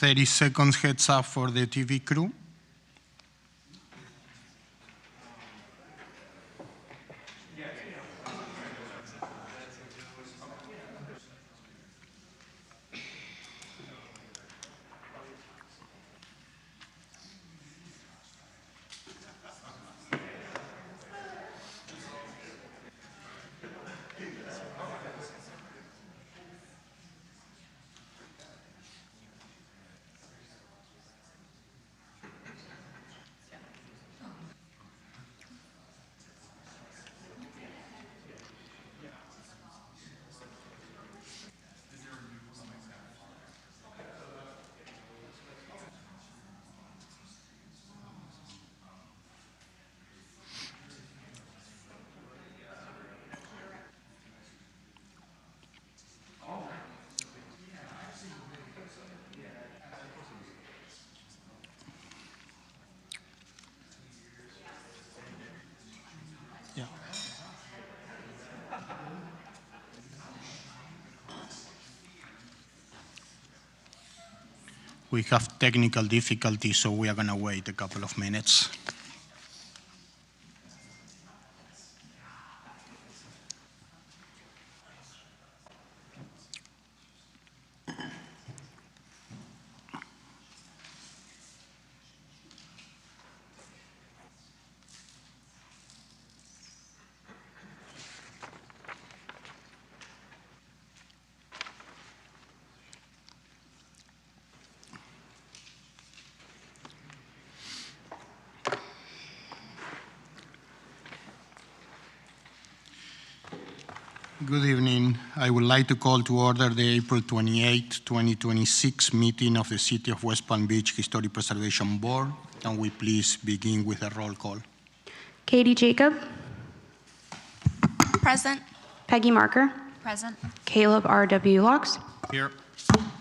30 seconds heads up for the TV crew. We have technical difficulties, so we are going to wait a couple of minutes. Good evening. I would like to call to order the April 28, 2026 meeting of the City of West Palm Beach Historic Preservation Board. Can we please begin with a roll call? Katie Jacob. Present. Peggy Marker. Present. Caleb R.W. Locks. Here.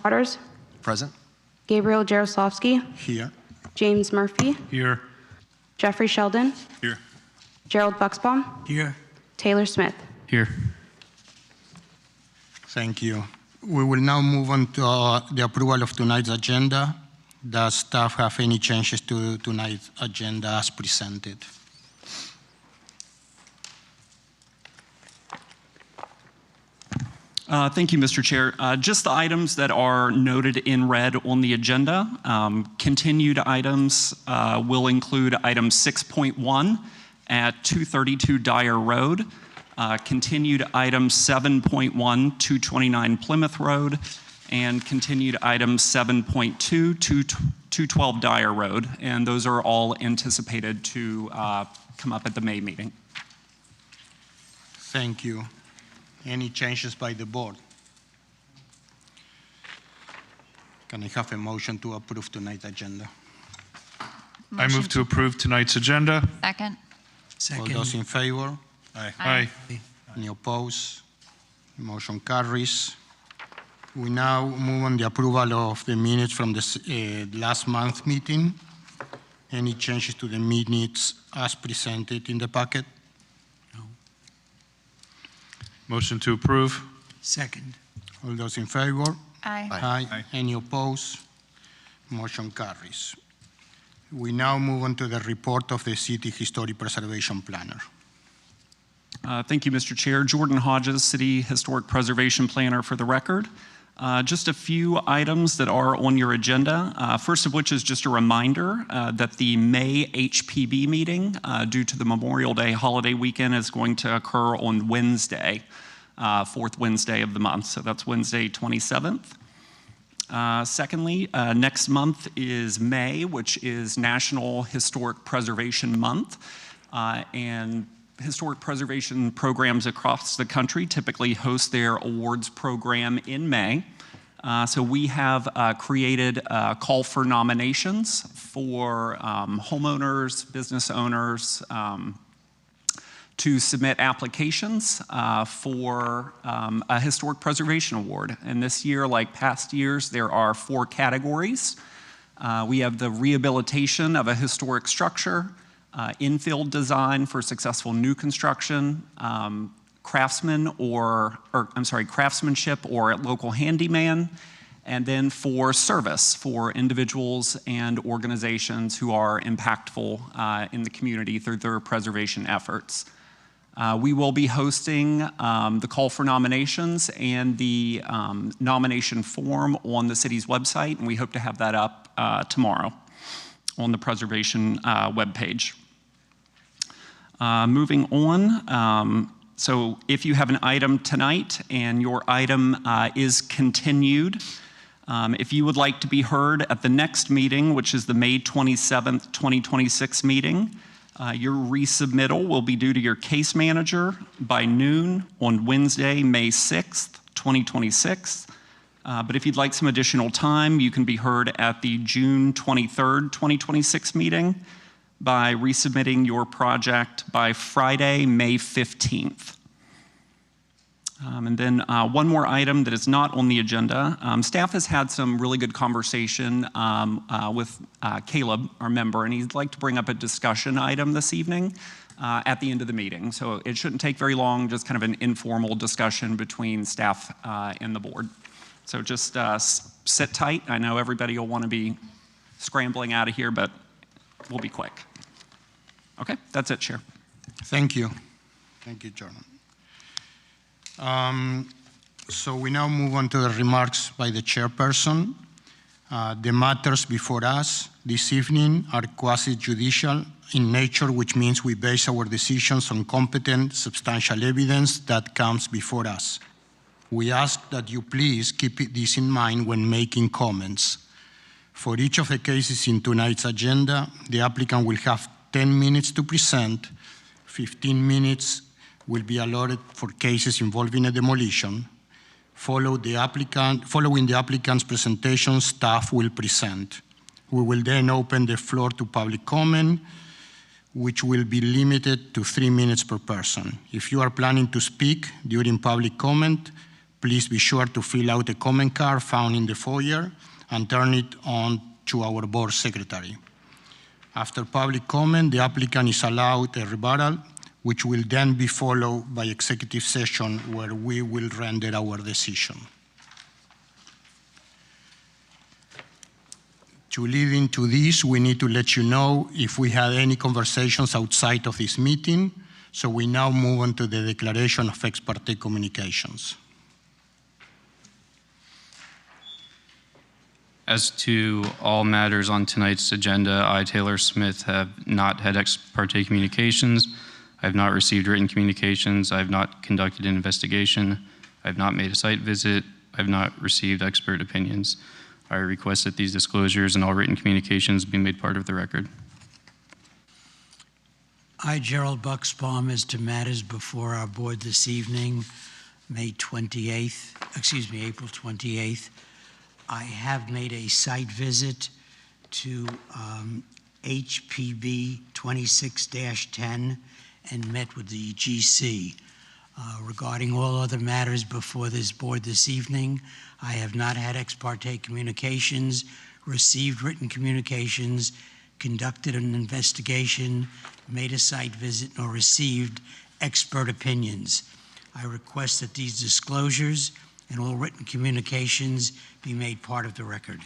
Waters. Present. Gabriel Jaroslavsky. Here. James Murphy. Here. Jeffrey Sheldon. Here. Gerald Buxbaum. Here. Taylor Smith. Here. Thank you. We will now move on to the approval of tonight's agenda. Does staff have any changes to tonight's agenda as presented? Thank you, Mr. Chair. Just the items that are noted in red on the agenda. Continued items will include item 6.1 at 232 Dyer Road. Continued item 7.1, 229 Plymouth Road, and continued item 7.2, 212 Dyer Road. And those are all anticipated to come up at the May meeting. Thank you. Any changes by the board? Can I have a motion to approve tonight's agenda? I move to approve tonight's agenda. Second. All those in favor? Aye. Any opposed? Motion carries. We now move on the approval of the minutes from the last month meeting. Any changes to the minutes as presented in the packet? No. Motion to approve. Second. All those in favor? Aye. Aye. Any opposed? Motion carries. We now move on to the report of the City Historic Preservation Planner. Thank you, Mr. Chair. Jordan Hodges, City Historic Preservation Planner for the record. Just a few items that are on your agenda. First of which is just a reminder that the May HPB meeting, due to the Memorial Day holiday weekend, is going to occur on Wednesday, fourth Wednesday of the month. So that's Wednesday, 27th. Secondly, next month is May, which is National Historic Preservation Month. And historic preservation programs across the country typically host their awards program in May. So we have created a call for nominations for homeowners, business owners, to submit applications for a historic preservation award. And this year, like past years, there are 4 categories. We have the rehabilitation of a historic structure, infill design for successful new construction, craftsmanship or local handyman, and then for service for individuals and organizations who are impactful in the community through their preservation efforts. We will be hosting the call for nominations and the nomination form on the city's website, and we hope to have that up tomorrow on the preservation webpage. Moving on, so if you have an item tonight and your item is continued, if you would like to be heard at the next meeting, which is the May 27th, 2026 meeting, your resubmittal will be due to your case manager by noon on Wednesday, May 6th, 2026. But if you'd like some additional time, you can be heard at the June 23rd, 2026 meeting by resubmitting your project by Friday, May 15th. And then one more item that is not on the agenda. Staff has had some really good conversation with Caleb, our member, and he'd like to bring up a discussion item this evening at the end of the meeting. So it shouldn't take very long, just kind of an informal discussion between staff and the board. So just sit tight. I know everybody will want to be scrambling out of here, but we'll be quick. Okay, that's it, Chair. Thank you. Thank you, Jordan. So we now move on to the remarks by the chairperson. The matters before us this evening are quasi-judicial in nature, which means we base our decisions on competent, substantial evidence that comes before us. We ask that you please keep this in mind when making comments. For each of the cases in tonight's agenda, the applicant will have 10 minutes to present. 15 minutes will be allotted for cases involving a demolition. Following the applicant's presentation, staff will present. We will then open the floor to public comment, which will be limited to 3 minutes per person. If you are planning to speak during public comment, please be sure to fill out a comment card found in the foyer and turn it on to our board secretary. After public comment, the applicant is allowed a rebuttal, which will then be followed by executive session where we will render our decision. To lead into this, we need to let you know if we had any conversations outside of this meeting, so we now move on to the declaration of ex parte communications. As to all matters on tonight's agenda, I, Taylor Smith, have not had ex parte communications. I have not received written communications. I have not conducted an investigation. I have not made a site visit. I have not received expert opinions. I request that these disclosures and all written communications be made part of the record. I, Gerald Bucksbaum, as to matters before our board this evening, April 28th. I have made a site visit to HPB 26-10 and met with the GC. Regarding all other matters before this board this evening, I have not had ex parte communications, received written communications, conducted an investigation, made a site visit, nor received expert opinions. I request that these disclosures and all written communications be made part of the record.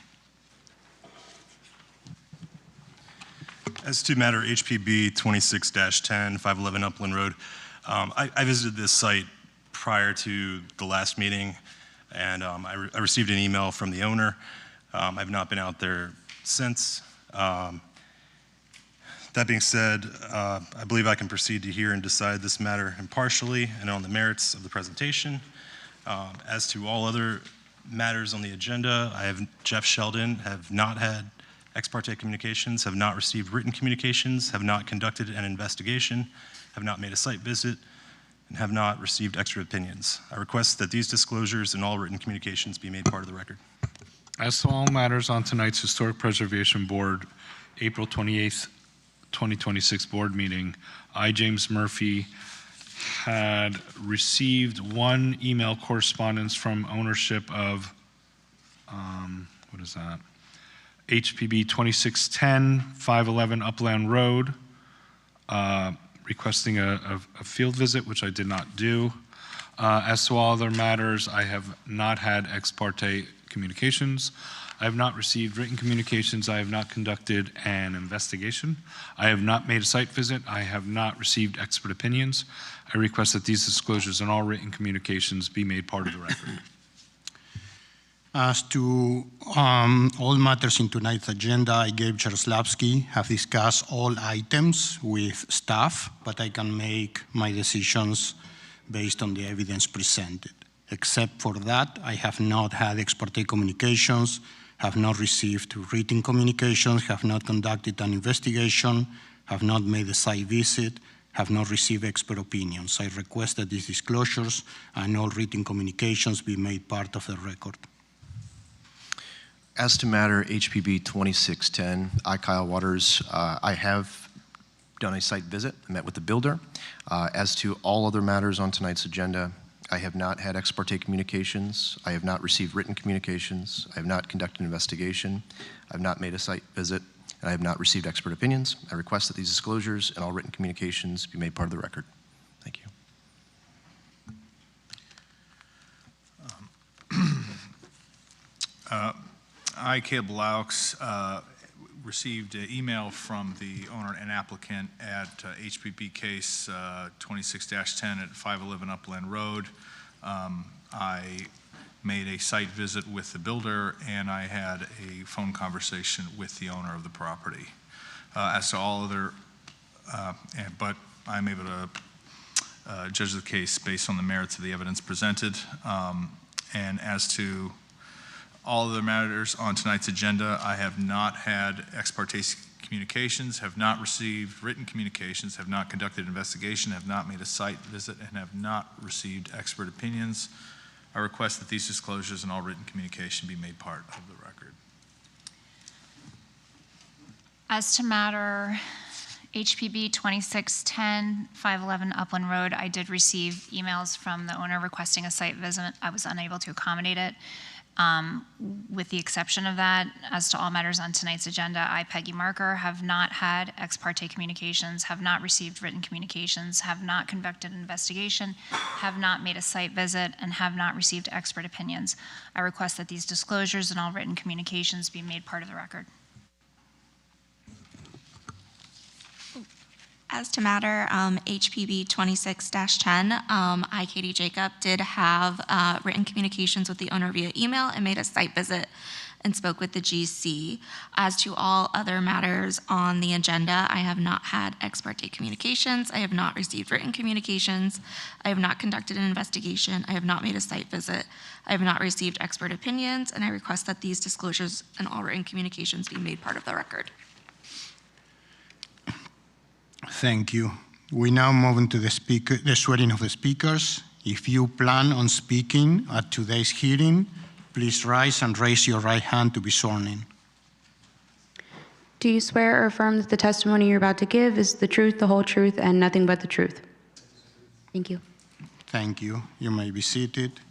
As to matter HPB 26-10, 511 Upland Road, I visited this site prior to the last meeting, and I received an email from the owner. I've not been out there since. That being said, I believe I can proceed to hear and decide this matter impartially and on the merits of the presentation. As to all other matters on the agenda, Jeff Sheldon, have not had ex parte communications, have not received written communications, have not conducted an investigation, have not made a site visit, and have not received extra opinions. I request that these disclosures and all written communications be made part of the record. As to all matters on tonight's Historic Preservation Board, April 28th, 2026 board meeting, I, James Murphy, had received one email correspondence from ownership of, what is that? HPB 2610, 511 Upland Road, requesting a field visit, which I did not do. As to all other matters, I have not had ex parte communications. I have not received written communications. I have not conducted an investigation. I have not made a site visit. I have not received expert opinions. I request that these disclosures and all written communications be made part of the record. As to all matters in tonight's agenda, I gave Jaroslavsky, have discussed all items with staff, but I can make my decisions based on the evidence presented. Except for that, I have not had ex parte communications, have not received written communications, have not conducted an investigation, have not made a site visit, have not received expert opinions. I request that these disclosures and all written communications be made part of the record. As to matter HPB 2610, I, Kyle Waters, I have done a site visit, I met with the builder. As to all other matters on tonight's agenda, I have not had ex parte communications. I have not received written communications. I have not conducted an investigation. I have not made a site visit, and I have not received expert opinions. I request that these disclosures and all written communications be made part of the record. Thank you. I, Caleb Laux, received an email from the owner and applicant at HPB case 26-10 at 511 Upland Road. I made a site visit with the builder, and I had a phone conversation with the owner of the property. As to all other, but I'm able to judge the case based on the merits of the evidence presented. And as to all other matters on tonight's agenda, I have not had ex parte communications, have not received written communications, have not conducted an investigation, have not made a site visit, and have not received expert opinions. I request that these disclosures and all written communication be made part of the record. As to matter HPB 2610, 511 Upland Road, I did receive emails from the owner requesting a site visit. I was unable to accommodate it. With the exception of that, as to all matters on tonight's agenda, I, Peggy Marker, have not had ex parte communications, have not received written communications, have not conducted an investigation, have not made a site visit, and have not received expert opinions. I request that these disclosures and all written communications be made part of the record. As to matter HPB 26-10, I, Katie Jacob, did have written communications with the owner via email and made a site visit and spoke with the GC. As to all other matters on the agenda, I have not had ex parte communications. I have not received written communications. I have not conducted an investigation. I have not made a site visit. I have not received expert opinions, and I request that these disclosures and all written communications be made part of the record. Thank you. We now move into the swearing of the speakers. If you plan on speaking at today's hearing, please rise and raise your right hand to be sworn in. Do you swear or affirm that the testimony you're about to give is the truth, the whole truth, and nothing but the truth? Thank you. Thank you. You may be seated.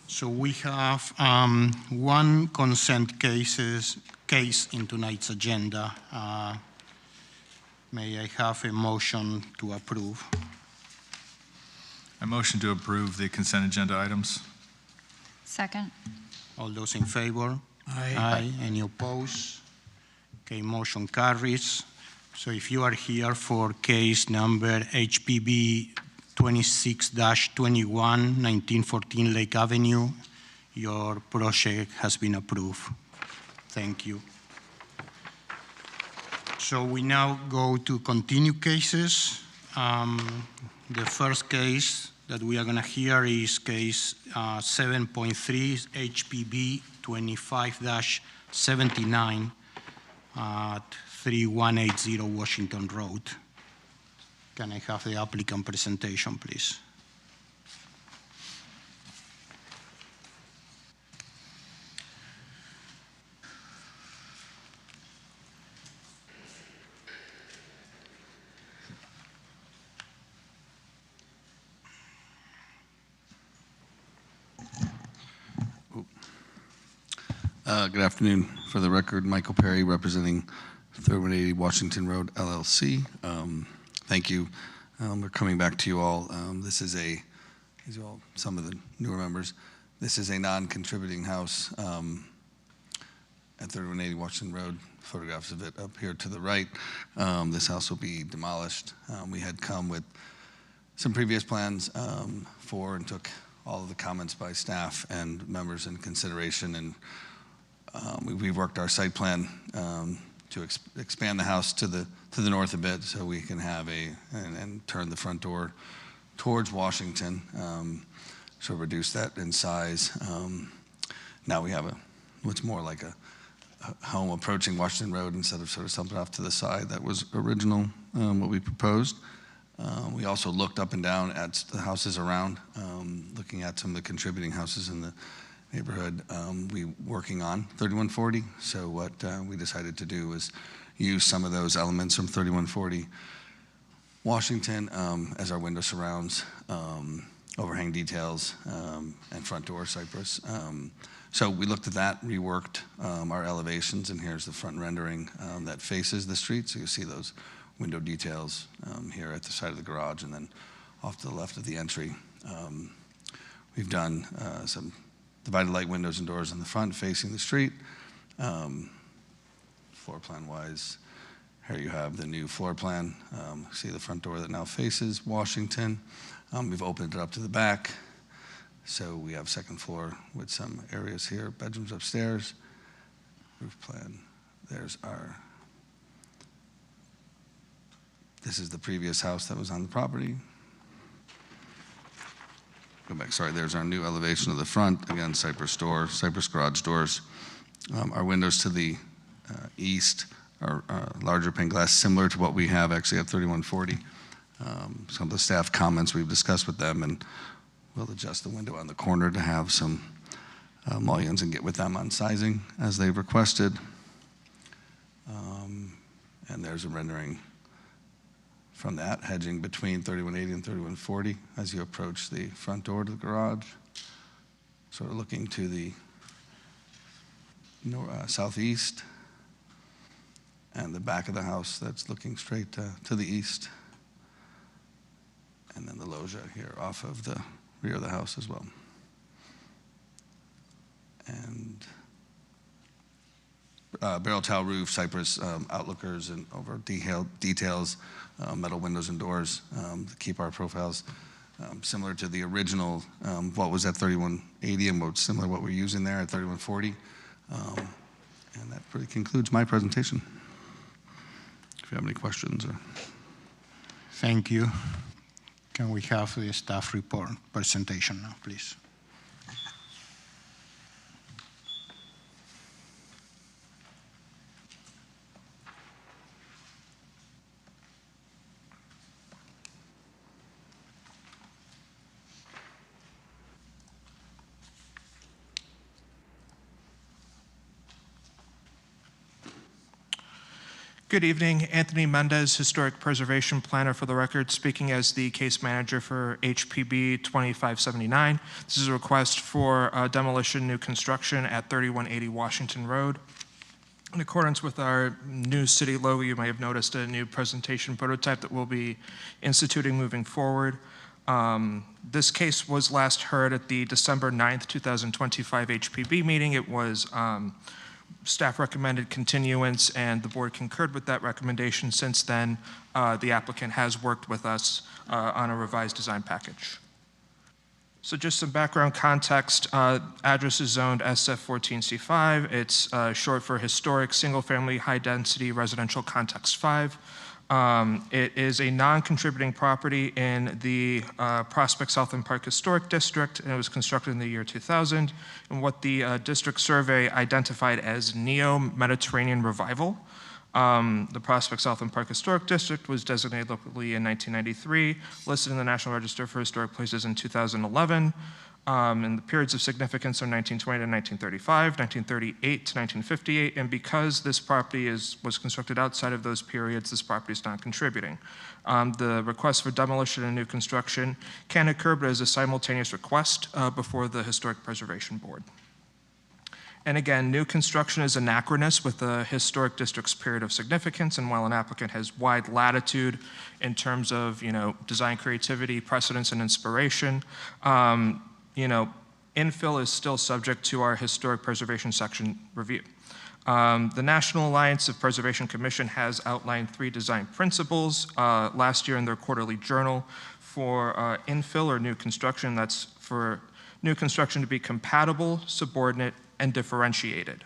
So we have one consent case in tonight's agenda. May I have a motion to approve? I motion to approve the consent agenda items. Second. All those in favor? Aye. Aye. Any opposed? Okay, motion carries. So if you are here for case number HPB 26-21, 1914 Lake Avenue, your project has been approved. Thank you. So we now go to continued cases. The first case that we are going to hear is case 7.3 HPB 25-79 at 3180 Washington Road. Can I have the applicant presentation, please? Good afternoon. For the record, Michael Perry, representing 3180 Washington Road, LLC. Thank you. We're coming back to you all. These are all some of the newer members. This is a non-contributing house at 3180 Washington Road. Photographs of it up here to the right. This house will be demolished. We had come with some previous plans for and took all of the comments by staff and members in consideration, and we've worked our site plan to expand the house to the north a bit so we can have and turn the front door towards Washington, so reduce that in size. Now we have what's more like a home approaching Washington Road instead of sort of something off to the side. That was original what we proposed. We also looked up and down at the houses around, looking at some of the contributing houses in the neighborhood. We working on 3140, so what we decided to do was use some of those elements from 3140 Washington as our window surrounds, overhang details, and front door cypress. So we looked at that, reworked our elevations, and here's the front rendering that faces the street. So you see those window details here at the side of the garage, and then off to the left of the entry. We've done some divided light windows and doors in the front facing the street. Floor plan wise, here you have the new floor plan. See the front door that now faces Washington. We've opened it up to the back. So we have second floor with some areas here, bedrooms upstairs. Roof plan, this is the previous house that was on the property. Go back, sorry, there's our new elevation of the front. Again, cypress garage doors. Our windows to the east are larger pane glass, similar to what we have actually at 3140. Some of the staff comments we've discussed with them, and we'll adjust the window on the corner to have some mullions and get with them on sizing as they've requested. And there's a rendering from that, hedging between 3180 and 3140 as you approach the front door to the garage. Sort of looking to the southeast, and the back of the house that's looking straight to the east. And then the loggia here off of the rear of the house as well. And barrel tile roof, cypress outlookers, and over details, metal windows and doors to keep our profiles similar to the original, what was at 3180 and what's similar to what we're using there at 3140. And that pretty concludes my presentation. If you have any questions. Thank you. Can we have the staff report presentation now, please? Good evening, Anthony Mendez, Historic Preservation Planner for the record, speaking as the case manager for HPB 2579. This is a request for demolition, new construction at 3180 Washington Road. In accordance with our new city logo, you may have noticed a new presentation prototype that we'll be instituting moving forward. This case was last heard at the December 9th, 2025 HPB meeting. It was staff recommended continuance, and the board concurred with that recommendation. Since then, the applicant has worked with us on a revised design package. So just some background context, address is zoned SF14C5. It's short for Historic Single-Family High-Density Residential Context 5. It is a non-contributing property in the Prospect Southland Park Historic District, and it was constructed in the year 2000, and what the district survey identified as Neo-Mediterranean Revival. The Prospect Southland Park Historic District was designated locally in 1993, listed in the National Register for Historic Places in 2011. And the periods of significance are 1920 to 1935, 1938 to 1958, and because this property was constructed outside of those periods, this property is not contributing. The request for demolition and new construction can occur, but as a simultaneous request before the Historic Preservation Board. And again, new construction is anachronous with the historic district's period of significance, and while an applicant has wide latitude in terms of design creativity, precedence, and inspiration, Infill is still subject to our historic preservation section review. The National Alliance of Preservation Commission has outlined 3 design principles last year in their quarterly journal for infill or new construction. That's for new construction to be compatible, subordinate, and differentiated.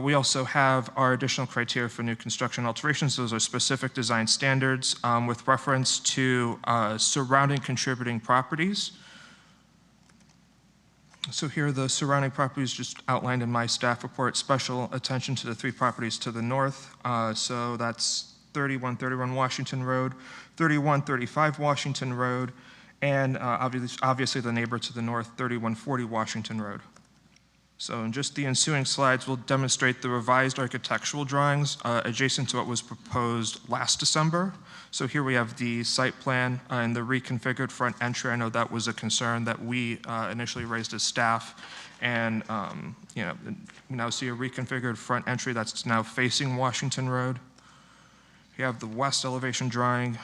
We also have our additional criteria for new construction alterations. Those are specific design standards with reference to surrounding contributing properties. So here are the surrounding properties just outlined in my staff report. Special attention to the 3 properties to the north. So that's 3131 Washington Road, 3135 Washington Road, and obviously the neighbor to the north, 3140 Washington Road. So in just the ensuing slides, we'll demonstrate the revised architectural drawings adjacent to what was proposed last December. So here we have the site plan and the reconfigured front entry. I know that was a concern that we initially raised as staff. And you know, we now see a reconfigured front entry that's now facing Washington Road. You have the west elevation drawing,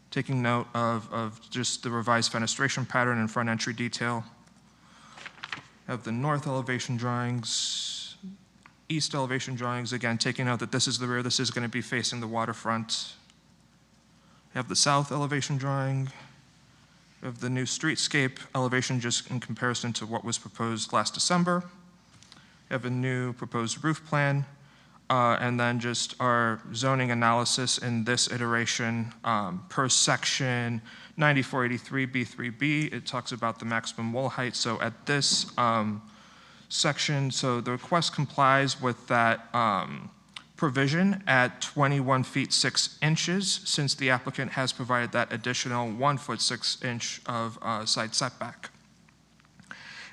taking note of just the revised fenestration pattern and front entry detail. Have the north elevation drawings, east elevation drawings, again, taking note that this is the rear, this is going to be facing the waterfront. Have the south elevation drawing. Have the new streetscape elevation just in comparison to what was proposed last December. Have a new proposed roof plan. And then just our zoning analysis in this iteration per section 9483B3B, it talks about the maximum wall height. So at this section, so the request complies with that provision at 21 feet 6 inches, since the applicant has provided that additional 1 foot 6 inch of side setback.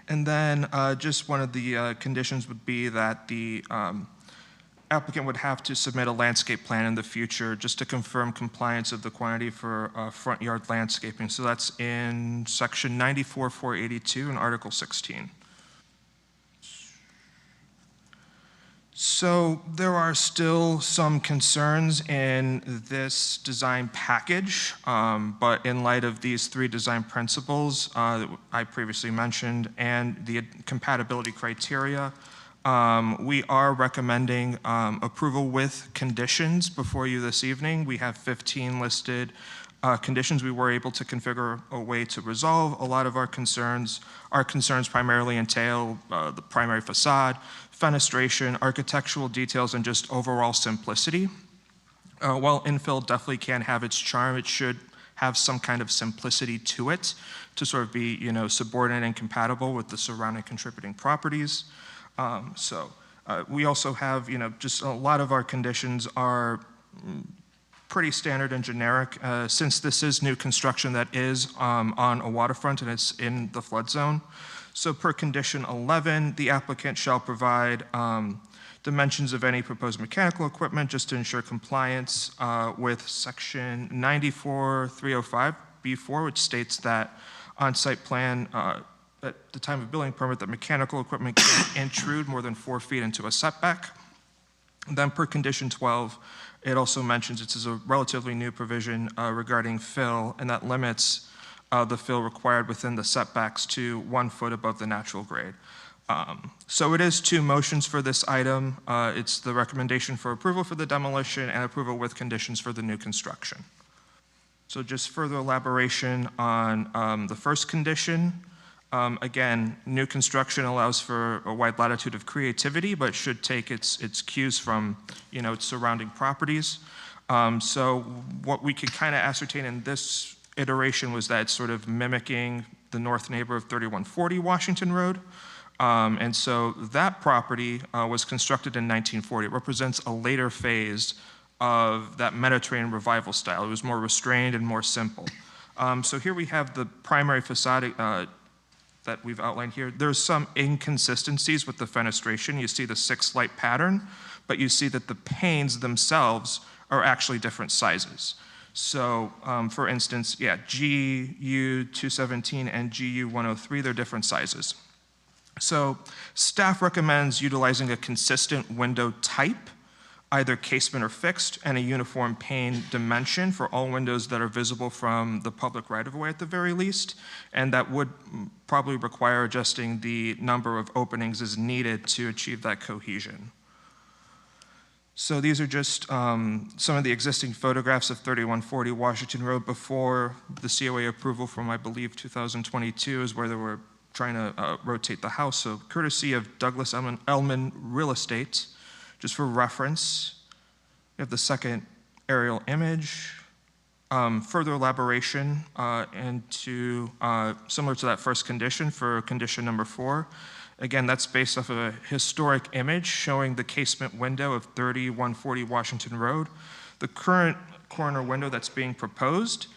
And then just one of the conditions would be that the applicant would have to submit a landscape plan in the future just to confirm compliance of the quantity for front yard landscaping. So that's in section 94.482 in Article 16. So there are still some concerns in this design package, but in light of these 3 design principles that I previously mentioned and the compatibility criteria, we are recommending approval with conditions before you this evening. We have 15 listed conditions. We were able to configure a way to resolve a lot of our concerns. Our concerns primarily entail the primary facade, fenestration, architectural details, and just overall simplicity. While infill definitely can have its charm, it should have some kind of simplicity to it to sort of be, you know, subordinate and compatible with the surrounding contributing properties. We also have, you know, just a lot of our conditions are pretty standard and generic. Since this is new construction that is on a waterfront and it's in the flood zone. So per condition 11, the applicant shall provide dimensions of any proposed mechanical equipment just to ensure compliance with section 94.305B4, which states that on-site plan at the time of building permit that mechanical equipment can't intrude more than 4 feet into a setback. And then per condition 12, it also mentions it's a relatively new provision regarding fill, and that limits the fill required within the setbacks to 1 foot above the natural grade. So it is 2 motions for this item. It's the recommendation for approval for the demolition and approval with conditions for the new construction. So just further elaboration on the first condition. Again, new construction allows for a wide latitude of creativity, but should take its cues from, you know, its surrounding properties. So what we could kind of ascertain in this iteration was that it's sort of mimicking the north neighbor of 3140 Washington Road. And so that property was constructed in 1940. It represents a later phase of that Mediterranean revival style. It was more restrained and more simple. So here we have the primary facade that we've outlined here. There's some inconsistencies with the fenestration. You see the 6-light pattern, but you see that the panes themselves are actually different sizes. So for instance, yeah, GU217 and GU103, they're different sizes. So staff recommends utilizing a consistent window type either casement or fixed, and a uniform pane dimension for all windows that are visible from the public right-of-way at the very least, and that would probably require adjusting the number of openings as needed to achieve that cohesion. So these are just some of the existing photographs of 3140 Washington Road before the COA approval from, I believe, 2022 is where they were trying to rotate the house. So courtesy of Douglas Elman Real Estate, just for reference, we have the second aerial image. Further elaboration into similar to that first condition for condition number 4. Again, that's based off of a historic image showing the casement window of 3140 Washington Road. The current corner window that's being proposed,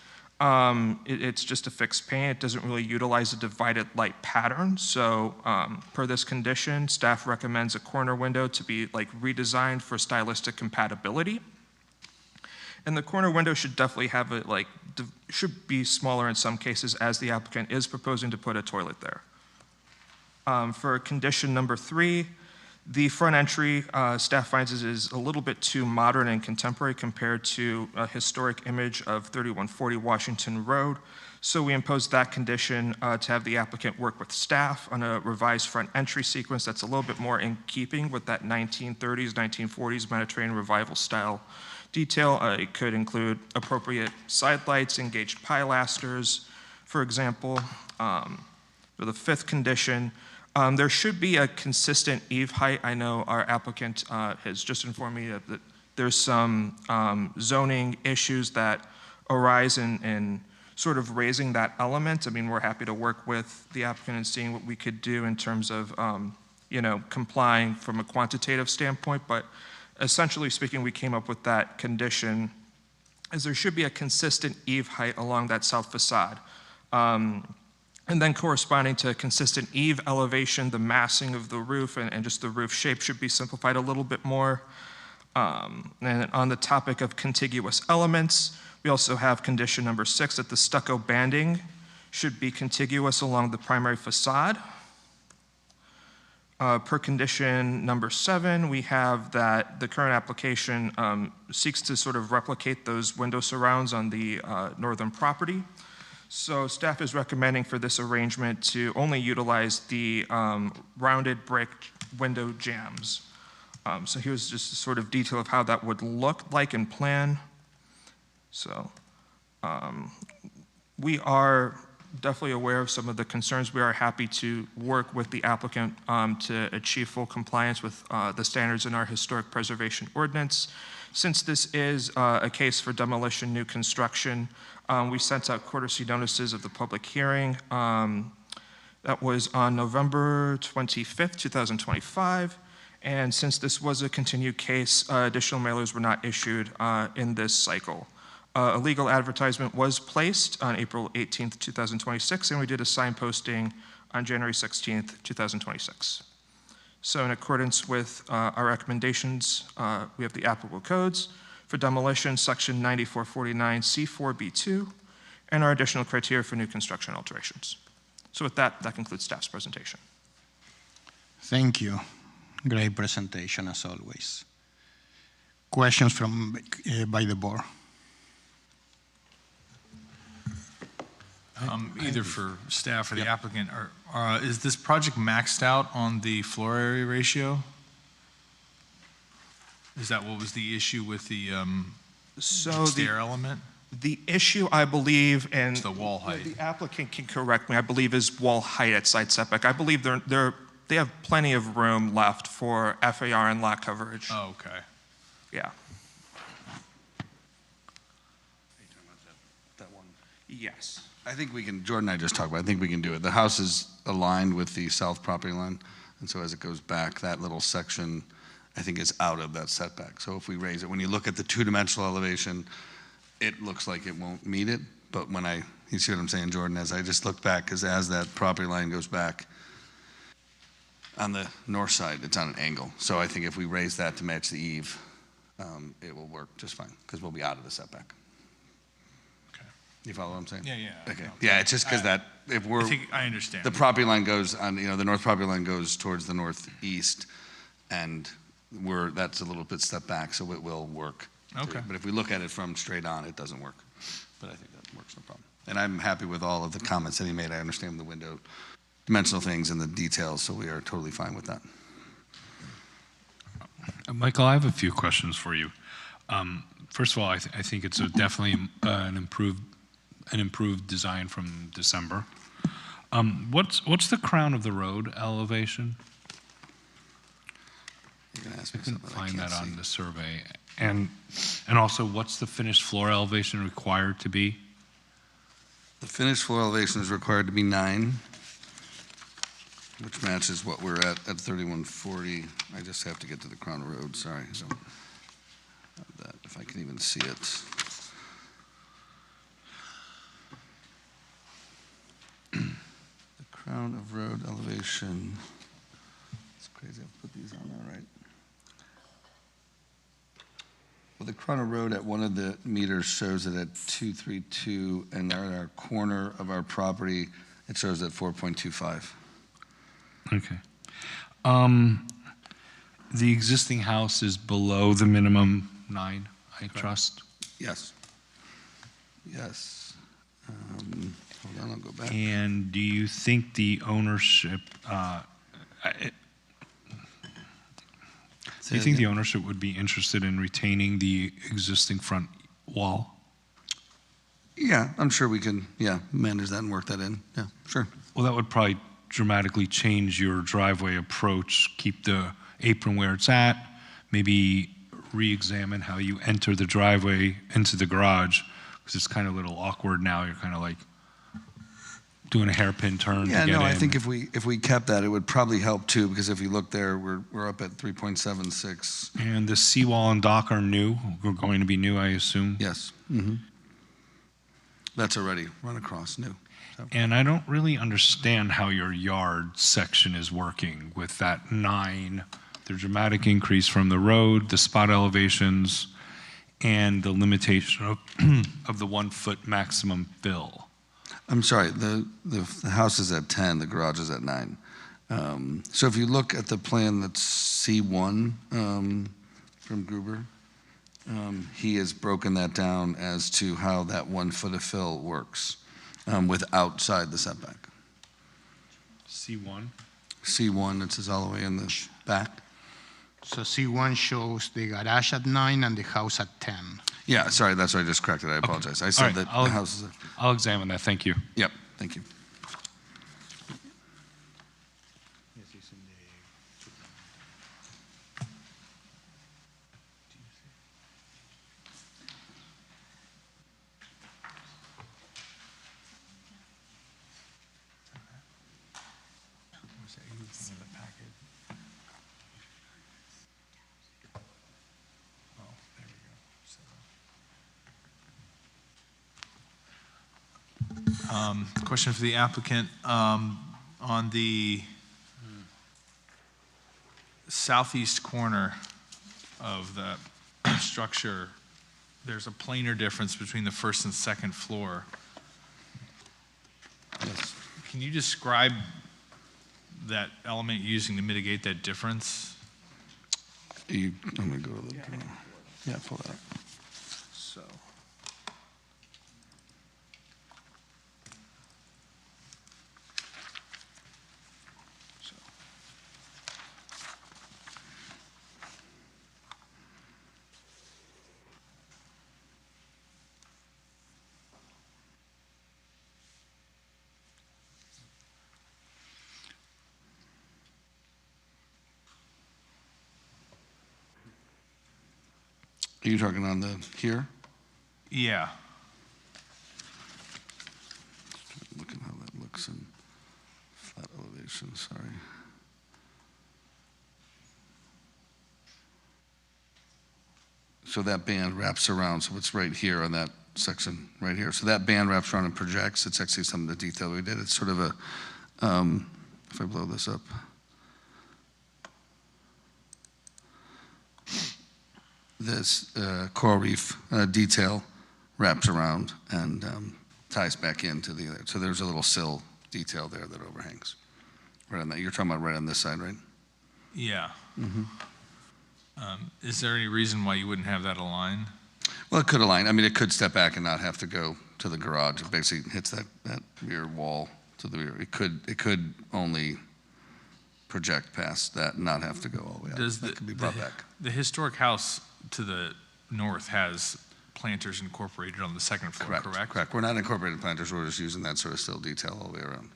it's just a fixed pane. It doesn't really utilize a divided light pattern. So per this condition, staff recommends a corner window to be redesigned for stylistic compatibility. And the corner window should definitely have should be smaller in some cases as the applicant is proposing to put a toilet there. For condition number 3, the front entry, staff finds is a little bit too modern and contemporary compared to a historic image of 3140 Washington Road. So we imposed that condition to have the applicant work with staff on a revised front entry sequence that's a little bit more in keeping with that 1930s, 1940s Mediterranean revival style detail. It could include appropriate side lights, engaged pilasters, for example. For the 5th condition, there should be a consistent eave height. I know our applicant has just informed me that there's some zoning issues that arise in sort of raising that element. I mean, we're happy to work with the applicant and seeing what we could do in terms of, complying from a quantitative standpoint. But essentially speaking, we came up with that condition as there should be a consistent eave height along that south facade. And then corresponding to consistent eave elevation, the massing of the roof and just the roof shape should be simplified a little bit more. And on the topic of contiguous elements, we also have condition number 6 that the stucco banding should be contiguous along the primary facade. Per condition number 7, we have that the current application seeks to sort of replicate those window surrounds on the northern property. So staff is recommending for this arrangement to only utilize the rounded brick window jambs. So here's just a sort of detail of how that would look like in plan. So we are definitely aware of some of the concerns. We are happy to work with the applicant to achieve full compliance with the standards in our historic preservation ordinance. Since this is a case for demolition, new construction, we sent out courtesy notices of the public hearing. That was on November 25th, 2025. And since this was a continued case, additional mailers were not issued in this cycle. A legal advertisement was placed on April 18th, 2026, and we did a sign posting on January 16th, 2026. So in accordance with our recommendations, we have the applicable codes for demolition, section 9449 C4B2, and our additional criteria for new construction alterations. So with that, that concludes staff's presentation. Thank you. Great presentation as always. Questions from by the board? Either for staff or the applicant, is this project maxed out on the floor area ratio? Is that what was the issue with the stair element? The issue, I believe, and the wall height. The applicant can correct me, I believe is wall height at side setback. I believe they have plenty of room left for FAR and lot coverage. Oh, okay. Yeah. That one. Yes. I think we can, Jordan and I just talked about it, I think we can do it. The house is aligned with the south property line, and so as it goes back, that little section, I think, is out of that setback. So if we raise it, when you look at the two-dimensional elevation, it looks like it won't meet it, but when you see what I'm saying, Jordan, as I just look back, because as that property line goes back, on the north side, it's on an angle. So I think if we raise that to match the eave, it will work just fine, because we'll be out of the setback. You follow what I'm saying? Yeah, yeah. Okay. Yeah, it's just because that, if we're. I think I understand. The property line goes on, the north property line goes towards the northeast, and that's a little bit step back, so it will work. Okay. But if we look at it from straight on, it doesn't work. But I think that works, no problem. And I'm happy with all of the comments that he made. I understand the window dimensional things and the details, so we are totally fine with that. Michael, I have a few questions for you. First of all, I think it's definitely an improved design from December. What's the crown of the road elevation? You're gonna ask I me couldn't something I find can't that see. on the survey. And also, what's the finished floor elevation required to be? The finished floor elevation is required to be 9, which matches what we're at 3140. I just have to get to the crown of road, sorry. So, that, if I can even see it. The crown of road elevation. It's crazy, I've put these on there, right? Well, the crown of road at one of the meters shows it at 232, and at our corner of our property, it shows at 4.25. Okay. The existing house is below the minimum 9, I trust. Yes. Yes. Hold on, I'll go back. And do you think the ownership, do you think the ownership would be interested in retaining the existing front wall? Yeah, I'm sure we can, manage that and work that in. Yeah, sure. Well, that would probably dramatically change your driveway approach, keep the apron where it's at, maybe re-examine how you enter the driveway into the garage, because it's kind of a little awkward now. You're kind of like doing a hairpin turn to get in. I think if we kept that, it would probably help too, because if you look there, we're up at 3.76. And the seawall and dock are new, we're going to be new, I assume? Yes. Mm-hmm. That's already run across, new. So. And I don't really understand how your yard section is working with that 9, the dramatic increase from the road, the spot elevations, and the limitation of the 1 foot maximum fill. I'm sorry, the house is at 10, the garage is at 9. So if you look at the plan that's C1 from Gruber, he has broken that down as to how that 1 foot of fill works with outside the setback. C1? C1, it says all the way in the back. So C1 shows the garage at 9 and the house at 10. Yeah, sorry, that's what I just corrected. I apologize. I said All right, that the house is. I'll examine that. Thank you. Yep, thank you. Question for the applicant. On the southeast corner of the structure, there's a planar difference between the first and second floor. Yes. Can you describe that element you're using to mitigate that difference? I'm going to go to the, yeah, pull that up. So. Are you talking on the here? Yeah. Look at how that looks in flat elevation, sorry. So that band wraps around, so it's right here on that section right here. So that band wraps around and projects. It's actually some of the detail we did. It's sort of a, if I blow this up. This coral reef detail wraps around and ties back into the other. So there's a little sill detail there that overhangs. Right on that. You're talking about right on this side, right? Yeah. Mm-hmm. Is there any reason why you wouldn't have that align? Well, it could align. I mean, it could step back and not have to go to the garage. It basically hits that rear wall to the rear. It could only project past that and not have to go all the way up. That could be brought back. The historic house to the north has planters incorporated on the second floor, correct? Correct. We're not incorporating planters. We're just using that sort of still detail all the way around.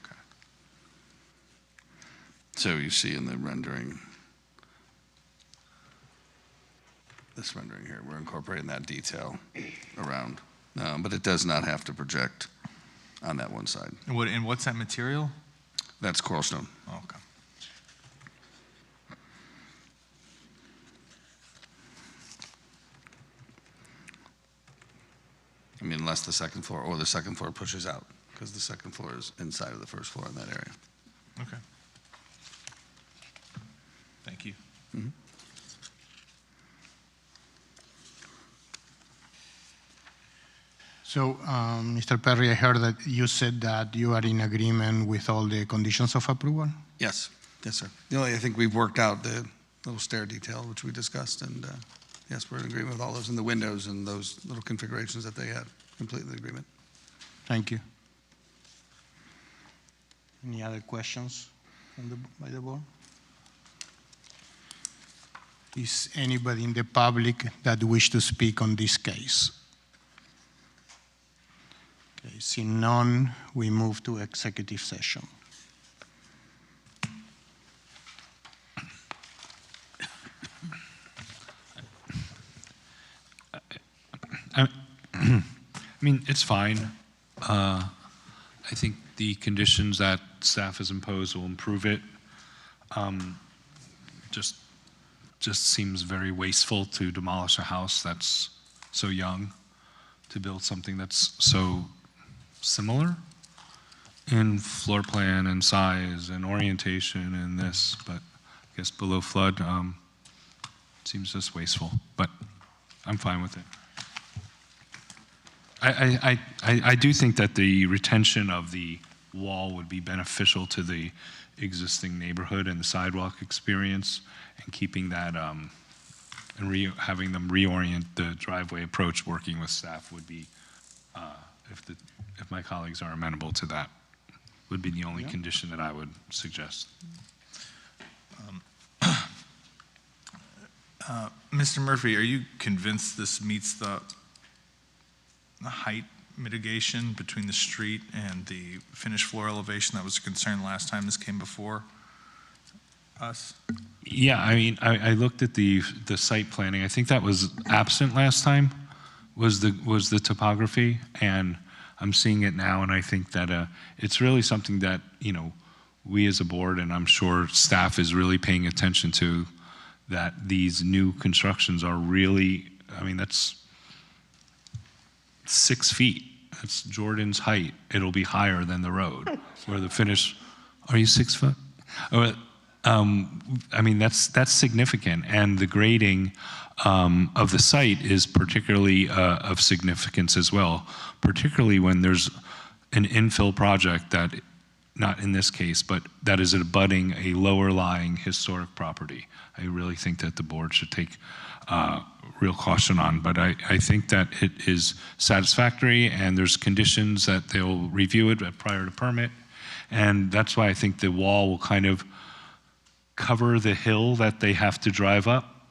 Okay. So you see in the rendering, this rendering here, we're incorporating that detail around, but it does not have to project on that one side. And what's that material? That's coral stone. Okay. I mean, unless the second floor or the second floor pushes out, because the second floor is inside of the first floor in that area. Okay. Thank you. Mm-hmm. So, Mr. Perry, I heard that you said that you are in agreement with all the conditions of approval? Yes, yes, sir. I think we've worked out the little stair detail, which we discussed, and yes, we're in agreement with all those in the windows and those little configurations that they had. Completely in agreement. Thank you. Any other questions by the board? Is anybody in the public that wish to speak on this case? Okay, seeing none, we move to executive session. I mean, it's fine. I think the conditions that staff has imposed will improve it. Just seems very wasteful to demolish a house that's so young, to build something that's so similar in floor plan and size and orientation and this, but I guess below flood seems just wasteful, but I'm fine with it. I do think that the retention of the wall would be beneficial to the existing neighborhood and the sidewalk experience, and keeping that and having them reorient the driveway approach, working with staff would be, if my colleagues are amenable to that, would be the only condition that I would suggest. Mr. Murphy, are you convinced this meets the height mitigation between the street and the finished floor elevation that was a concern last time this came before us? Yeah, I mean, I looked at the site planning. I think that was absent last time, was the topography, and I'm seeing it now, and I think that it's really something that, we as a board, and I'm sure staff is really paying attention to, that these new constructions are really, I mean, that's 6 feet. That's Jordan's height. It'll be higher than the road. Where the finish, are you 6 foot? I mean, that's significant, and the grading of the site is particularly of significance as well, particularly when there's an infill project that, not in this case, but that is abutting a lower lying historic property. I really think that the board should take real caution on, but I think that it is satisfactory, and there's conditions that they'll review it prior to permit, and that's why I think the wall will kind of cover the hill that they have to drive up.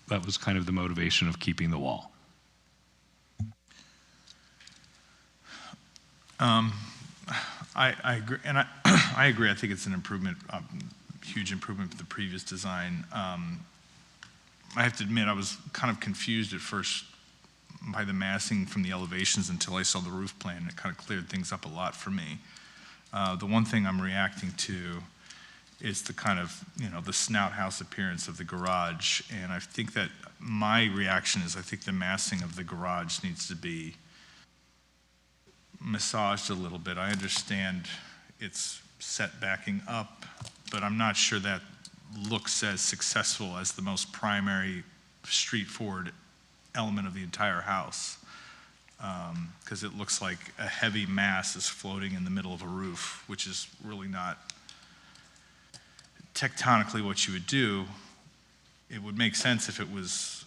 That was kind of the motivation of keeping the wall. I agree, and I agree. I think it's an improvement, huge improvement for the previous design. I have to admit, I was kind of confused at first by the massing from the elevations until I saw the roof plan. It kind of cleared things up a lot for me. The one thing I'm reacting to is the kind of, the snout house appearance of the garage. And I think that my reaction is I think the massing of the garage needs to be massaged a little bit. I understand it's set backing up, but I'm not sure that looks as successful as the most primary street forward element of the entire house, because it looks like a heavy mass is floating in the middle of a roof, which is really not tectonically what you would do. it would make sense if it was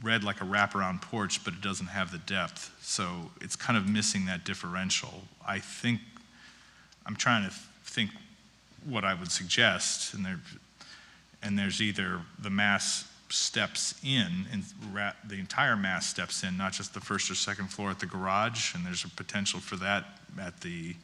read like a wraparound porch, but it doesn't have the depth. So it's kind of missing that differential. I think, I'm trying to think what I would suggest, and there's either the mass steps in, and the entire mass steps in, not just the first or second floor at the garage, and there's a potential for that at the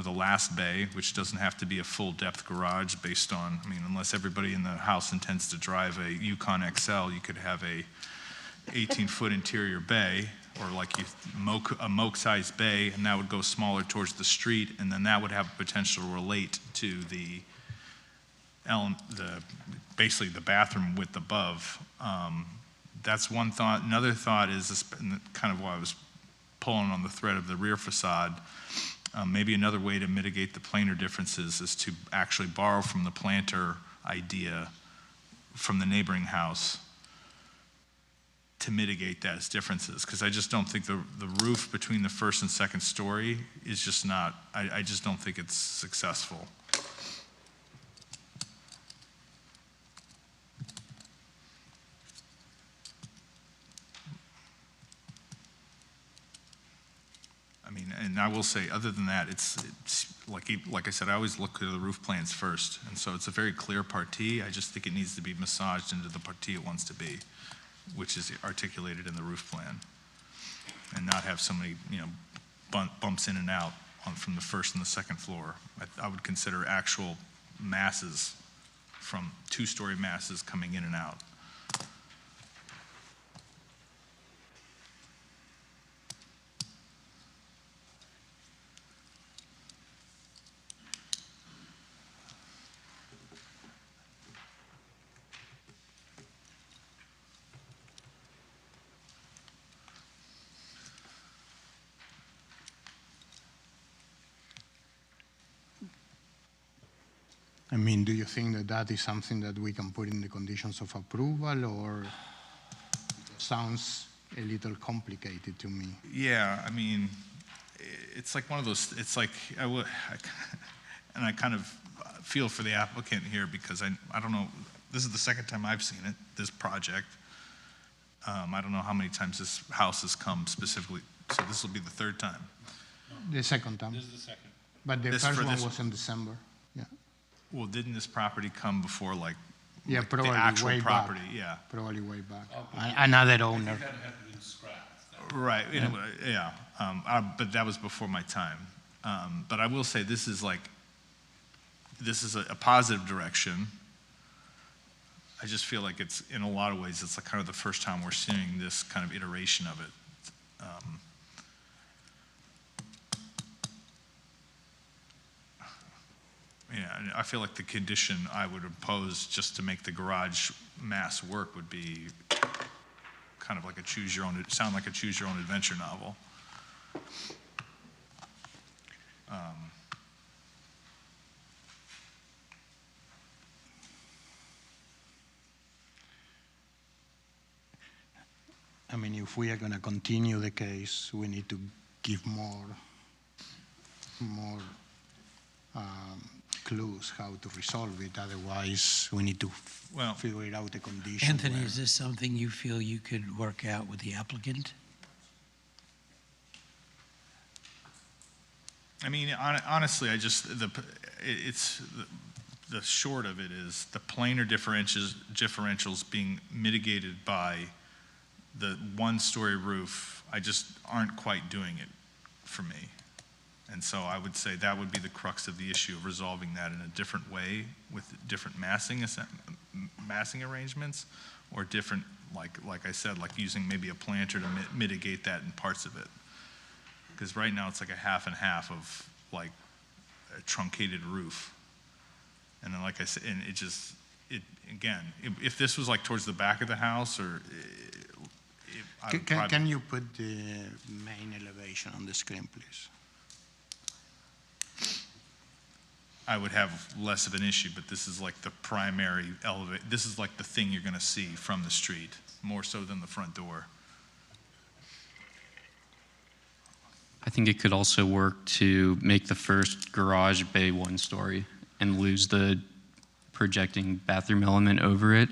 the last bay, which doesn't have to be a full depth garage based on, I mean, unless everybody in the house intends to drive a Yukon XL, you could have a 18-foot interior bay, or like a moke-sized bay, and that would go smaller towards the street, and then that would have potential to relate to basically the bathroom width above. That's one thought. Another thought is kind of why I was pulling on the thread of the rear facade. Maybe another way to mitigate the planar differences is to actually borrow from the planter idea from the neighboring house to mitigate those differences, because I just don't think the roof between the first and second story is just not, I just don't think it's successful. I mean, and I will say, other than that, it's like I said, I always look at the roof plans first, and so it's a very clear partie. I just think it needs to be massaged into the partie it wants to be, which is articulated in the roof plan, and not have so many, bumps in and out from the first and the second floor. I would consider actual masses from two-story masses coming in and out. I mean, do you think that that is something that we can put in the conditions of approval, or it sounds a little complicated to me? Yeah, I mean, it's like one of those, it's like, and I kind of feel for the applicant here, because I don't know, this is the second time I've seen it, this project. I don't know how many times this house has come specifically, so this will be the third time. The second time. This is the second. But the first one was in December, yeah. Well, didn't this property come before, yeah, probably the actual way property? Back. Yeah, probably way back. Another owner. Right. Yeah. Anyway, yeah. But that was before my time. But I will say this is a positive direction. I just feel like it's, in a lot of ways, it's like kind of the first time we're seeing this kind of iteration of it. Yeah, and I feel like the condition I would impose just to make the garage mass work would be kind of like a sound like a choose your own adventure novel. I mean, if we are going to continue the case, we need to give more clues how to resolve it. Otherwise, we need to figure out a condition. Anthony, is this something you feel you could work out with the applicant? I mean, honestly, the short of it is the planar differentials being mitigated by the one-story roof, I just aren't quite doing it for me. And so I would say that would be the crux of the issue, of resolving that in a different way with different massing arrangements, or different, like I said, like using maybe a planter to mitigate that in parts of it. Because right now it's like a half and half of like a truncated roof. And then, like I said, and again, if this was like towards the back of the house, or can you put the main elevation on the screen, please? I would have less of an issue, but this is like the primary elevation. This is like the thing you're going to see from the street, more so than the front door. I think it could also work to make the first garage bay one story and lose the projecting bathroom element over it,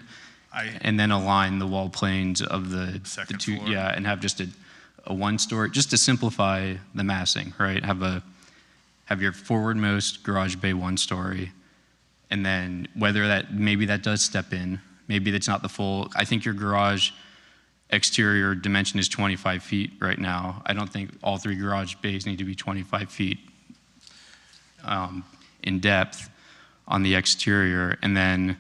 and then align the wall planes of the Second two, floor? yeah, and have just a one-story, just to simplify the massing, right? Have your forward-most garage bay one-story, and then maybe that does step in, maybe that's not the full. I think your garage exterior dimension is 25 feet right now. I don't think all 3 garage bays need to be 25 feet in depth on the exterior, and then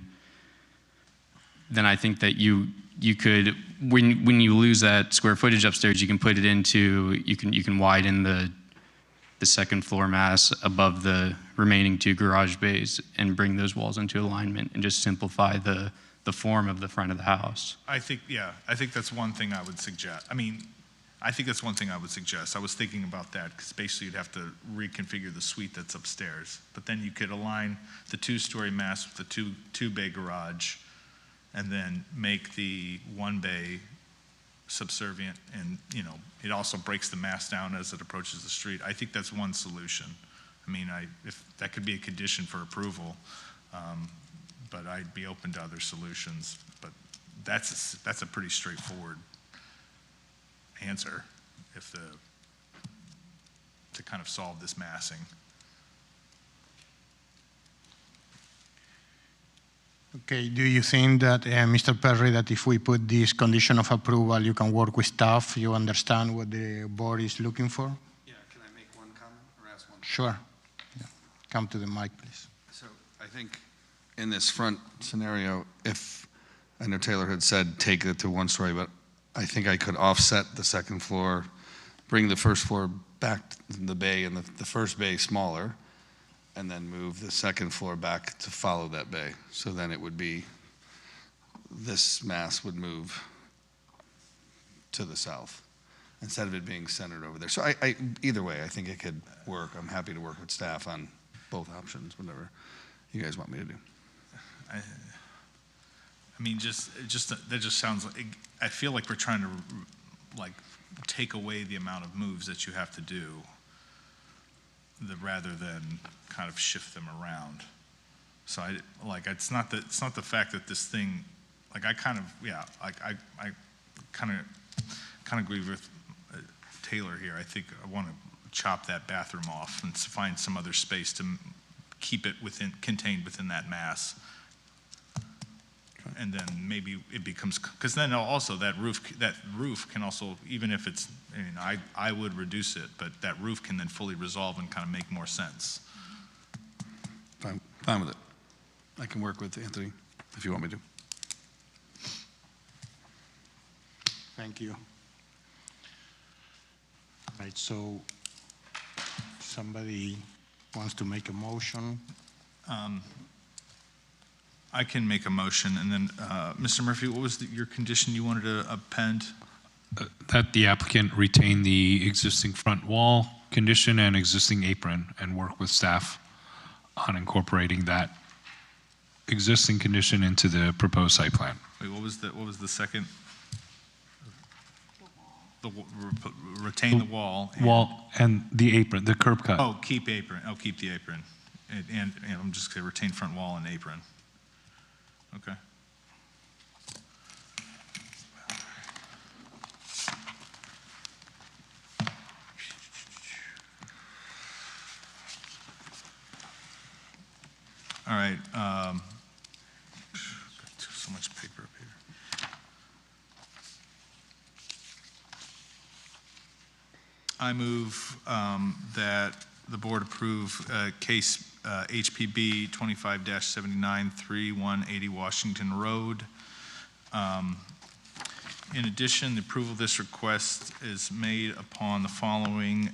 I think that you could, when you lose that square footage upstairs, you can put it into, you can widen the second floor mass above the remaining 2 garage bays and bring those walls into alignment and just simplify the form of the front of the house. I think that's one thing I would suggest. I was thinking about that, because basically you'd have to reconfigure the suite that's upstairs. But then you could align the 2-story mass with the two-bay garage, and then make the 1-bay subservient, and, you know, it also breaks the mass down as it approaches the street. I think that's one solution. I mean, if that could be a condition for approval, but I'd be open to other solutions. But that's a pretty straightforward answer to kind of solve this massing. Okay, do you think that, Mr. Perry, that if we put this condition of approval, you can work with staff, you understand what the board is looking for? Yeah, can I make one comment or ask one? Sure. Yeah. Come to the mic, please. So I think in this front scenario, I know Taylor had said take it to 1 story, but I think I could offset the second floor, bring the first floor back to the bay and the first bay smaller, and then move the second floor back to follow that bay. So then it would be, this mass would move to the south instead of it being centered over there. So either way, I think it could work. I'm happy to work with staff on both options, whatever you guys want me to do. I mean, that just sounds like, I feel like we're trying to like take away the amount of moves that you have to do, rather than kind of shift them around. So it's not the fact that this thing, like I kind of agree with Taylor here. I think I want to chop that bathroom off and find some other space to keep it contained within that mass. And then maybe it becomes, because then also that roof can also, even if it's, I mean, I would reduce it, but that roof can then fully resolve and kind of make more sense. Fine with it. I can work with Anthony if you want me to. Thank you. All right, so somebody wants to make a motion? I can make a motion, and then, Mr. Murphy, what was your condition you wanted to append? That the applicant retain the existing front wall condition and existing apron and work with staff on incorporating that existing condition into the proposed site plan. Wait, what was the second? Retain the wall. Wall and the apron, the curb cut. Oh, keep apron. Oh, keep the apron. And I'm just going to retain front wall and apron. Okay. All right. Got so much paper up here. I move that the board approve case HPB 25-79, 3180 Washington Road. In addition, the approval of this request is made upon the following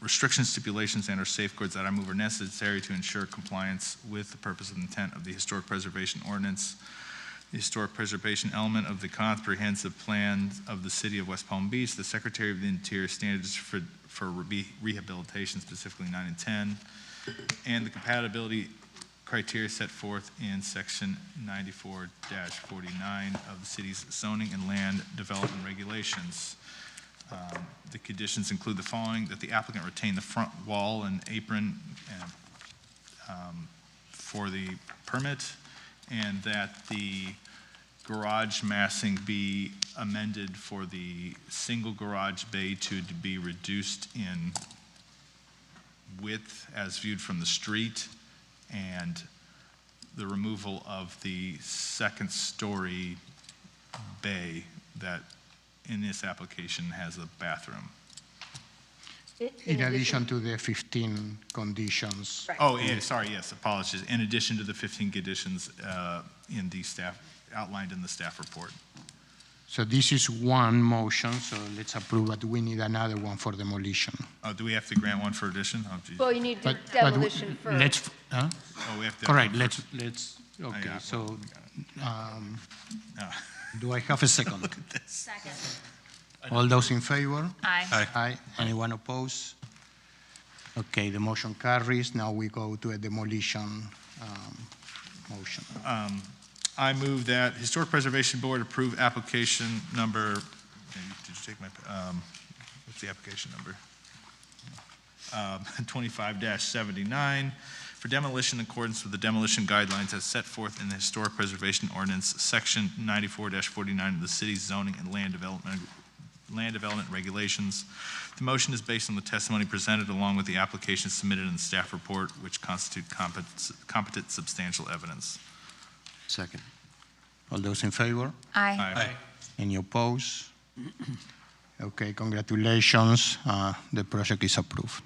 restrictions, stipulations, and/or safeguards that I move are necessary to ensure compliance with the purpose and intent of the Historic Preservation Ordinance, the historic preservation element of the comprehensive plan of the City of West Palm Beach, the Secretary of the Interior standards for rehabilitation, specifically 9 and 10, and the compatibility criteria set forth in Section 94-49 of the city's zoning and land development regulations. The conditions include the following: that the applicant retain the front wall and apron for the permit, and that the garage massing be amended for the single garage bay to be reduced in width as viewed from the street, and the removal of the second story bay that in this application has a bathroom. In addition to the 15 conditions. Right. Oh, yeah, sorry, yes, apologies. In addition to the 15 conditions in the staff, outlined in the staff report. So this is one motion, so let's approve, but we need another one for demolition. Do we have to grant one for addition? Oh, geez. Well, you need But demolition first. let's, huh? Oh, we have to. All right, let's, okay, got it. so, Ah. do I have a second? Second. All those in favor? Aye. Aye. Anyone opposed? Okay, the motion carries. Now we go to a demolition motion. I move that Historic Preservation Board approve application number, did you take my, what's the application number? 25-79 for demolition in accordance with the demolition guidelines as set forth in the Historic Preservation Ordinance, Section 94-49 of the city's zoning and land development regulations. The motion is based on the testimony presented along with the application submitted in the staff report, which constitute competent substantial evidence. Second. All those in favor? Aye. Any opposed? Okay, congratulations. The project is approved.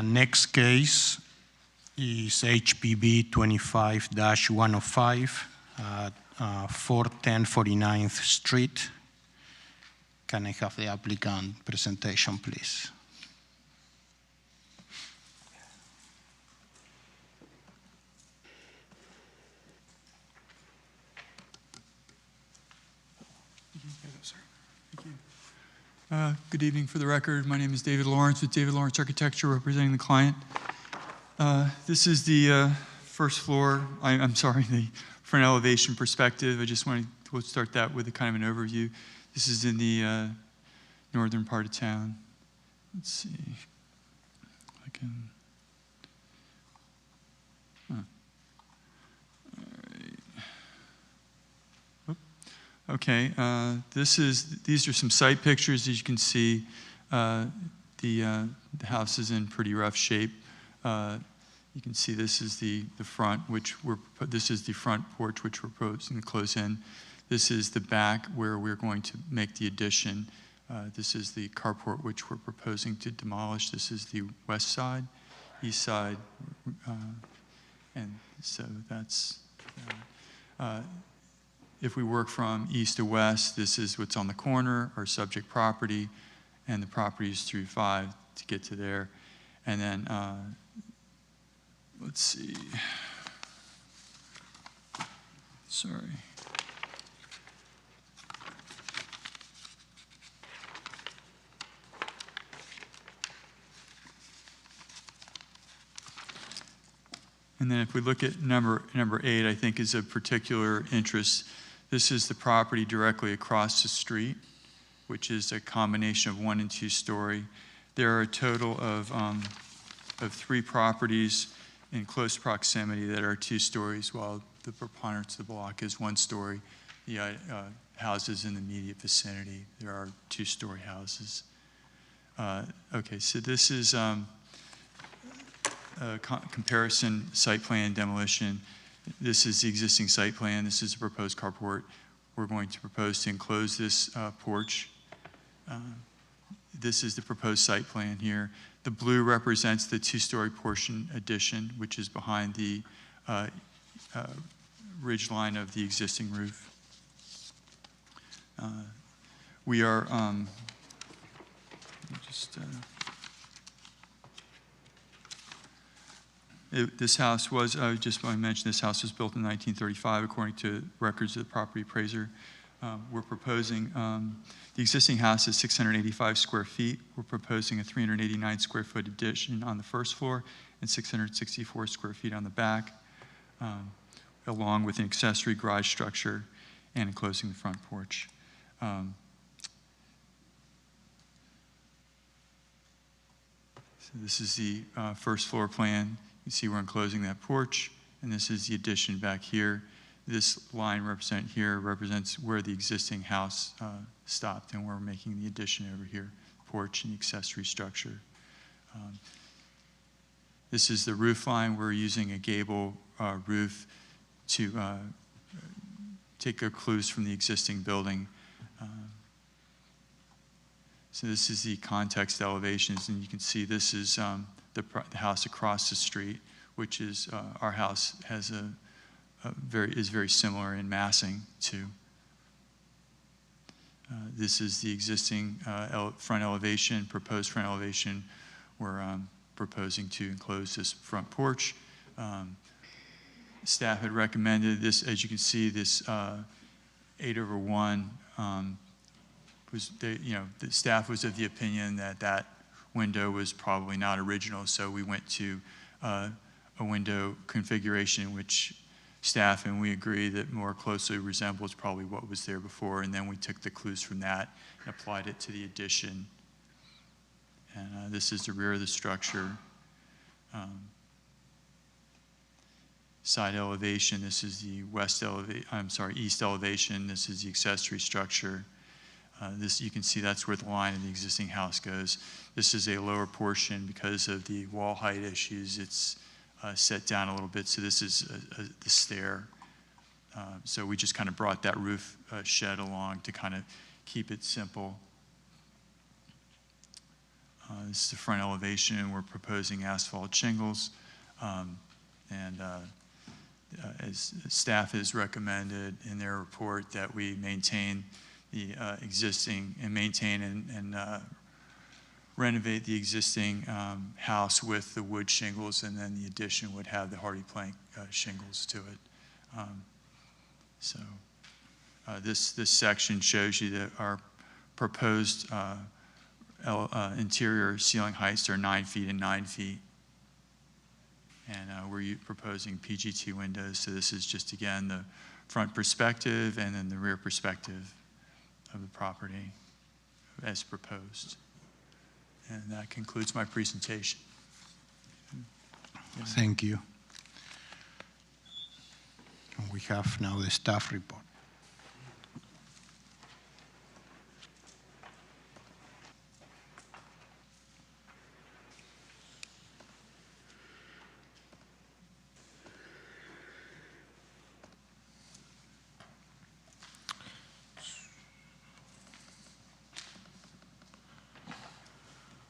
Next case is HPB 25-105 at 410 49th Street. Can I have the applicant presentation, please? Good evening. For the record, my name is David Lawrence with David Lawrence Architecture, representing the client. This is the first floor, I'm sorry, the front elevation perspective. I just wanted to start that with a kind of an overview. This is in the northern part of town. Let's see if I can. Okay, these are some site pictures. As you can see, the house is in pretty rough shape. You can see this is the front, this is the front porch which we're proposing to close in. This is the back where we're going to make the addition. This is the carport which we're proposing to demolish. This is the west side, east side, and so that's. If we work from east to west, this is what's on the corner, our subject property, and the property is through 5 to get to there. And then, let's see. Sorry. And then if we look at number 8, I think is of particular interest. This is the property directly across the street, which is a combination of 1 and 2 story. There are a total of 3 properties in close proximity that are 2 stories, while the preponderance of the block is 1 story. The houses in the immediate vicinity, there are 2-story houses. Okay, so this is comparison site plan demolition. This is the existing site plan. This is a proposed carport. We're going to propose to enclose this porch. This is the proposed site plan here. The blue represents the 2-story portion addition, which is behind the ridge line of the existing roof. We are this house was, just want to mention, this house was built in 1935 according to records of the property appraiser. We're proposing, the existing house is 685 square feet. We're proposing a 389 square foot addition on the first floor and 664 square feet on the back, along with an accessory garage structure and enclosing the front porch. So This is the first floor plan. You see we're enclosing that porch, and this is the addition back here. This line represents where the existing house stopped, and we're making the addition over here, porch and the accessory structure. This is the roof line. We're using a gable roof to take our clues from the existing building. So this is the context elevations, and you can see this is the house across the street, which is our house has is very similar in massing to. This is the existing front elevation, proposed front elevation. We're proposing to enclose this front porch. Staff had recommended this, as you can see, this 8/1 the staff was of the opinion that that window was probably not original, so we went to a window configuration which staff and we agree that more closely resembles probably what was there before, and then we took the clues from that and applied it to the addition. And this is the rear of the structure. Side elevation, this is the east elevation, this is the accessory structure. This, you can see that's where the line of the existing house goes. This is a lower portion because of the wall height issues. It's set down a little bit, so this is the stair. So we just kind of brought that roof shed along to kind of keep it simple. This is the front elevation. We're proposing asphalt shingles. As staff has recommended in their report that we maintain the existing and maintain and renovate the existing house with the wood shingles, and then the addition would have the hardy plank shingles to it. This section shows you that our proposed interior ceiling heights are 9 feet and 9 feet. And we're proposing PGT windows, so this is just, again, the front perspective and then the rear perspective of the property as proposed. And that concludes my presentation. Thank you. And we have now the staff report.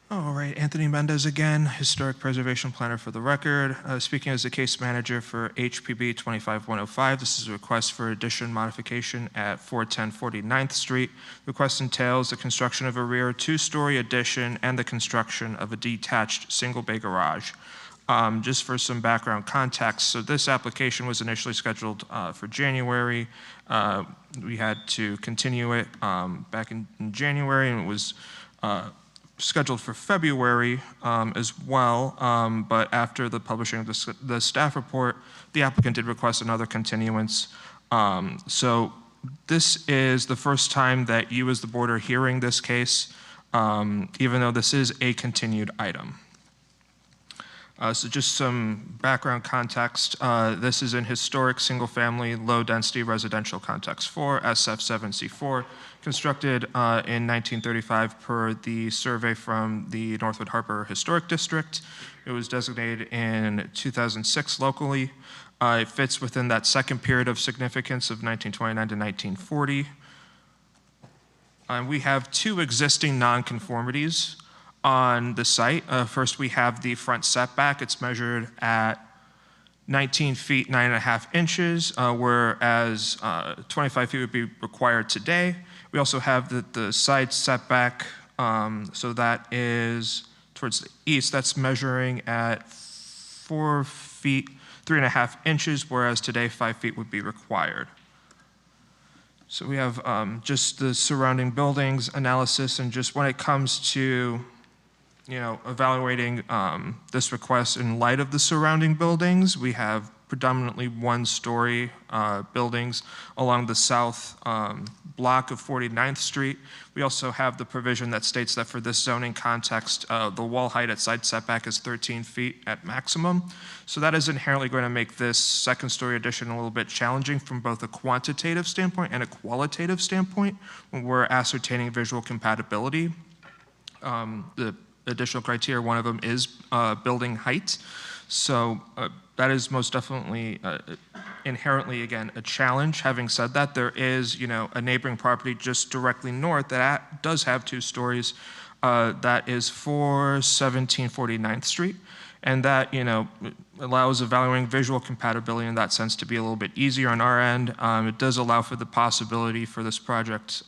All right, Anthony Mendez again, Historic Preservation Planner for the record. Speaking as the case manager for HPB 25105, this is a request for addition modification at 410 49th Street. The request entails the construction of a rear two-story addition and the construction of a detached single-bay garage. Just for some background context, so this application was initially scheduled for January. We had to continue it back in January, and it was scheduled for February as well, but after the publishing of the staff report, the applicant did request another continuance. So this is the first time that you as the board are hearing this case, even though this is a continued item. So just some background context. This is an historic single-family, low-density residential context 4, SF7C4, constructed in 1935 per the survey from the Northwood Harbor Historic District. It was designated in 2006 locally. It fits within that second period of significance of 1929 to 1940. We have two existing nonconformities on the site. First, we have the front setback. It's measured at 19 feet, 9.5 inches, whereas 25 feet would be required today. We also have the side setback, so that is towards the east. That's measuring at 4 feet, 3.5 inches, whereas today 5 feet would be required. So we have just the surrounding buildings analysis, and just when it comes to evaluating this request in light of the surrounding buildings, we have predominantly one-story buildings along the south block of 49th Street. We also have the provision that states that for this zoning context, the wall height at side setback is 13 feet at maximum. So that is inherently going to make this second-story addition a little bit challenging from both a quantitative standpoint and a qualitative standpoint when we're ascertaining visual compatibility. The additional criteria, one of them is building height. So that is most definitely inherently, again, a challenge. Having said that, there is, a neighboring property just directly north that does have 2 stories. That is for 1749th Street. And that, allows evaluating visual compatibility in that sense to be a little bit easier on our end. It does allow for the possibility for this project,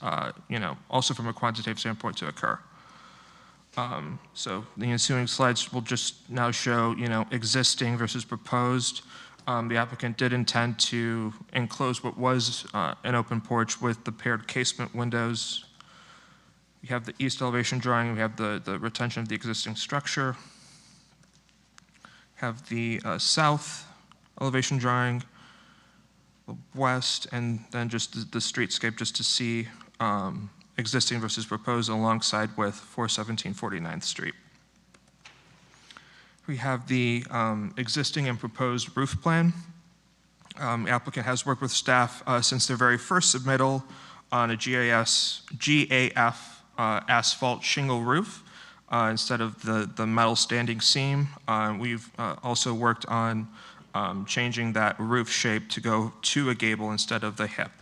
also from a quantitative standpoint to occur. So the ensuing slides will just now show, existing versus proposed. The applicant did intend to enclose what was an open porch with the paired casement windows. We have the east elevation drawing. We have the retention of the existing structure. Have the south elevation drawing, the west, and then just the streetscape just to see existing versus proposed alongside with 417 Street. We have the existing and proposed roof plan. The applicant has worked with staff since their very first submittal on a GAF asphalt shingle roof instead of the metal standing seam. We've also worked on changing that roof shape to go to a gable instead of the hip.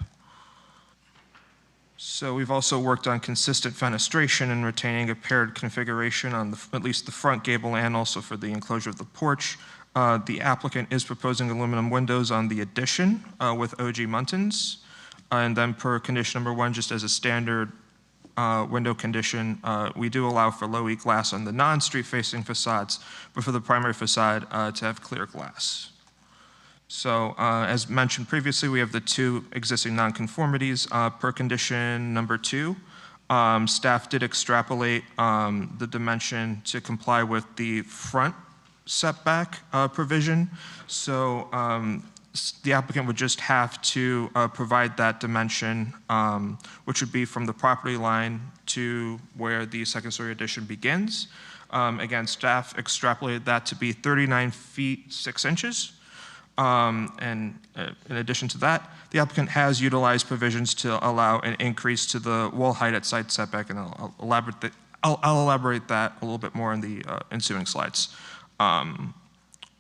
So we've also worked on consistent fenestration and retaining a paired configuration on at least the front gable and also for the enclosure of the porch. The applicant is proposing aluminum windows on the addition with OG muntins. And then per condition number 1, just as a standard window condition, we do allow for low E glass on the non-street facing facades, but for the primary facade to have clear glass. So as mentioned previously, we have the 2 existing nonconformities. Per condition number 2, staff did extrapolate the dimension to comply with the front setback provision. So the applicant would just have to provide that dimension, which would be from the property line to where the second-story addition begins. Again, staff extrapolated that to be 39 feet 6 inches. And in addition to that, the applicant has utilized provisions to allow an increase to the wall height at side setback, and I'll elaborate that a little bit more in the ensuing slides.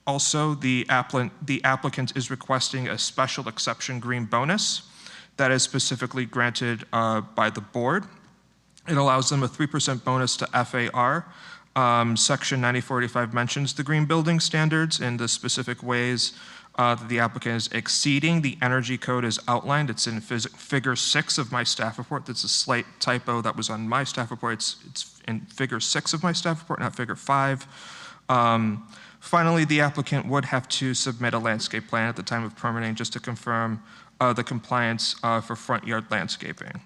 Also, the applicant is requesting a special exception green bonus that is specifically granted by the board. It allows them a 3% bonus to FAR. Section 9485 mentions the green building standards in the specific ways that the applicant is exceeding the energy code as outlined. It's in figure 6 of my staff report. That's a slight typo that was on my staff report. It's in figure 6 of my staff report, not figure 5. Finally, the applicant would have to submit a landscape plan at the time of permitting just to confirm the compliance for front yard landscaping.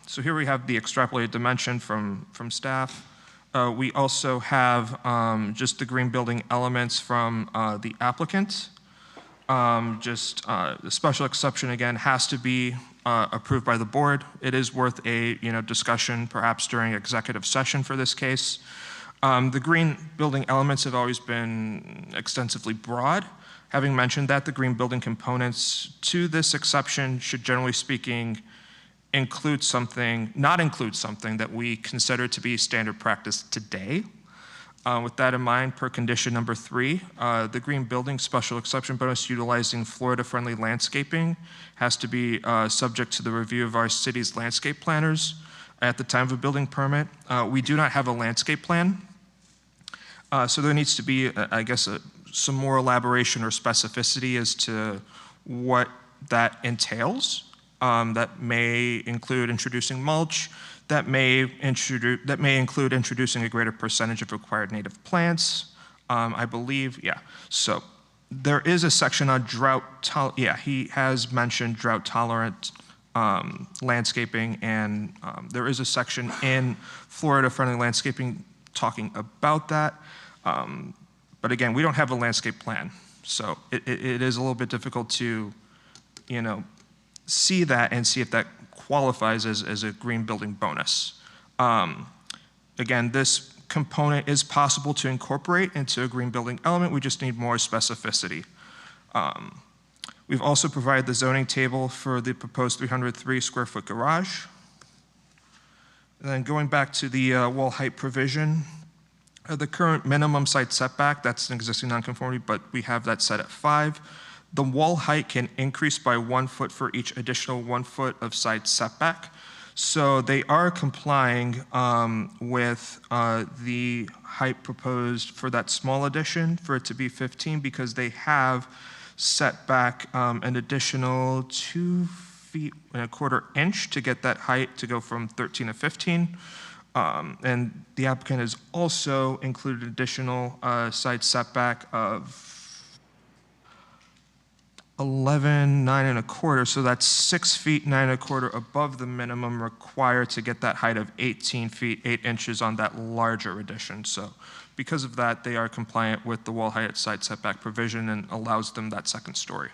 So here we have the extrapolated dimension from staff. We also have just the green building elements from the applicant. The special exception, again, has to be approved by the board. It is worth a discussion perhaps during executive session for this case. The green building elements have always been extensively broad. Having mentioned that, the green building components to this exception should, generally speaking, not include something that we consider to be standard practice today. With that in mind, per condition number 3, the green building special exception bonus utilizing Florida-friendly landscaping has to be subject to the review of our city's landscape planners at the time of a building permit. We do not have a landscape plan, so there needs to be, I guess, some more elaboration or specificity as to what that entails. That may include introducing mulch, that may include introducing a greater percentage of required native plants, I believe, yeah. So there is a section on he has mentioned drought tolerant landscaping, and there is a section in Florida friendly landscaping talking about that. But again, we don't have a landscape plan. So it is a little bit difficult to, see that and see if that qualifies as a green building bonus. Again, this component is possible to incorporate into a green building element. We just need more specificity. We've also provided the zoning table for the proposed 303 square foot garage. And then going back to the wall height provision, the current minimum site setback, that's an existing nonconformity, but we have that set at 5. The wall height can increase by 1 foot for each additional 1 foot of site setback. So they are complying with the height proposed for that small addition, for it to be 15, because they have set back an additional 2.25 feet to get that height to go from 13 to 15. And the applicant has also included additional side setback of 11, 9.25, so that's 6 feet, 9.25 above the minimum required to get that height of 18 feet, 8 inches on that larger addition. So because of that, they are compliant with the wall height side setback provision and allows them that second story.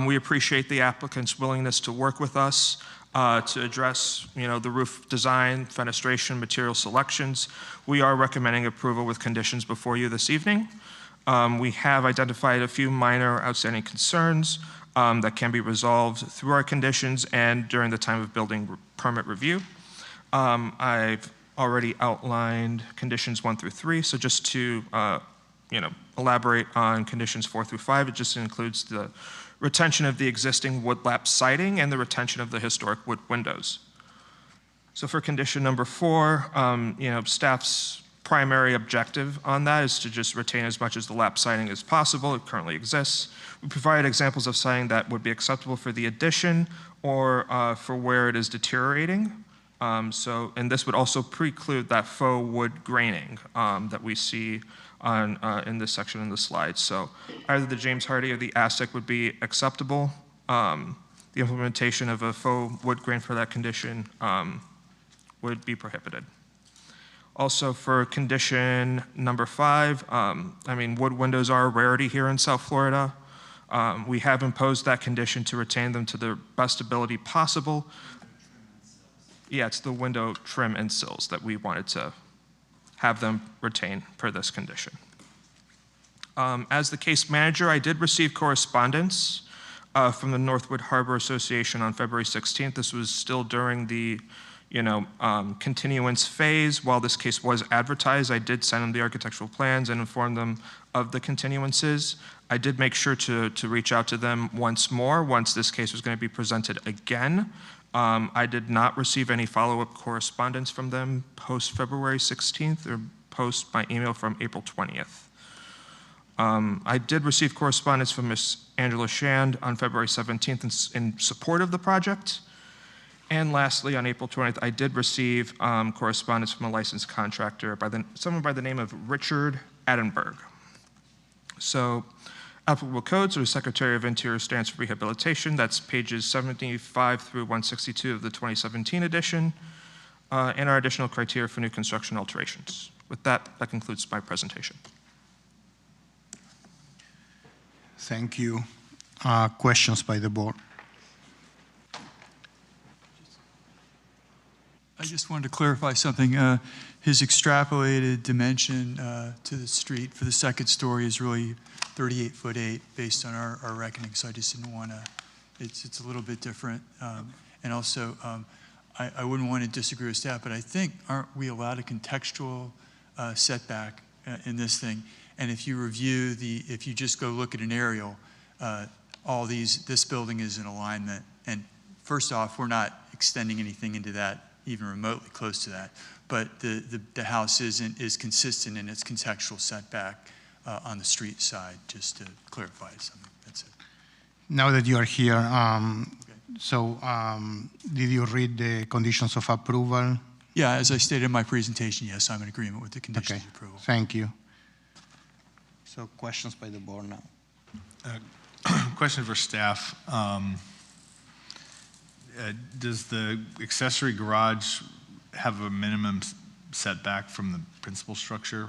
We appreciate the applicant's willingness to work with us to address, the roof design, fenestration, material selections. We are recommending approval with conditions before you this evening. We have identified a few minor outstanding concerns that can be resolved through our conditions and during the time of building permit review. I've already outlined conditions 1 through 3, so just to elaborate on conditions 4 through 5, it just includes the retention of the existing wood lap siding and the retention of the historic wood windows. So for condition number 4, staff's primary objective on that is to just retain as much as the lap siding as possible. It currently exists. We provide examples of siding that would be acceptable for the addition or for where it is deteriorating. And this would also preclude that faux wood graining that we see on in this section in the slide. So either the James Hardy or the Aztec would be acceptable. The implementation of a faux wood grain for that condition would be prohibited. Also for condition number 5, wood windows are a rarity here in South Florida. We have imposed that condition to retain them to their best ability possible. Yeah, it's the window trim and sills that we wanted to have them retain per this condition. As the case manager, I did receive correspondence from the Northwood Harbor Association on February 16th. This was still during the continuance phase. While this case was advertised, I did send them the architectural plans and inform them of the continuances. I did make sure to reach out to them once more once this case was going to be presented again. I did not receive any follow-up correspondence from them post February 16th or post my email from April 20th. I did receive correspondence from Ms. Angela Shand on February 17th in support of the project. And lastly, on April 20th, I did receive correspondence from a licensed contractor someone by the name of Richard Addenberg. So applicable codes are the Secretary of Interior Standards for Rehabilitation. That's pages 75 through 162 of the 2017 edition, and our additional criteria for new construction alterations. With that, that concludes my presentation. Thank you. Questions by the board? I just wanted to clarify something. His extrapolated dimension to the street for the second story is really 38'8" based on our reckoning, so I just didn't want to, it's a little bit different. And also, I wouldn't want to disagree with staff, but I think, aren't we allowed a contextual setback in this thing? And if you review if you just go look at an aerial, this building is in alignment. And first off, we're not extending anything into that, even remotely close to that. But the house is consistent in its contextual setback on the street side, just to clarify something. That's it. Now that you are here, Okay. Did you read the conditions of approval? Yeah, as I stated in my presentation, yes, I'm in agreement with the conditions of approval. Thank you. So questions by the board now. Question for staff. Does the accessory garage have a minimum setback from the principal structure?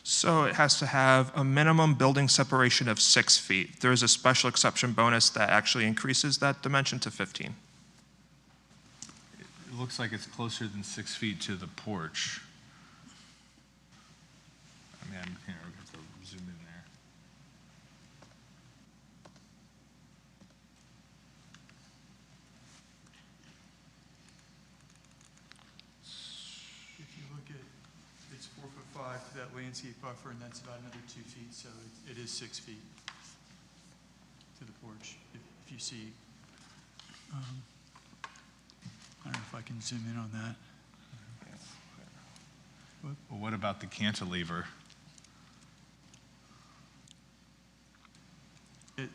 So it has to have a minimum building separation of 6 feet. There is a special exception bonus that actually increases that dimension to 15. It looks like it's closer than 6 feet to the porch. I mean, we're going to have to zoom in there. If you look at, it's 4'5" to that landscape buffer, and that's about another 2 feet, so it is 6 feet to the porch. If you see, I don't know if I can zoom in on that. Well, what about the cantilever? It,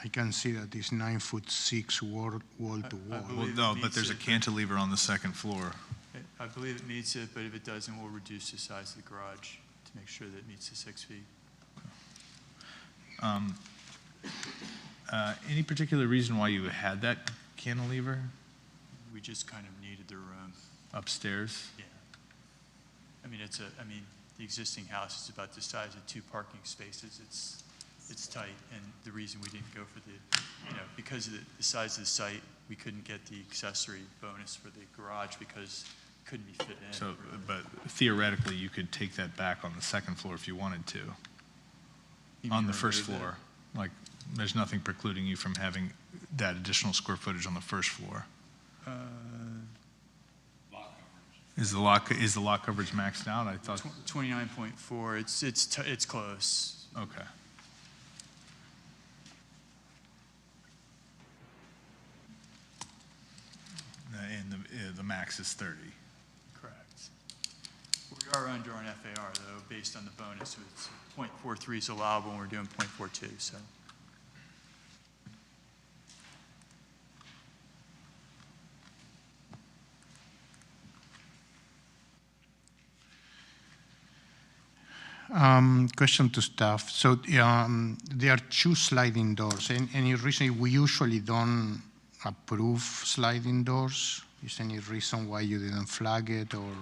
I can see that it's 9'6" wall to wall. Well, no, but there's a cantilever on the second floor. I believe it meets it, but if it doesn't, we'll reduce the size of the garage to make sure that it meets the 6 feet. Any particular reason why you had that cantilever We just kind of needed the room. upstairs? Yeah. I mean, the existing house is about the size of 2 parking spaces. It's tight, and the reason we didn't go for because of the size of the site, we couldn't get the accessory bonus for the garage because it couldn't be fit in. So, but theoretically, you could take that back on the second floor if you wanted to. You On mean the first remove it? floor. Like, there's nothing precluding you from having that additional square footage on the first floor. Is the lot coverage maxed out? I thought. 29.4. It's close. Okay. And the max is 30. Correct. We are under on FAR though, based on the bonus. So it's 0.43 is allowable, and we're doing 0.42. So. Question to staff. So there are 2 sliding doors. Any reason we usually don't approve sliding doors? Is there any reason why you didn't flag it, or?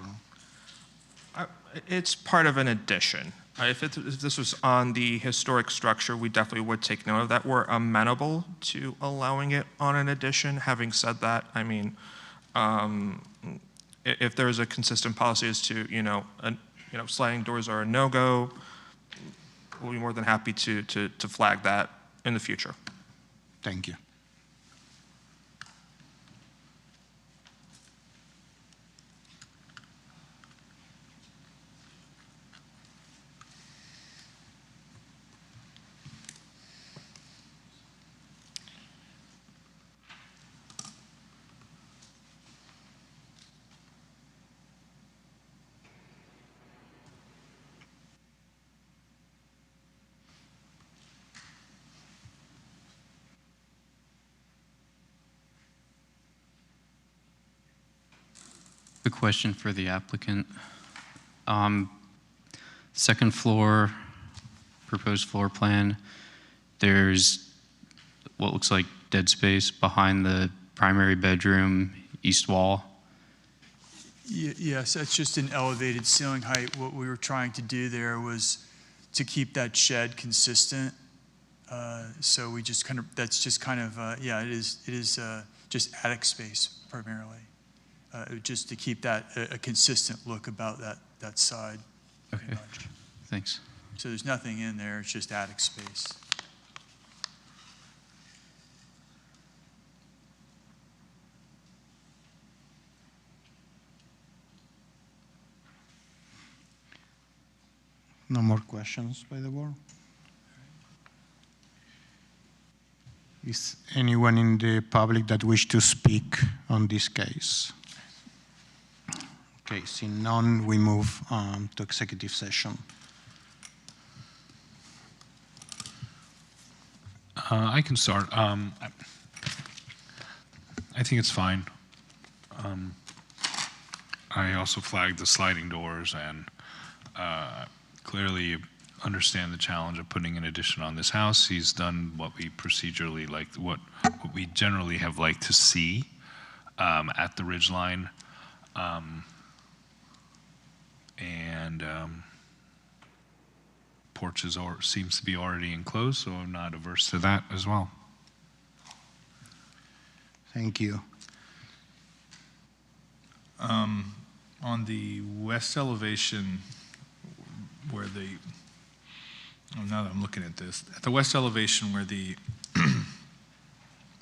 It's part of an addition. If this was on the historic structure, we definitely would take note of that. We're amenable to allowing it on an addition. Having said that, I mean, if there's a consistent policy as to, sliding doors are a no-go, we'll be more than happy to flag that in the future. Thank you. A question for the applicant. Second floor, proposed floor plan, there's what looks like dead space behind the primary bedroom east wall. Yes, that's just an elevated ceiling height. What we were trying to do there was to keep that shed consistent. So we just kind of, that's just kind of, it is just attic space primarily. Just to keep that a consistent look about that side. Okay, thanks. So there's nothing in there, it's just attic space. No more questions by the board? Is anyone in the public that wish to speak on this case? Okay, seeing none, we move to executive session. I can start. I think it's fine. I also flagged the sliding doors, and clearly understand the challenge of putting an addition on this house. He's done what we procedurally like, what we generally have liked to see at the ridgeline. Porch seems to be already enclosed, so I'm not averse to that as well. Thank you. On the west elevation where now that I'm looking at this, at the west elevation where the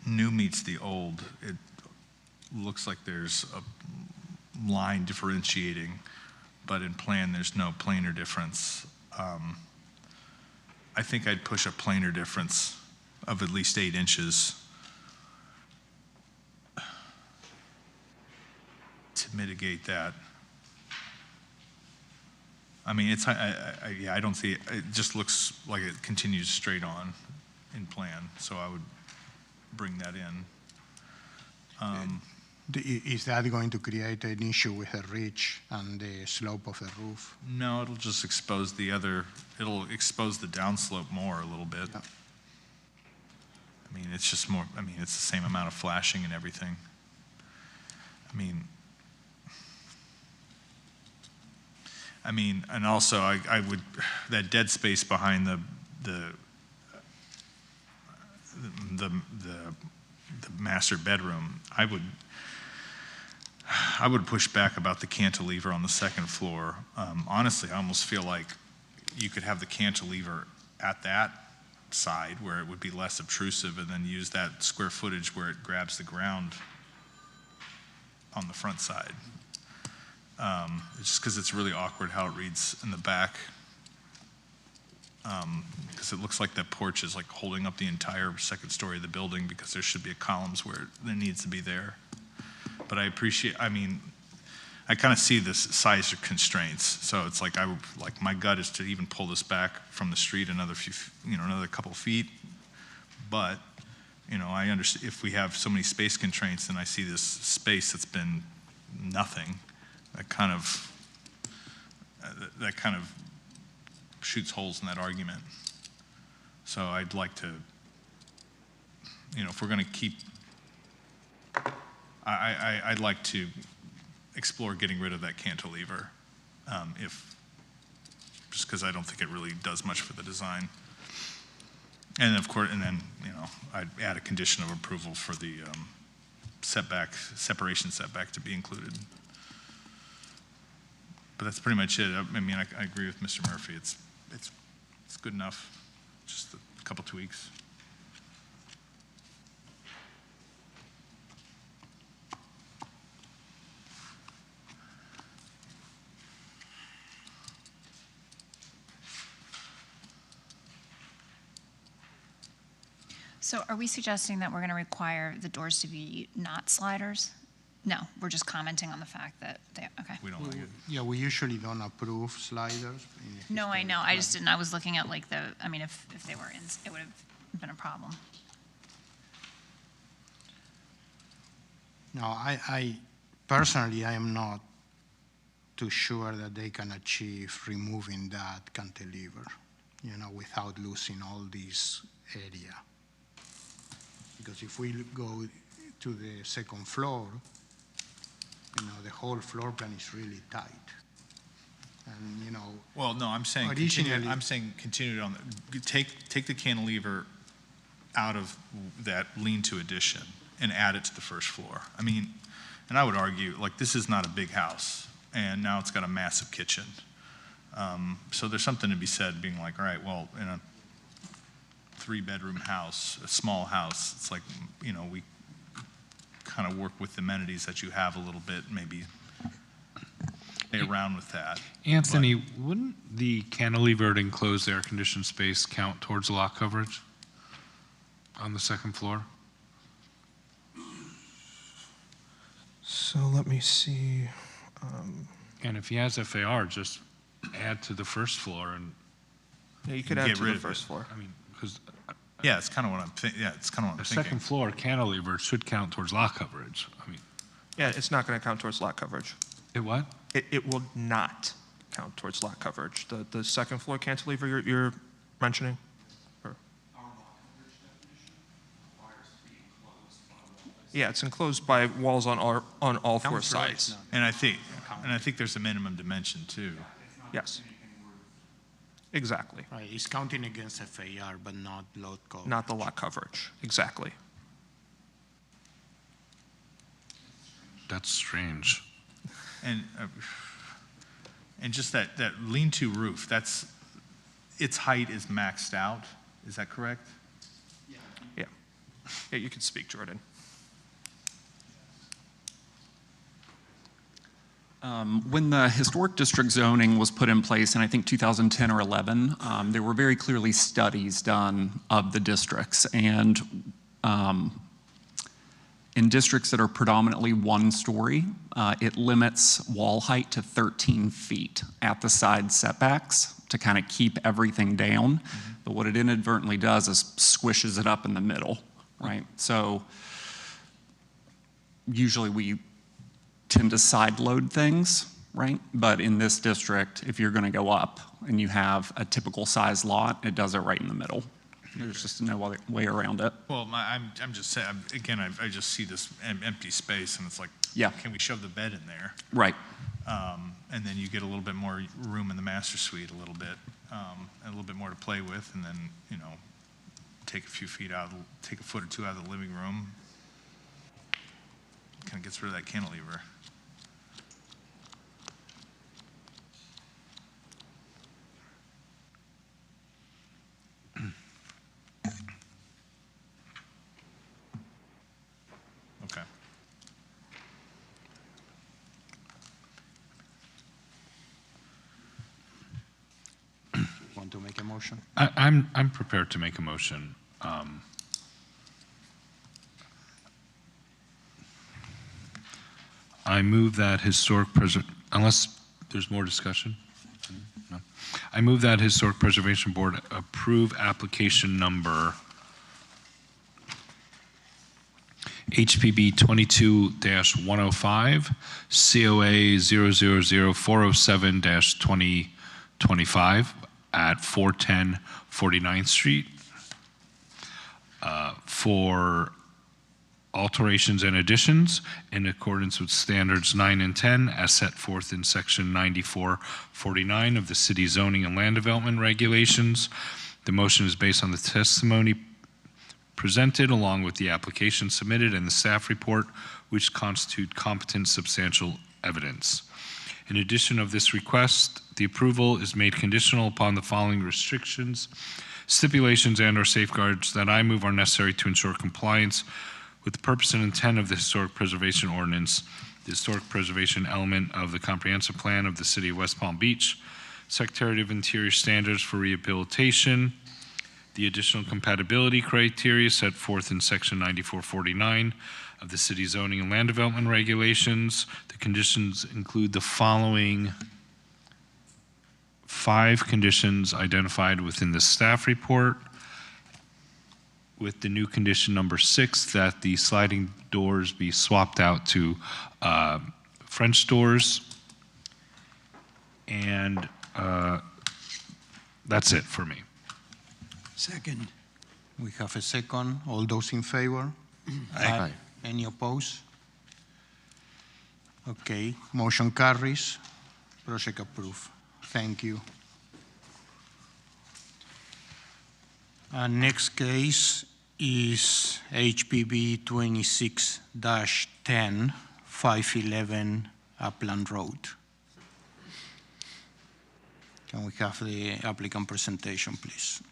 new meets the old, it looks like there's a line differentiating, but in plan there's no planar difference. I think I'd push a planar difference of at least 8 inches to mitigate that. I mean, it's, yeah, I don't see it. It just looks like it continues straight on in plan, so I would bring that in. Is that going to create an issue with the ridge and the slope of the roof? No, it'll just expose it'll expose the downslope more a little bit. Yeah. I mean, it's just more, I mean, it's the same amount of flashing and everything. I mean, and also I would, that dead space behind the master bedroom, I would push back about the cantilever on the second floor. Honestly, I almost feel like you could have the cantilever at that side where it would be less obtrusive, and then use that square footage where it grabs the ground on the front side. It's just because it's really awkward how it reads in the back. Because it looks like that porch is like holding up the entire second story of the building, because there should be columns where there needs to be there. But I appreciate, I mean, I kind of see this size of constraints. So it's like, my gut is to even pull this back from the street another another couple feet. But, I understand if we have so many space constraints, then I see this space that's been nothing. That kind of shoots holes in that argument. So I'd like to, if we're going to keep, I'd like to explore getting rid of that cantilever, just because I don't think it really does much for the design. And of course, I'd add a condition of approval for the separation setback to be included. But that's pretty much it. I mean, I agree with Mr. Murphy. It's good enough. Just a couple tweaks. So are we suggesting that we're going to require the doors to be not sliders? No, we're just commenting on the fact that okay. We don't like it. Yeah, we usually don't approve sliders. No, I know. I just didn't. I was looking at like if they were in, it would have been a problem. No, I personally, I am not too sure that they can achieve removing that cantilever, without losing all this area. Because if we go to the second floor, the whole floor plan is really tight. And, Well, no, I'm saying continue on take the cantilever out of that lean-to addition and add it to the first floor. I mean, and I would argue, like, this is not a big house, and now it's got a massive kitchen. So there's something to be said, being like, all right, well, in a 3-bedroom house, a small house, it's like, we kind of work with the amenities that you have a little bit, maybe play around with that. Anthony, wouldn't the cantilevered enclosed air-conditioned space count towards lot coverage on the second floor? So let me see. And if he has FAR, just add to the first floor and Yeah, you could add to the first floor. I mean, because Yeah, it's kind of what I'm thinking. Yeah, it's kind of what I'm the thinking. second floor cantilever should count towards lot coverage. I mean, Yeah, it's not going to count towards lot coverage. it what? It will not count towards lot coverage. The second floor cantilever you're mentioning? Yeah, it's enclosed by walls on all four sides. And I think there's a minimum dimension too. Yes. Exactly. Right, it's counting against FAR, but not lot coverage. Not the lot coverage, exactly. That's strange. And just that lean-to roof, its height is maxed out, is that correct? Yeah. Yeah, you can speak, Jordan. When the historic district zoning was put in place in, I think, 2010 or 11, there were very clearly studies done of the districts. And in districts that are predominantly one-story, it limits wall height to 13 feet at the side setbacks to kind of keep everything down. Mm-hmm. But what it inadvertently does is squishes it up in the middle, right? So usually we tend to side load things, right? But in this district, if you're going to go up and you have a typical size lot, it does it right in the middle. There's just no other way around it. Well, I'm just saying, again, I just see this empty space, and it's like, yeah, can we shove the bed in there? Right. And then you get a little bit more room in the master suite, a little bit, and a little bit more to play with, and then, you know, take a foot or two out of the living room. Kind of gets rid of that cantilever. Okay. Want to make a motion? I'm prepared to make a motion. I move that unless there's more discussion? No. I move that Historic Preservation Board approve application number HPB 22-105, COA 000-407-2025 at 410 49th Street for alterations and additions in accordance with standards 9 and 10 as set forth in section 9449 of the city zoning and land development regulations. The motion is based on the testimony presented along with the application submitted and the staff report, which constitute competent substantial evidence. In addition of this request, the approval is made conditional upon the following restrictions, stipulations, and/or safeguards that I move are necessary to ensure compliance with the purpose and intent of the Historic Preservation Ordinance, the historic preservation element of the comprehensive plan of the City of West Palm Beach, Secretary of Interior standards for rehabilitation, the additional compatibility criteria set forth in section 9449 of the City zoning and land development regulations. The conditions include the following 5 conditions identified within the staff report, with the new condition number 6 that the sliding doors be swapped out to French doors. And that's it for me. Second. We have a second. All those in favor? Aye. Any opposed? Okay, motion carries. Project approved. Thank you. Next case is HPB 26-10, 511 Upland Road. Can we have the applicant presentation, please?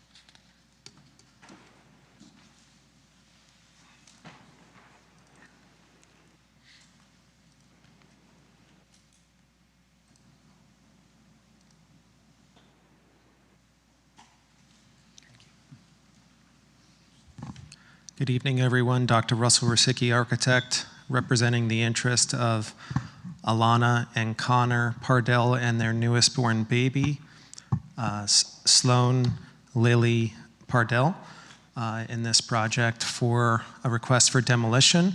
Good evening, everyone. Dr. Russell Rosicki, architect, representing the interest of Alana and Connor Pardell and their newest born baby, Sloan Lily Pardell, in this project for a request for demolition.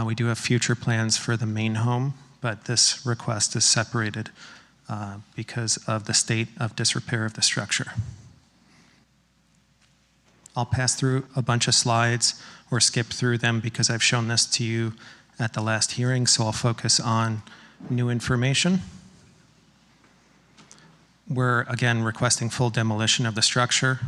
We do have future plans for the main home, but this request is separated because of the state of disrepair of the structure. I'll pass through a bunch of slides or skip through them because I've shown this to you at the last hearing, so I'll focus on new information. We're, again, requesting full demolition of the structure.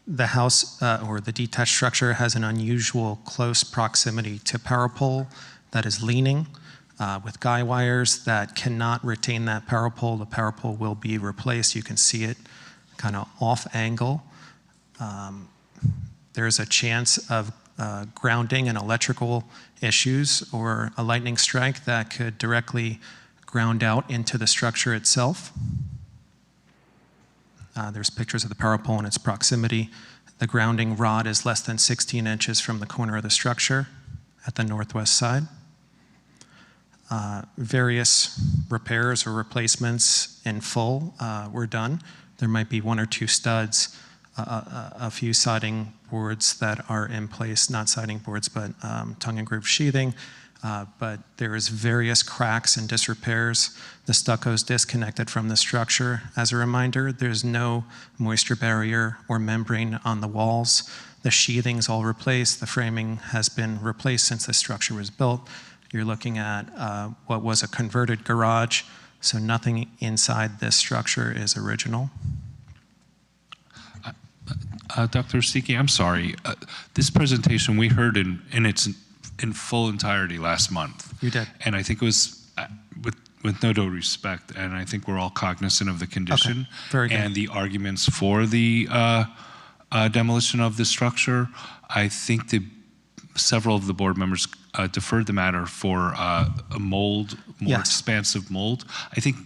The house or the detached structure has an unusual close proximity to power pole that is leaning with guy wires that cannot retain that power pole. The power pole will be replaced. You can see it kind of off angle. There's a chance of grounding and electrical issues or a lightning strike that could directly ground out into the structure itself. There's pictures of the power pole and its proximity. The grounding rod is less than 16 inches from the corner of the structure at the northwest side. Various repairs or replacements in full were done. There might be one or two studs, a few siding boards that are in place, not siding boards, but tongue and groove sheathing. But there is various cracks and disrepairs. The stucco is disconnected from the structure. As a reminder, there's no moisture barrier or membrane on the walls. The sheathing's all replaced. The framing has been replaced since the structure was built. You're looking at what was a converted garage, so nothing inside this structure is original. Dr. Siki, I'm sorry. This presentation we heard in full entirety last month. You did. And I think it was with no due respect, and I think we're all cognizant of the condition and the arguments for the demolition of the structure. I think several of the board members deferred the matter for a mold, more expansive mold. I think.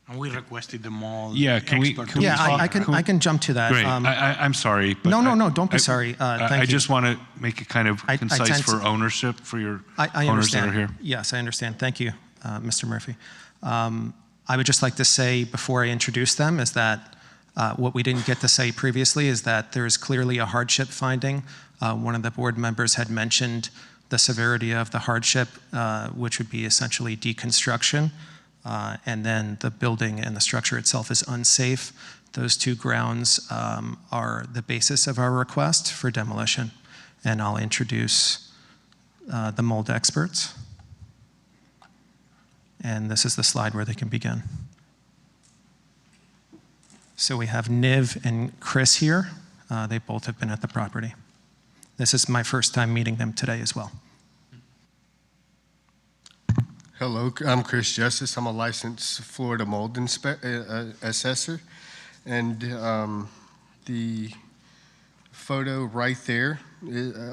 And we requested the mold. Yeah, I can jump to that. Great. I'm sorry. But No, don't be sorry. Thank you. I just want to make it kind of concise for ownership for your owners that are here. Yes, I understand. Thank you, Mr. Murphy. I would just like to say before I introduce them is that what we didn't get to say previously is that there is clearly a hardship finding. One of the board members had mentioned the severity of the hardship, which would be essentially deconstruction. And then the building and the structure itself is unsafe. Those two grounds are the basis of our request for demolition. And I'll introduce the mold experts. And this is the slide where they can begin. So we have Niv and Chris here. They both have been at the property. This is my first time meeting them today as well. Hello, I'm Chris Justice. I'm a licensed Florida mold assessor. And the photo right there,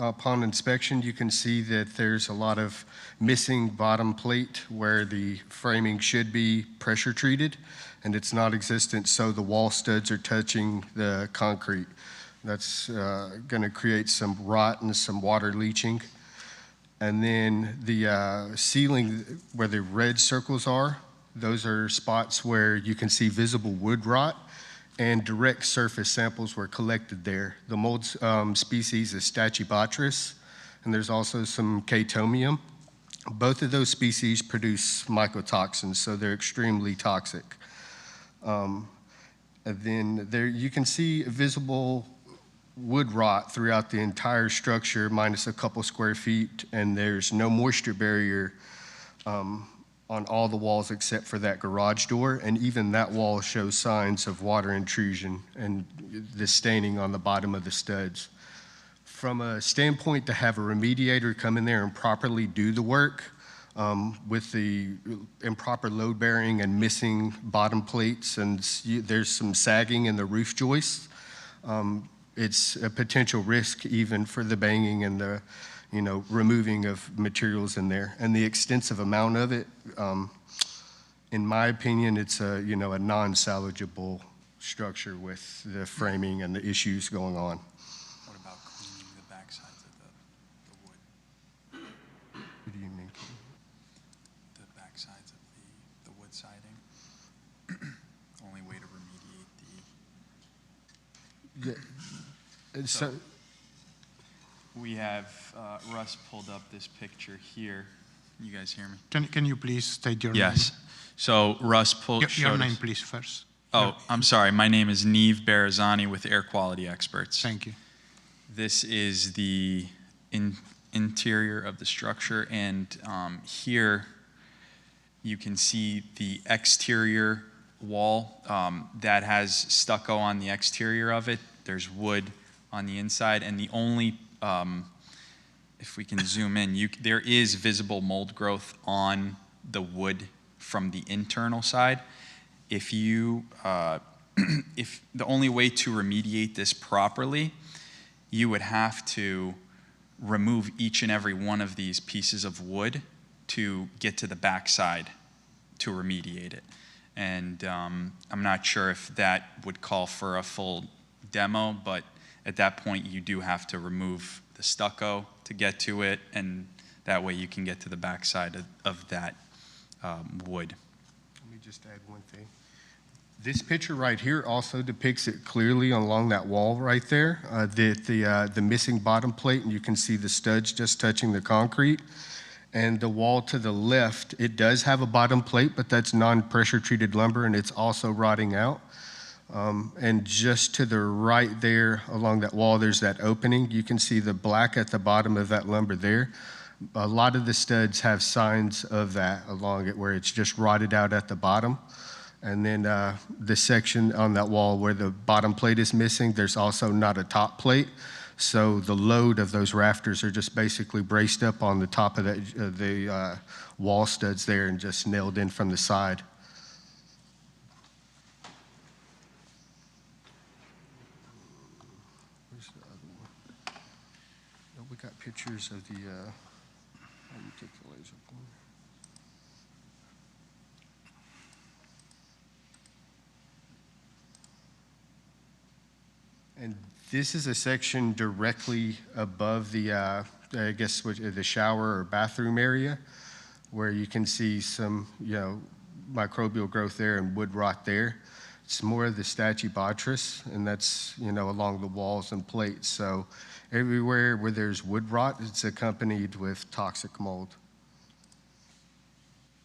upon inspection, you can see that there's a lot of missing bottom plate where the framing should be pressure treated, and it's not existent, so the wall studs are touching the concrete. That's going to create some rot and some water leaching. And then the ceiling where the red circles are, those are spots where you can see visible wood rot, and direct surface samples were collected there. The mold species is Stachybotrys, and there's also some Chaetomium. Both of those species produce mycotoxins, so they're extremely toxic. And then there you can see visible wood rot throughout the entire structure, minus a couple square feet, and there's no moisture barrier on all the walls except for that garage door, and even that wall shows signs of water intrusion and the staining on the bottom of the studs. From a standpoint to have a remediator come in there and properly do the work, with the improper load bearing and missing bottom plates, and there's some sagging in the roof joists, it's a potential risk even for the banging and the, removing of materials in there. And the extensive amount of it, in my opinion, it's a non-salvageable structure with the framing and the issues going on. What about cleaning the back sides of the wood? What do you mean? The back sides of the wood siding? Only way to remediate the... So, have Russ pulled up this picture here. You guys hear me? Can you please state your name? Yes. So Russ Your showed name, us. please, first. Oh, I'm sorry. My name is Neve Barazani with Air Quality Experts. Thank you. This is the interior of the structure, and here you can see the exterior wall that has stucco on the exterior of it. There's wood on the inside, and the only, if we can zoom in, there is visible mold growth on the wood from the internal side. If you, if the only way to remediate this properly, you would have to remove each and every one of these pieces of wood to get to the back side to remediate it. And I'm not sure if that would call for a full demo, but at that point you do have to remove the stucco to get to it, and that way you can get to the back side of that wood. Let me just add one thing. This picture right here also depicts it clearly along that wall right there, the missing bottom plate, and you can see the studs just touching the concrete. And the wall to the left, it does have a bottom plate, but that's non-pressure treated lumber, and it's also rotting out. And just to the right there along that wall, there's that opening. You can see the black at the bottom of that lumber there. A lot of the studs have signs of that along it where it's just rotted out at the bottom. And then the section on that wall where the bottom plate is missing, there's also not a top plate. So the load of those rafters are just basically braced up on the top of the wall studs there and just nailed in from the side. Where's the other one? Oh, we got pictures of the, let me take the laser pointer. And this is a section directly above the, I guess, the shower or bathroom area, where you can see some, microbial growth there and wood rot there. It's more of the stachybotrys, and that's, along the walls and plates. So everywhere where there's wood rot, it's accompanied with toxic mold.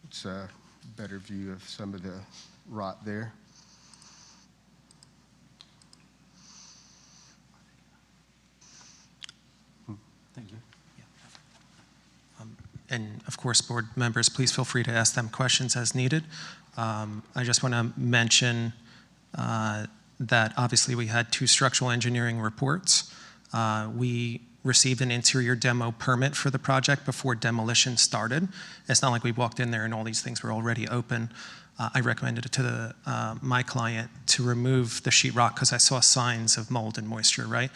It's a better view of some of the rot there. Thank you. And of course, board members, please feel free to ask them questions as needed. I just want to mention that obviously we had 2 structural engineering reports. We received an interior demo permit for the project before demolition started. It's not like we walked in there and all these things were already open. I recommended it to my client to remove the sheetrock because I saw signs of mold and moisture, right?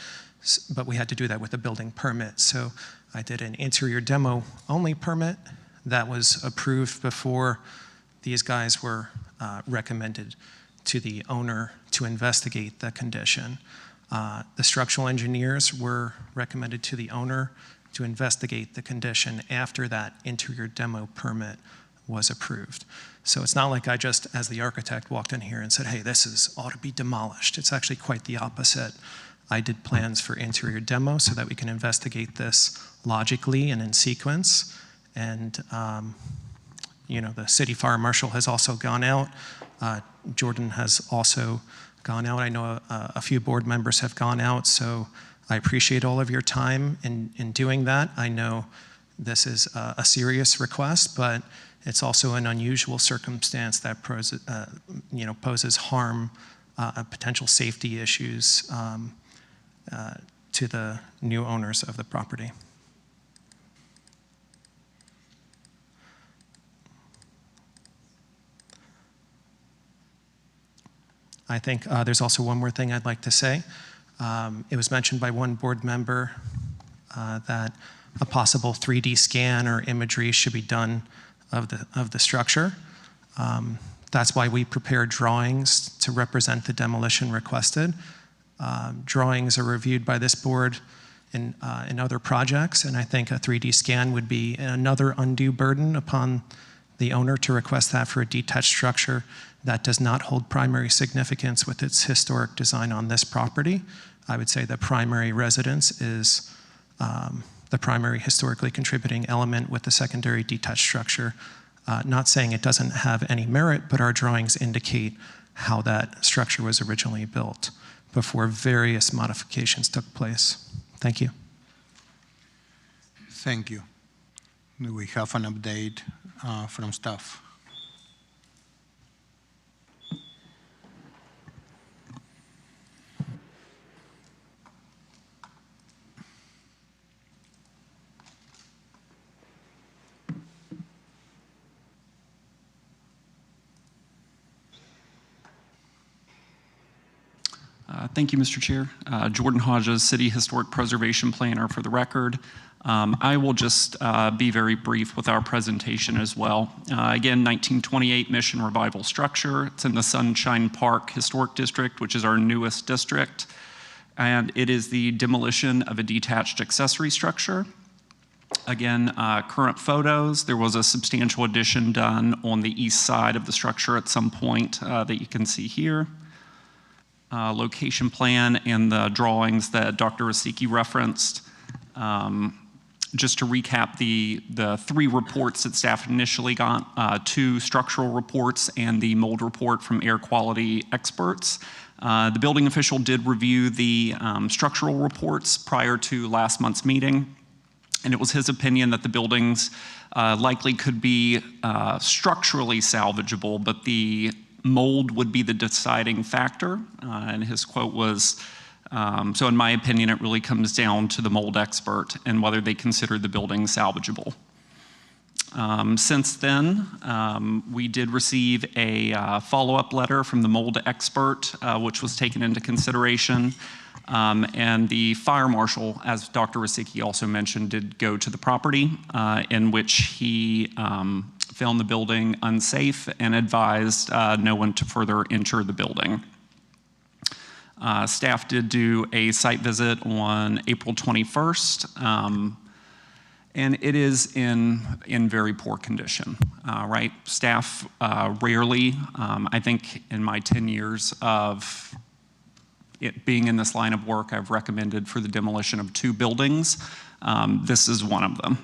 But we had to do that with a building permit. So I did an interior demo only permit that was approved before these guys were recommended to the owner to investigate the condition. The structural engineers were recommended to the owner to investigate the condition after that interior demo permit was approved. So it's not like I just, as the architect, walked in here and said, hey, ought to be demolished. It's actually quite the opposite. I did plans for interior demo so that we can investigate this logically and in sequence. And, the city fire marshal has also gone out. Jordan has also gone out. I know a few board members have gone out, so I appreciate all of your time in doing that. I know this is a serious request, but it's also an unusual circumstance that poses harm, potential safety issues to the new owners of the property. I think there's also one more thing I'd like to say. It was mentioned by one board member that a possible 3D scan or imagery should be done of the structure. That's why we prepared drawings to represent the demolition requested. Drawings are reviewed by this board in other projects, and I think a 3D scan would be another undue burden upon the owner to request that for a detached structure that does not hold primary significance with its historic design on this property. I would say the primary residence is the primary historically contributing element with the secondary detached structure. Not saying it doesn't have any merit, but our drawings indicate how that structure was originally built before various modifications took place. Thank you. Thank you. Do we have an update from staff? Thank you, Mr. Chair. Jordan Hodges, City Historic Preservation Planner for the record. I will just be very brief with our presentation as well. Again, 1928 Mission Revival structure. It's in the Sunshine Park Historic District, which is our newest district. And it is the demolition of a detached accessory structure. Again, current photos. There was a substantial addition done on the east side of the structure at some point that you can see here. Location plan and the drawings that Dr. Rasicki referenced. Just to recap the three reports that staff initially got, 2 structural reports and the mold report from air quality experts. The building official did review the structural reports prior to last month's meeting, and it was his opinion that the buildings likely could be structurally salvageable, but the mold would be the deciding factor, and his quote was, so in my opinion, it really comes down to the mold expert and whether they consider the building salvageable. Since then, we did receive a follow-up letter from the mold expert, which was taken into consideration, and the fire marshal, as Dr. Rasicki also mentioned, did go to the property, in which he found the building unsafe and advised no one to further enter the building. Staff did do a site visit on April 21st, and it is in very poor condition, right? Staff rarely, I think in my 10 years of it being in this line of work, I've recommended for the demolition of 2 buildings. This is one of them.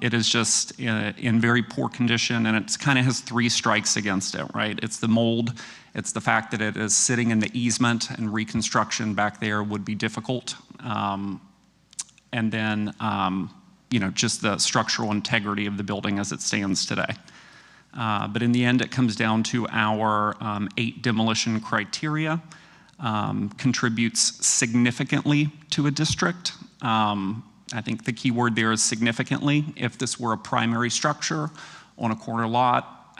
It is just in very poor condition, and it kind of has 3 strikes against it, right? It's the mold, it's the fact that it is sitting in the easement, and reconstruction back there would be difficult. And then, you know, just the structural integrity of the building as it stands today. But in the end, it comes down to our 8 demolition criteria. Contributes significantly to a district. I think the key word there is significantly. If this were a primary structure on a corner lot,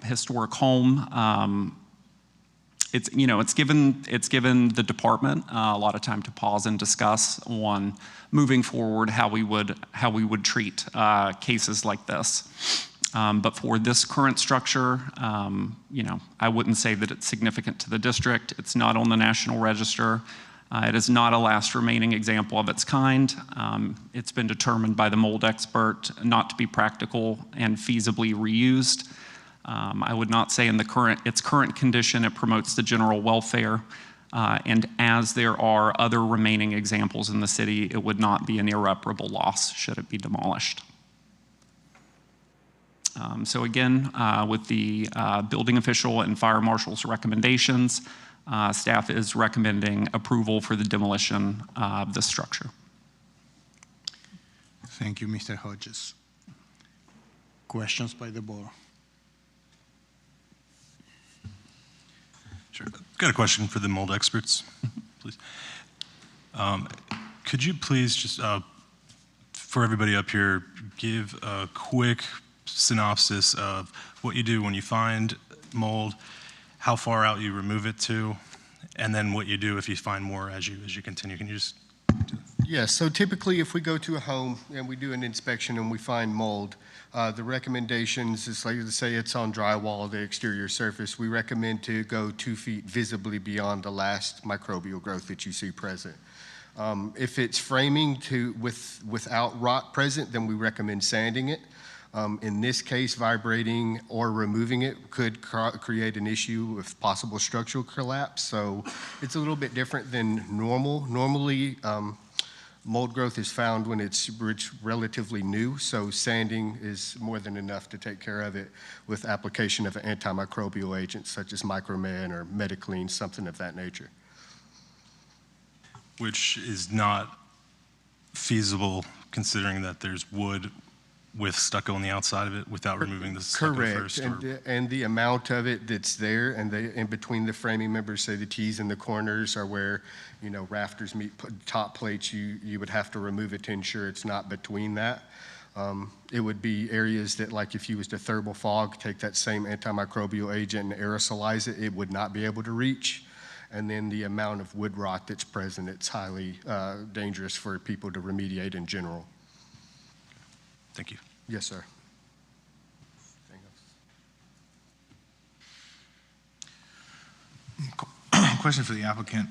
historic home, it's given the department a lot of time to pause and discuss on moving forward how we would treat cases like this. But for this current structure, I wouldn't say that it's significant to the district. It's not on the National Register. It is not a last remaining example of its kind. It's been determined by the mold expert not to be practical and feasibly reused. I would not say in its current condition it promotes the general welfare. And as there are other remaining examples in the city, it would not be an irreparable loss should it be demolished. So again, with the building official and fire marshal's recommendations, staff is recommending approval for the demolition of this structure. Thank you, Mr. Hodges. Questions by the board? Sure. I've got a question for the mold experts, please. Could you please just, for everybody up here, give a quick synopsis of what you do when you find mold, how far out you remove it to, and then what you do if you find more as you continue. Can you just do that? Yes, so typically if we go to a home and we do an inspection and we find mold, the recommendations is like to say it's on drywall, the exterior surface. We recommend to go 2 feet visibly beyond the last microbial growth that you see present. If it's framing without rot present, then we recommend sanding it. In this case, vibrating or removing it could create an issue with possible structural collapse. So it's a little bit different than normal. Normally, Mold growth is found when it's relatively new, so sanding is more than enough to take care of it with application of antimicrobial agents such as Microman or Mediclean, something of that nature. Which is not feasible considering that there's wood with stucco on the outside of it without removing the stucco first? Correct, and the amount of it that's there, and in between the framing members, say the T's in the corners are where, you know, rafters meet top plates, you would have to remove it to ensure it's not between that. It would be areas that, like if you was to thermal fog, take that same antimicrobial agent and aerosolize it, it would not be able to reach. And then the amount of wood rot that's present, it's highly dangerous for people to remediate in general. Thank you. Yes, sir. Question for the applicant.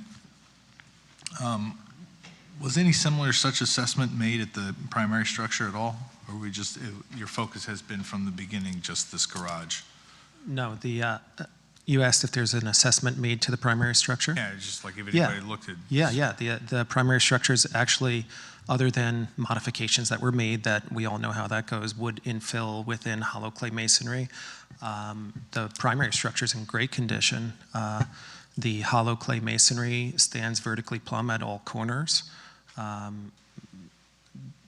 Was any similar such assessment made at the primary structure at all? Or we just, your focus has been from the beginning just this garage? No, you asked if there's an assessment made to the primary structure? Yeah, just like if anybody looked at. Yeah. The primary structures actually, other than modifications that were made that we all know how that goes, would infill within hollow clay masonry. The primary structure is in great condition. The hollow clay masonry stands vertically plumb at all corners.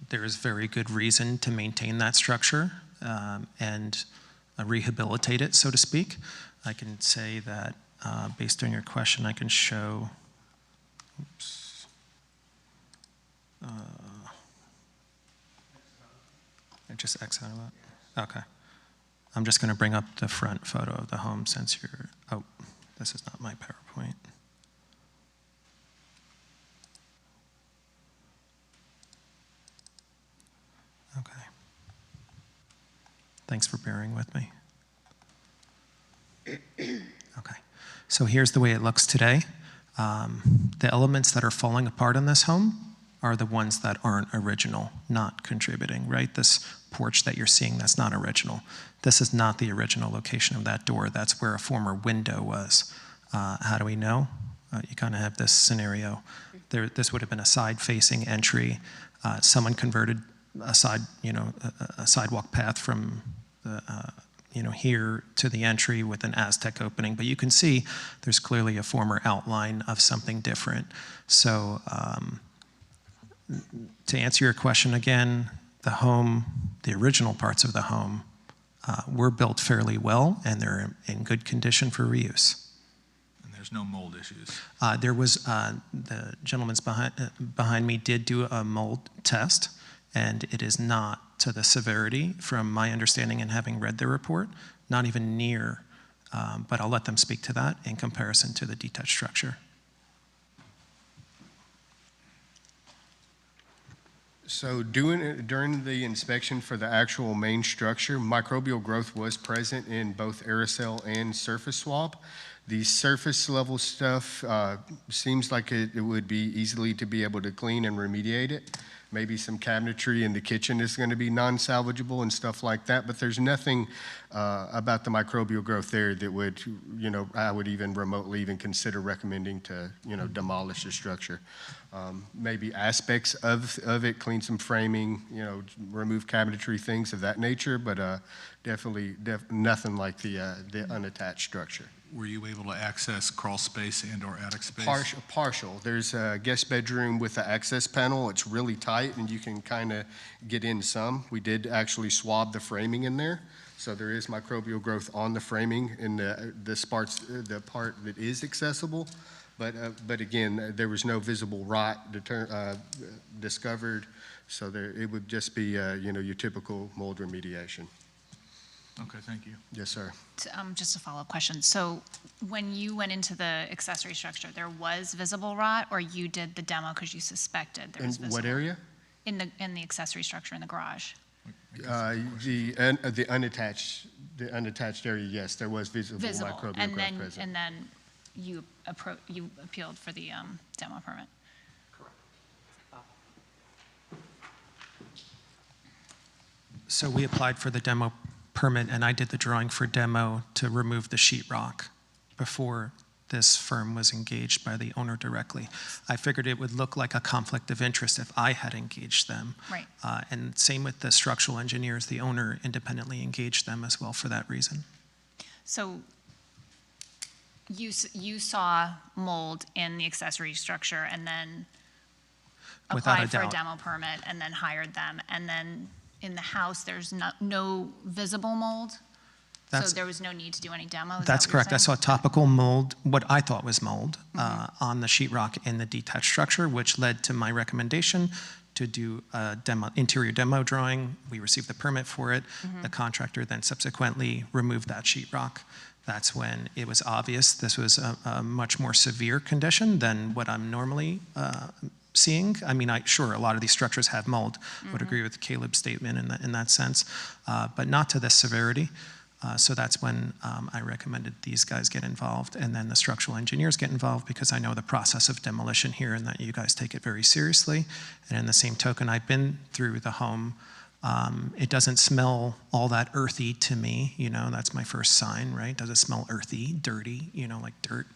There is very good reason to maintain that structure and rehabilitate it, so to speak. I can say that based on your question, I can show, oops. I just X out of that? Okay. I'm just going to bring up the front photo of the home since you're, oh, this is not my PowerPoint. Okay. Thanks for bearing with me. Okay, so here's the way it looks today. The elements that are falling apart in this home are the ones that aren't original, not contributing, right? This porch that you're seeing, that's not original. This is not the original location of that door. That's where a former window was. How do we know? You kind of have this scenario. This would have been a side-facing entry. Someone converted a sidewalk path from the here to the entry with an Aztec opening, but you can see there's clearly a former outline of something different. So to answer your question again, the home, the original parts of the home were built fairly well and they're in good condition for reuse. And there's no mold issues? There was, the gentleman's behind me did do a mold test, and it is not to the severity, from my understanding and having read the report, not even near, but I'll let them speak to that in comparison to the detached structure. So during the inspection for the actual main structure, microbial growth was present in both aerosol and surface swab. The surface level stuff seems like it would be easily to be able to clean and remediate it. Maybe some cabinetry in the kitchen is going to be non-salvageable and stuff like that, but there's nothing about the microbial growth there that would, I would even remotely even consider recommending to, demolish the structure. Maybe aspects of it, clean some framing, remove cabinetry, things of that nature, but definitely nothing like the unattached structure. Were you able to access crawl space and or attic space? Partial. There's a guest bedroom with an access panel. It's really tight and you can kind of get in some. We did actually swab the framing in there. So there is microbial growth on the framing in the part that is accessible. But again, there was no visible rot discovered. So it would just be, your typical mold remediation. Okay, thank you. Yes, sir. Just a follow-up question. So when you went into the accessory structure, there was visible rot, or you did the demo because you suspected there was visible? What area? In the accessory structure in the garage. The unattached area, yes, there was visible microbial growth present. And then you appealed for the demo permit. So we applied for the demo permit, and I did the drawing for demo to remove the sheetrock before this firm was engaged by the owner directly. I figured it would look like a conflict of interest if I had engaged them. Right. And same with the structural engineers, the owner independently engaged them as well for that reason. So you saw mold in the accessory structure and then Without a applied for a doubt. demo permit and then hired them, and then in the house, there's no visible mold? So That's- there was no need to do any demo? Is That's that what you're correct. I saying? saw topical mold, what I thought was mold, on the sheetrock in the detached structure, which led to my recommendation to do a interior demo drawing. We received the permit for it. The contractor then subsequently removed that sheetrock. That's when it was obvious this was a much more severe condition than what I'm normally seeing. I mean, sure, a lot of these structures have mold. Would agree with Caleb's statement in that sense, but not to this severity. So that's when I recommended these guys get involved, and then the structural engineers get involved, because I know the process of demolition here and that you guys take it very seriously. And in the same token, I've been through the home. It doesn't smell all that earthy to me, you know, that's my first sign, right? Does it smell earthy, dirty, you know, like dirt?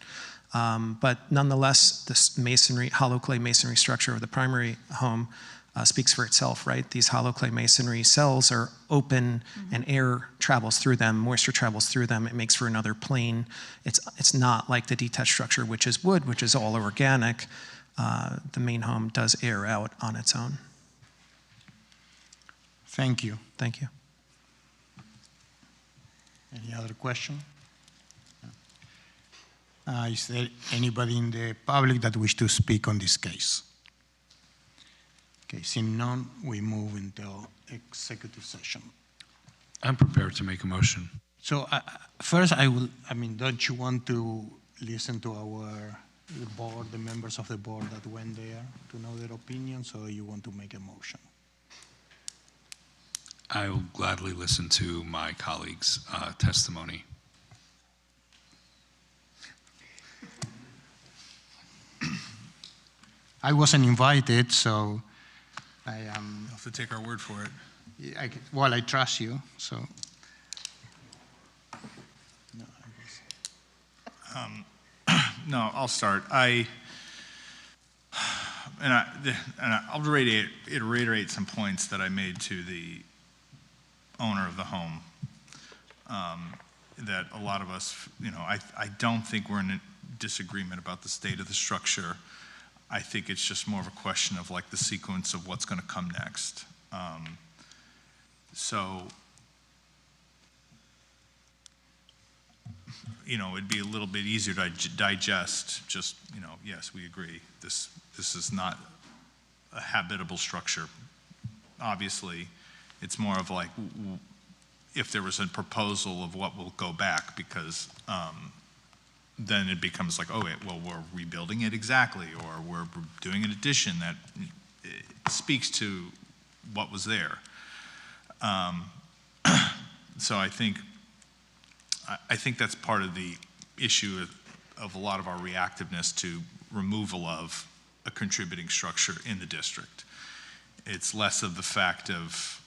But nonetheless, this masonry, hollow clay masonry structure of the primary home speaks for itself, right? These hollow clay masonry cells are open and air travels through them, moisture travels through them. It makes for another plane. It's not like the detached structure, which is wood, which is all organic. The main home does air out on its own. Thank you. Thank you. Any other question? Is there anybody in the public that wish to speak on this case? Okay, seeing none, we move into executive session. I'm prepared to make a motion. So first, don't you want to listen to the board, the members of the board that went there, to know their opinions, or you want to make a motion? I will gladly listen to my colleagues' testimony. I wasn't invited, so I am. You'll have to take our word for it. Well, I trust you, so. No, I'll start. I'll reiterate some points that I made to the owner of the home. That a lot of us, you know, I don't think we're in a disagreement about the state of the structure. I think it's just more of a question of like the sequence of what's going to come next. So, you know, it'd be a little bit easier to digest just, you know, yes, we agree. This is not a habitable structure. Obviously, it's more of like if there was a proposal of what will go back, because then it becomes like, oh, wait, well, we're rebuilding it exactly, or we're doing an addition that speaks to what was there. So I think that's part of the issue of a lot of our reactiveness to removal of a contributing structure in the district. It's less of the fact of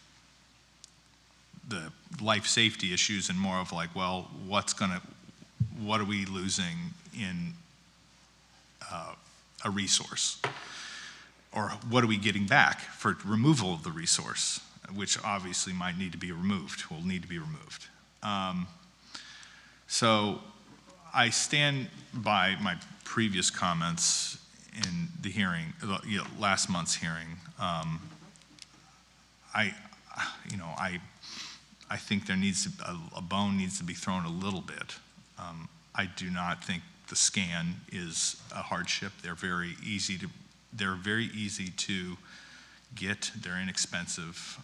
the life safety issues and more of like, well, what are we losing in a resource? Or what are we getting back for removal of the resource, which obviously might need to be removed, will need to be removed. So I stand by my previous comments in the hearing, last month's hearing. I think there needs to, a bone needs to be thrown a little bit. I do not think the scan is a hardship. They're very easy to get. They're inexpensive.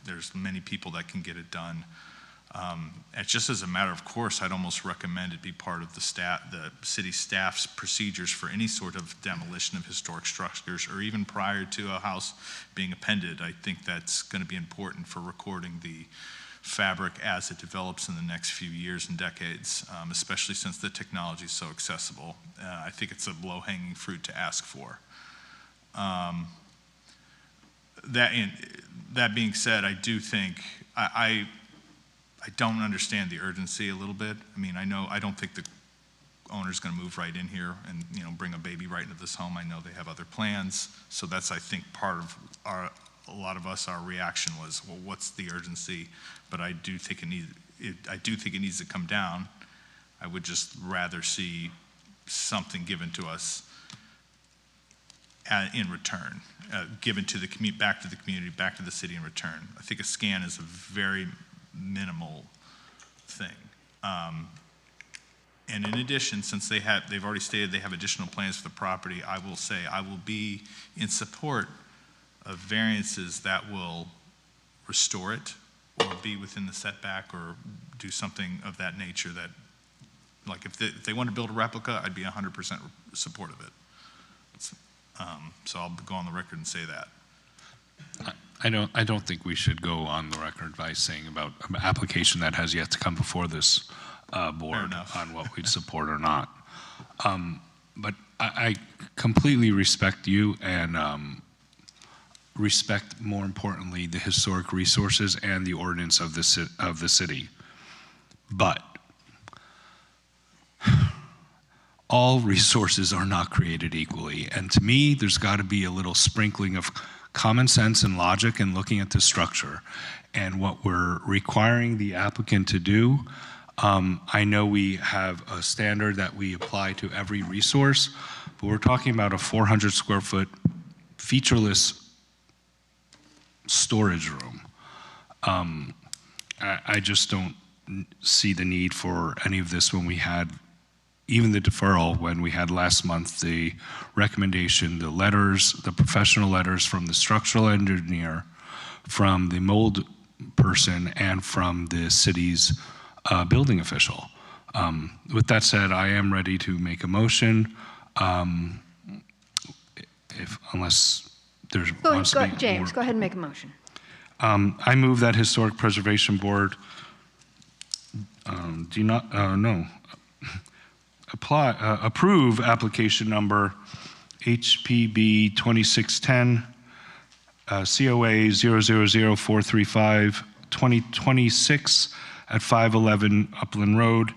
There's many people that can get it done. It's just as a matter of course, I'd almost recommend it be part of the city staff's procedures for any sort of demolition of historic structures, or even prior to a house being appended. I think that's going to be important for recording the fabric as it develops in the next few years and decades, especially since the technology is so accessible. I think it's a low-hanging fruit to ask for. That being said, I do think, I don't understand the urgency a little bit. I mean, I don't think owner's going to move right in here and, you know, bring a baby right into this home. I know they have other plans. So that's, I think, part of our, a lot of us, our reaction was, well, what's the urgency? But I do think it needs to come down. I would just rather see something given to us in return, given to the back to the community, back to the city in return. I think a scan is a very minimal thing. And in addition, since they've already stated they have additional plans for the property, I will say I will be in support of variances that will restore it or be within the setback or do something of that nature that, like if they want to build a replica, I'd be 100% supportive of it. So I'll go on the record and say that. I don't think we should go on the record by saying about an application that has yet to come before this board on what we'd support or not. But I completely respect you and respect, more importantly, the historic resources and the ordinance of the city. But all resources are not created equally. And to me, there's got to be a little sprinkling of common sense and logic in looking at the structure. And what we're requiring the applicant to do, I know we have a standard that we apply to every resource, but we're talking about a 400 square foot featureless storage room. I just don't see the need for any of this when we had even the deferral, when we had last month the recommendation, the letters, the professional letters from the structural engineer, from the mold person, and from the city's building official. With that said, I am ready to make a motion, unless there's James, go ahead and make a motion. I move that Historic Preservation Board approve application number HPB 2610, COA 0000435 2026 at 511 Upland Road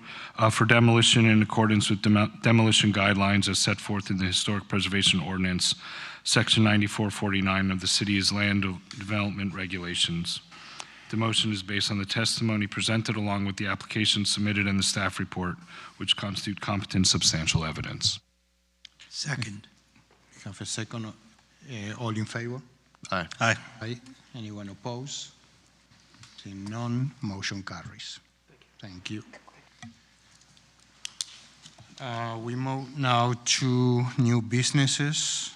for demolition in accordance with demolition guidelines as set forth in the Historic Preservation Ordinance, Section 9449 of the city's land development regulations. The motion is based on the testimony presented along with the application submitted in the staff report, which constitute competent substantial evidence. Second. Have a second. All in favor? Aye. Aye. Aye. Anyone opposed? Seeing none, motion carries. Thank you. We move now to new businesses.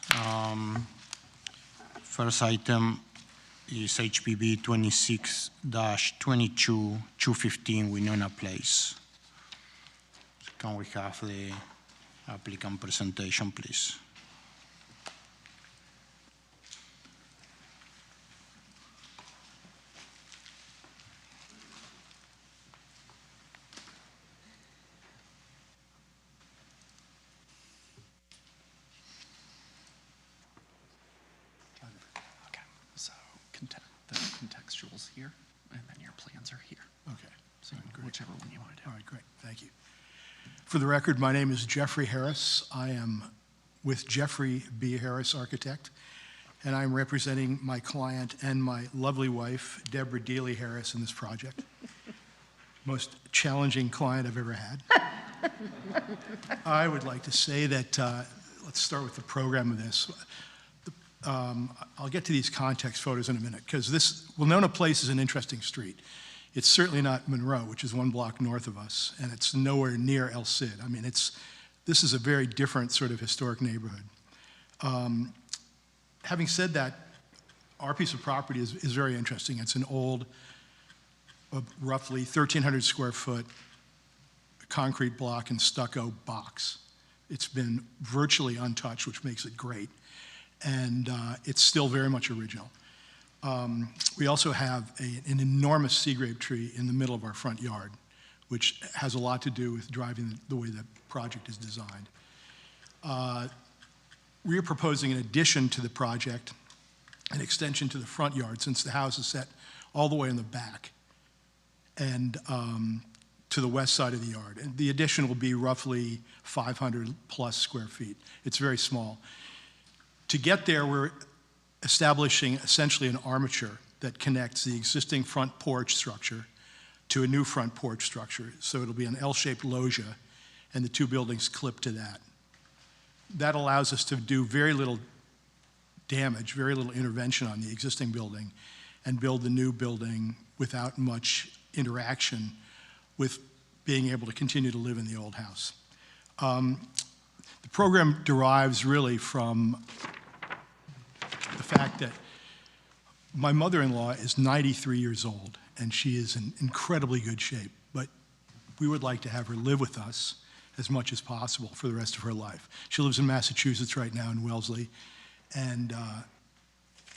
First item is HPB 26-22-215 Winona Place. Can we have the applicant presentation, please? The contextuals here, and then your plans are here. Okay. So whichever one you want to do. All right, great. Thank you. For the record, my name is Jeffrey Harris. I am with Jeffrey B. Harris Architect, and I'm representing my client and my lovely wife, Deborah Dealey Harris, in this project. Most challenging client I've ever had. I would like to say that, let's start with the program of this. I'll get to these context photos in a minute, because this Winona Place is an interesting street. It's certainly not Monroe, which is one block north of us, and it's nowhere near El Cid. I mean, this is a very different sort of historic neighborhood. Having said that, our piece of property is very interesting. It's an old, roughly 1,300 square foot concrete block and stucco box. It's been virtually untouched, which makes it great. And it's still very much original. We also have an enormous sea grape tree in the middle of our front yard, which has a lot to do with driving the way the project is designed. We are proposing, in addition to the project, an extension to the front yard, since the house is set all the way in the back. And to the west side of the yard. And the addition will be roughly 500 plus square feet. It's very small. To get there, we're establishing essentially an armature that connects the existing front porch structure to a new front porch structure. So it'll be an L-shaped loggia, and the two buildings clip to that. That allows us to do very little damage, very little intervention on the existing building, and build the new building without much interaction with being able to continue to live in the old house. The program derives really from the fact that my mother-in-law is 93 years old, and she is in incredibly good shape, but we would like to have her live with us as much as possible for the rest of her life. She lives in Massachusetts right now in Wellesley, and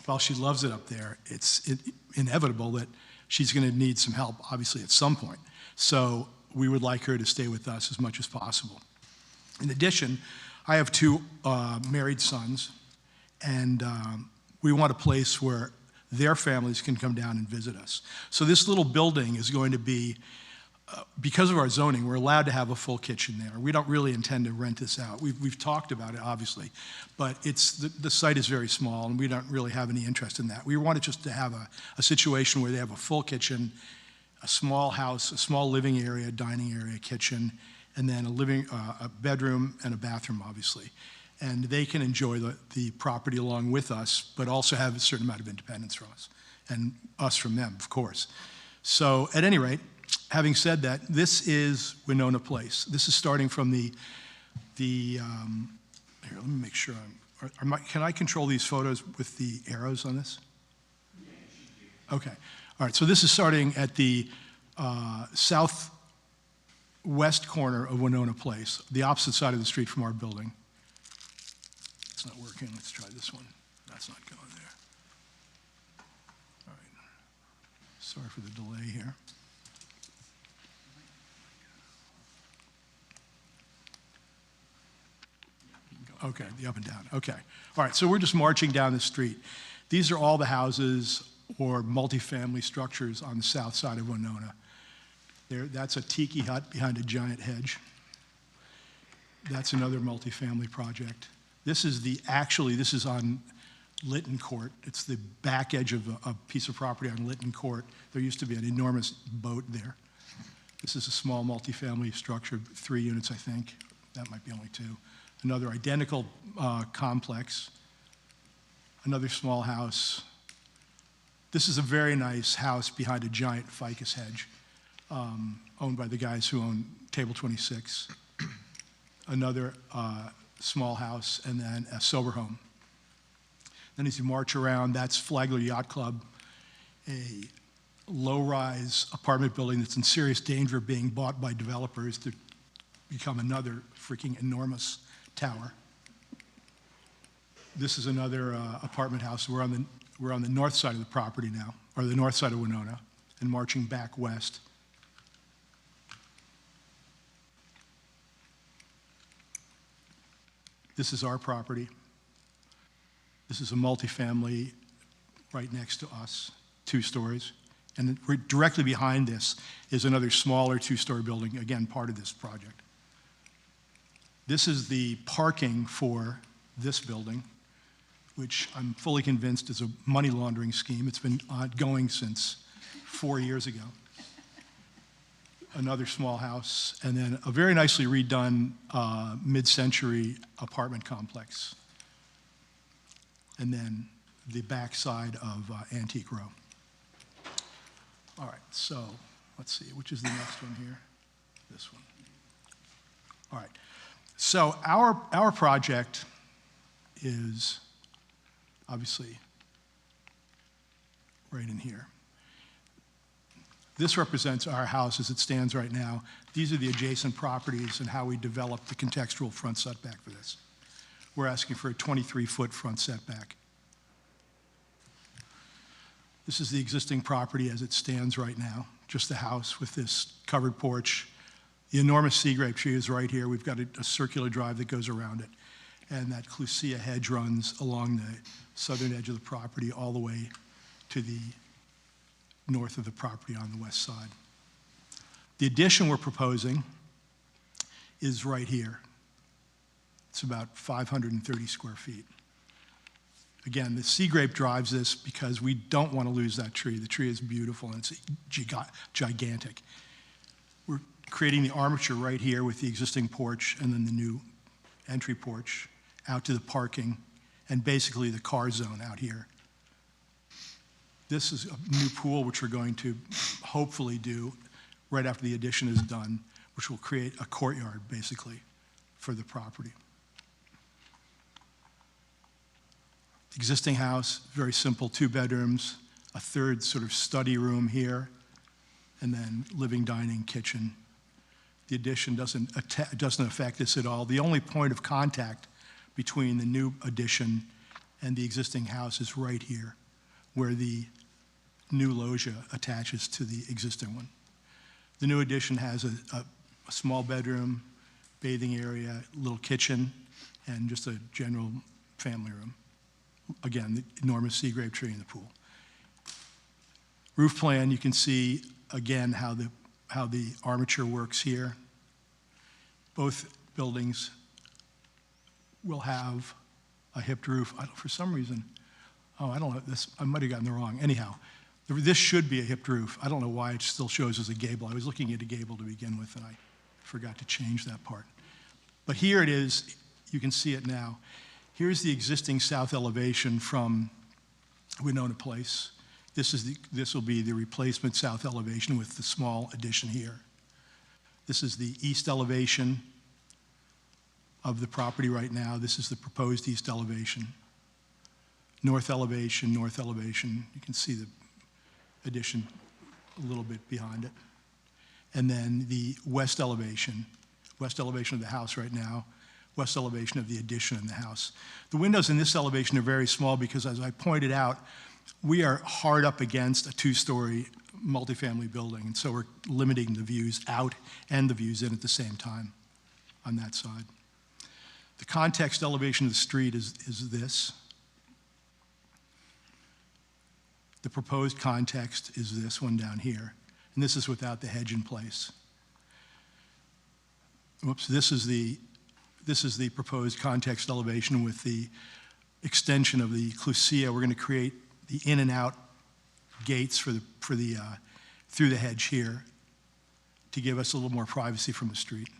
while she loves it up there, it's inevitable that she's going to need some help, obviously, at some point. So we would like her to stay with us as much as possible. In addition, I have two married sons, and we want a place where their families can come down and visit us. So this little building is going to be, because of our zoning, we're allowed to have a full kitchen there. We don't really intend to rent this out. We've talked about it, obviously, but the site is very small, and we don't really have any interest in that. We wanted just to have a situation where they have a full kitchen, a small house, a small living area, dining area, kitchen, and then a bedroom and a bathroom, obviously. And they can enjoy the property along with us, but also have a certain amount of independence from us, and us from them, of course. So at any rate, having said that, this is Winona Place. This is starting from here, let me make sure can I control these photos with the arrows on this? Okay, all right, so this is starting at the southwest corner of Winona Place, the opposite side of the street from our building. It's not working, let's try this one. That's not going there. All right, sorry for the delay here. Okay, the up and down, okay. All right, so we're just marching down the street. These are all the houses or multifamily structures on the south side of Winona. That's a tiki hut behind a giant hedge. That's another multifamily project. This is on Lytton Court. It's the back edge of a piece of property on Lytton Court. There used to be an enormous boat there. This is a small multifamily structure, 3 units, I think. That might be only 2. Another identical complex, another small house. This is a very nice house behind a giant ficus hedge, owned by the guys who own Table 26. Another small house, and then a sober home. Then as you march around, that's Flagler Yacht Club, a low-rise apartment building that's in serious danger of being bought by developers to become another freaking enormous tower. This is another apartment house. We're on the north side of the property now, or the north side of Winona, and marching back west. This is our property. This is a multifamily right next to us, 2 stories. And directly behind this is another smaller 2-story building, again, part of this project. This is the parking for this building, which I'm fully convinced is a money laundering scheme. It's been ongoing since 4 years ago. Another small house, and then a very nicely redone mid-century apartment complex. And then the back side of Antique Row. All right, so let's see, which is the next one here? This one. All right. So our project is obviously right in here. This represents our house as it stands right now. These are the adjacent properties and how we developed the contextual front setback for this. We're asking for a 23-foot front setback. This is the existing property as it stands right now, just the house with this covered porch. The enormous sea grape tree is right here. We've got a circular drive that goes around it. And that clusia hedge runs along the southern edge of the property all the way to the north of the property on the west side. The addition we're proposing is right here. It's about 530 square feet. Again, the sea grape drives this because we don't want to lose that tree. The tree is beautiful and it's gigantic. We're creating the armature right here with the existing porch and then the new entry porch out to the parking and basically the car zone out here. This is a new pool which we're going to hopefully do right after the addition is done, which will create a courtyard basically for the property. Existing house, very simple, 2 bedrooms, a third sort of study room here, and then living, dining, kitchen. The addition doesn't affect this at all. The only point of contact between the new addition and the existing house is right here, where the new loggia attaches to the existing one. The new addition has a small bedroom, bathing area, little kitchen, and just a general family room. Again, the enormous sea grape tree in the pool. Roof plan, you can see again how the armature works here. Both buildings will have a hipped roof. For some reason, I don't know, I might have gotten the wrong. Anyhow, this should be a hipped roof. I don't know why it still shows as a gable. I was looking at a gable to begin with, and I forgot to change that part. But here it is. You can see it now. Here's the existing south elevation from Winona Place. This will be the replacement south elevation with the small addition here. This is the east elevation of the property right now. This is the proposed east elevation. North elevation, north elevation. You can see the addition a little bit behind it. And then the west elevation of the house right now, west elevation of the addition in the house. The windows in this elevation are very small because, as I pointed out, we are hard up against a 2-story multifamily building, and so we're limiting the views out and the views in at the same time on that side. The context elevation of the street is this. The proposed context is this one down here, and this is without the hedge in place. Whoops, this is the proposed context elevation with the extension of the clusia. We're going to create the in and out gates through the hedge here to give us a little more privacy from the street.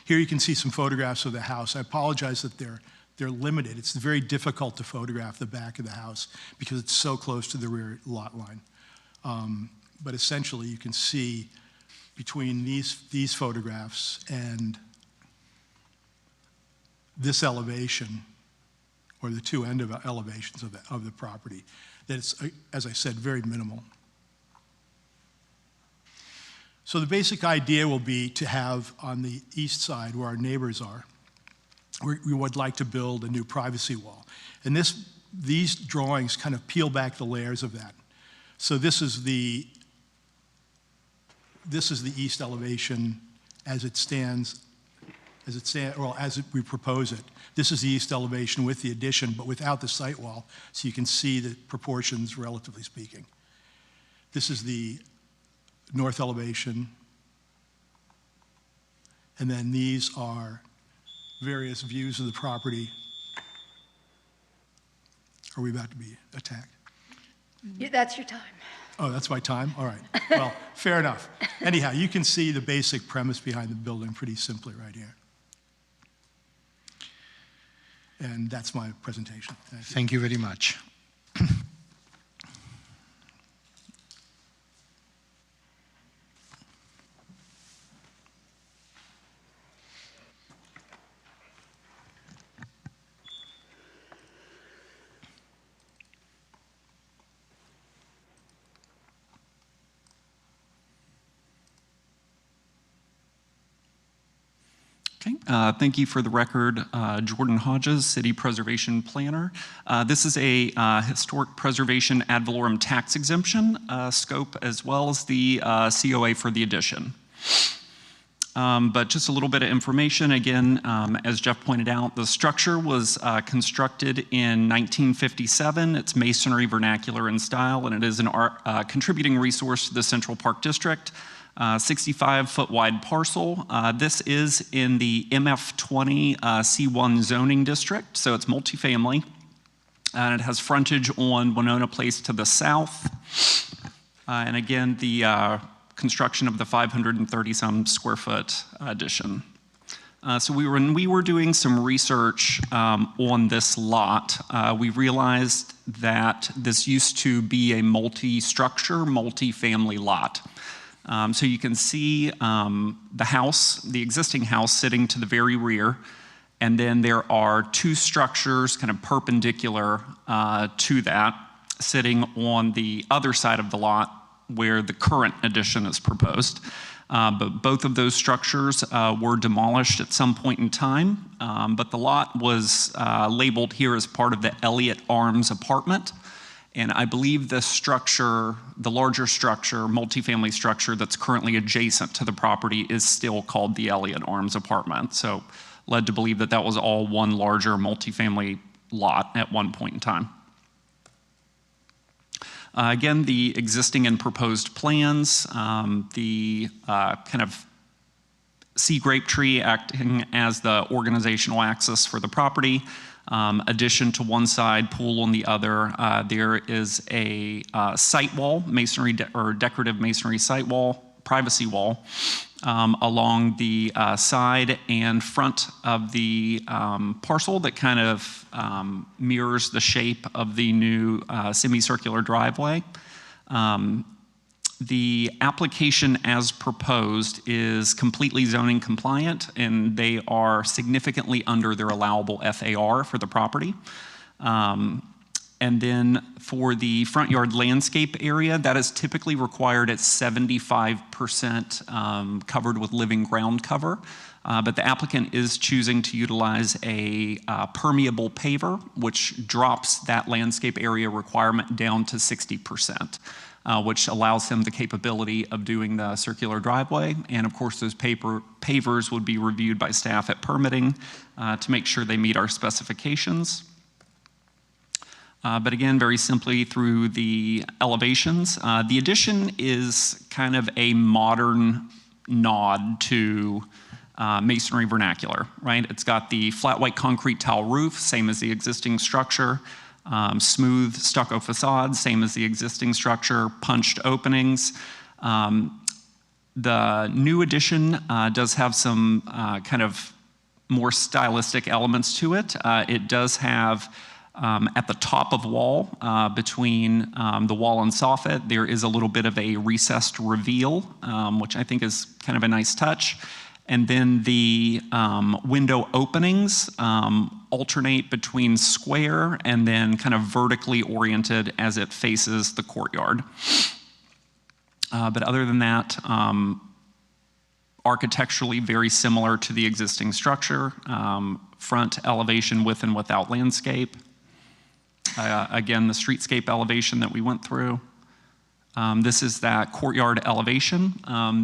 Here you can see some photographs of the house. I apologize that they're limited. It's very difficult to photograph the back of the house because it's so close to the rear lot line. But essentially you can see between these photographs and this elevation, or the 2 end of elevations of the property, that it's, as I said, very minimal. So the basic idea will be to have on the east side where our neighbors are, we would like to build a new privacy wall. And these drawings kind of peel back the layers of that. So this is the east elevation as it stands, as we propose it. This is the east elevation with the addition, but without the site wall, so you can see the proportions, relatively speaking. This is the north elevation, and then these are various views of the property. Are we about to be attacked? Yeah, that's your time. Oh, that's my time? All right. Well, fair enough. Anyhow, you can see the basic premise behind the building pretty simply right here. And that's my presentation. Thank you. Thank you very much. Okay, thank you. For the record, Jordan Hodges, City Preservation Planner. This is a historic preservation ad valorem tax exemption scope, as well as the COA for the addition. But just a little bit of information. Again, as Jeff pointed out, the structure was constructed in 1957. It's masonry, vernacular in style, and it is a contributing resource to the Central Park District. 65-foot wide parcel. This is in the MF20 C1 zoning district, so it's multifamily. And it has frontage on Winona Place to the south. And again, the construction of the 530-some square foot addition. So when we were doing some research on this lot, we realized that this used to be a multi-structure, multi-family lot. So you can see the house, the existing house sitting to the very rear, and then there are two structures kind of perpendicular to that, sitting on the other side of the lot where the current addition is proposed. But both of those structures were demolished at some point in time, but the lot was labeled here as part of the Elliott Arms apartment. And I believe the structure, the larger structure, multifamily structure that's currently adjacent to the property is still called the Elliott Arms apartment. So led to believe that that was all one larger multifamily lot at one point in time. Again, the existing and proposed plans, the kind of sea grape tree acting as the organizational axis for the property, addition to one side, pool on the other. There is a site wall, masonry or decorative masonry site wall, privacy wall, along the side and front of the parcel that kind of mirrors the shape of the new semicircular driveway. The application as proposed is completely zoning compliant, and they are significantly under their allowable FAR for the property. And then for the front yard landscape area, that is typically required at 75% covered with living ground cover. But the applicant is choosing to utilize a permeable paver, which drops that landscape area requirement down to 60%, which allows them the capability of doing the circular driveway. And of course, those pavers would be reviewed by staff at permitting to make sure they meet our specifications. But again, very simply through the elevations. The addition is kind of a modern nod to masonry vernacular, right? It's got the flat white concrete tile roof, same as the existing structure, smooth stucco facade, same as the existing structure, punched openings. The new addition does have some kind of more stylistic elements to it. It does have at the top of wall, between the wall and soffit, there is a little bit of a recessed reveal, which I think is kind of a nice touch. And then the window openings alternate between square and then kind of vertically oriented as it faces the courtyard. But other than that, architecturally very similar to the existing structure, front elevation with and without landscape. Again, the streetscape elevation that we went through. This is that courtyard elevation.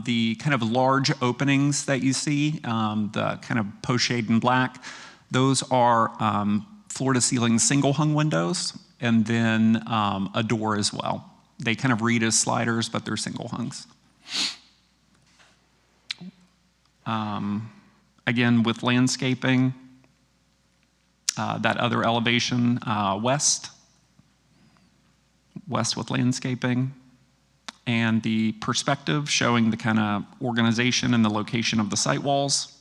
The kind of large openings that you see, the kind of pochade in black, those are floor-to-ceiling single-hung windows, and then a door as well. They kind of read as sliders, but they're single-hungs. Again, with landscaping, that other elevation west with landscaping, and the perspective showing the kind of organization and the location of the site walls.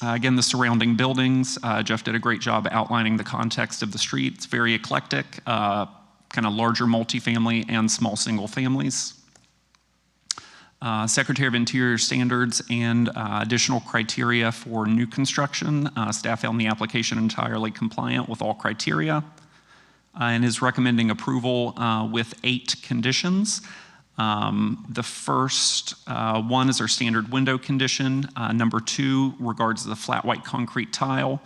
Again, the surrounding buildings, Jeff did a great job outlining the context of the street. It's very eclectic, kind of larger multifamily and small single families. Secretary of Interior standards and additional criteria for new construction. Staff found the application entirely compliant with all criteria and is recommending approval with 8 conditions. The first one is our standard window condition. Number 2 regards the flat white concrete tile.